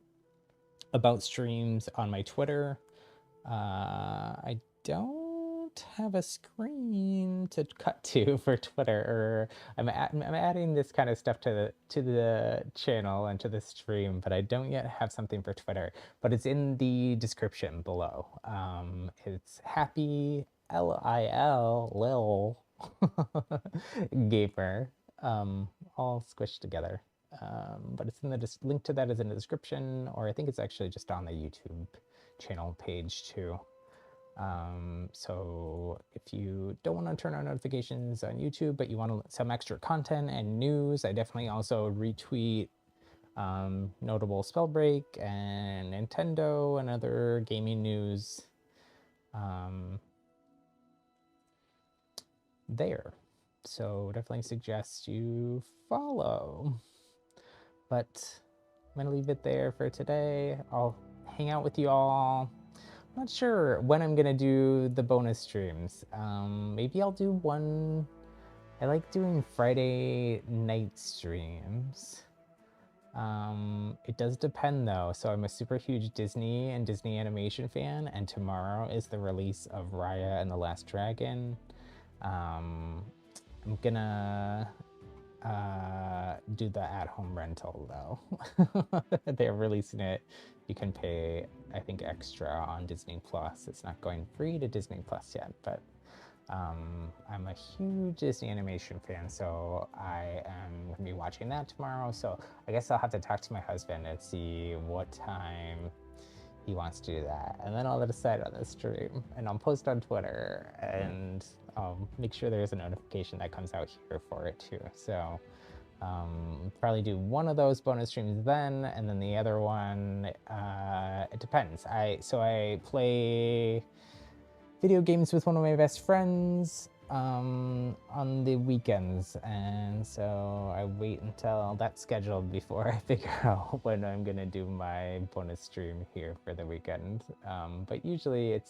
about streams on my Twitter. I don't have a screen to cut to for Twitter, or I'm adding this kind of stuff to the channel and to the stream, but I don't yet have something for Twitter. But it's in the description below. It's happy Lil gamer, all squished together. But it's in the link to that is in the description, or I think it's actually just on the YouTube channel page too. So if you don't want to turn on notifications on YouTube, but you want some extra content and news, I definitely also retweet notable Spellbreak and Nintendo and other gaming news there. So definitely suggest you follow. But I'm gonna leave it there for today. I'll hang out with you all. I'm not sure when I'm gonna do the bonus streams. Maybe I'll do one. I like doing Friday night streams. It does depend though. So I'm a super huge Disney and Disney animation fan, and tomorrow is the release of Raya and the Last Dragon. I'm gonna do the at-home rental though. They're releasing it. You can pay, I think, extra on Disney Plus. It's not going free to Disney Plus yet, but I'm a huge Disney animation fan, so I am going to be watching that tomorrow. So I guess I'll have to talk to my husband and see what time he wants to do that, and then I'll decide on the stream, and I'll post on Twitter, and I'll make sure there's a notification that comes out here for it too. So probably do one of those bonus streams then, and then the other one, it depends. So I play video games with one of my best friends on the weekends, and so I wait until that's scheduled before I figure out when I'm gonna do my bonus stream here for the weekend. But usually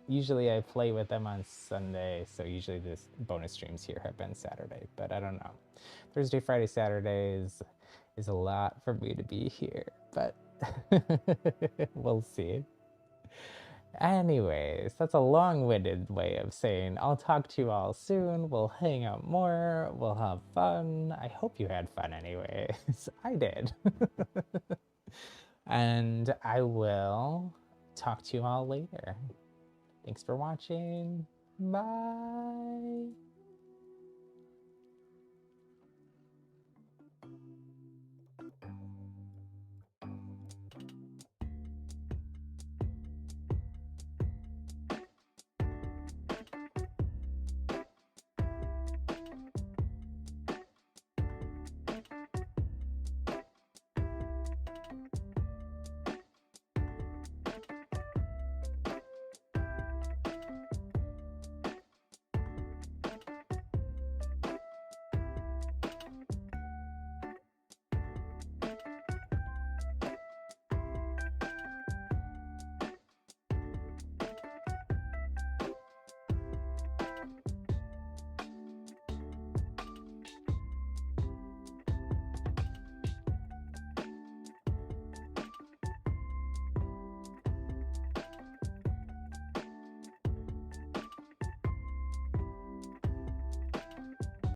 usually I play with them on Sunday, so usually this bonus streams here have been Saturday, but I don't know. Thursday, Friday, Saturday is a lot for me to be here, but we'll see. Anyways, that's a long-winded way of saying I'll talk to you all soon. We'll hang out more. We'll have fun. I hope you had fun anyways. I did. And I will talk to you all later. Thanks for watching. Bye.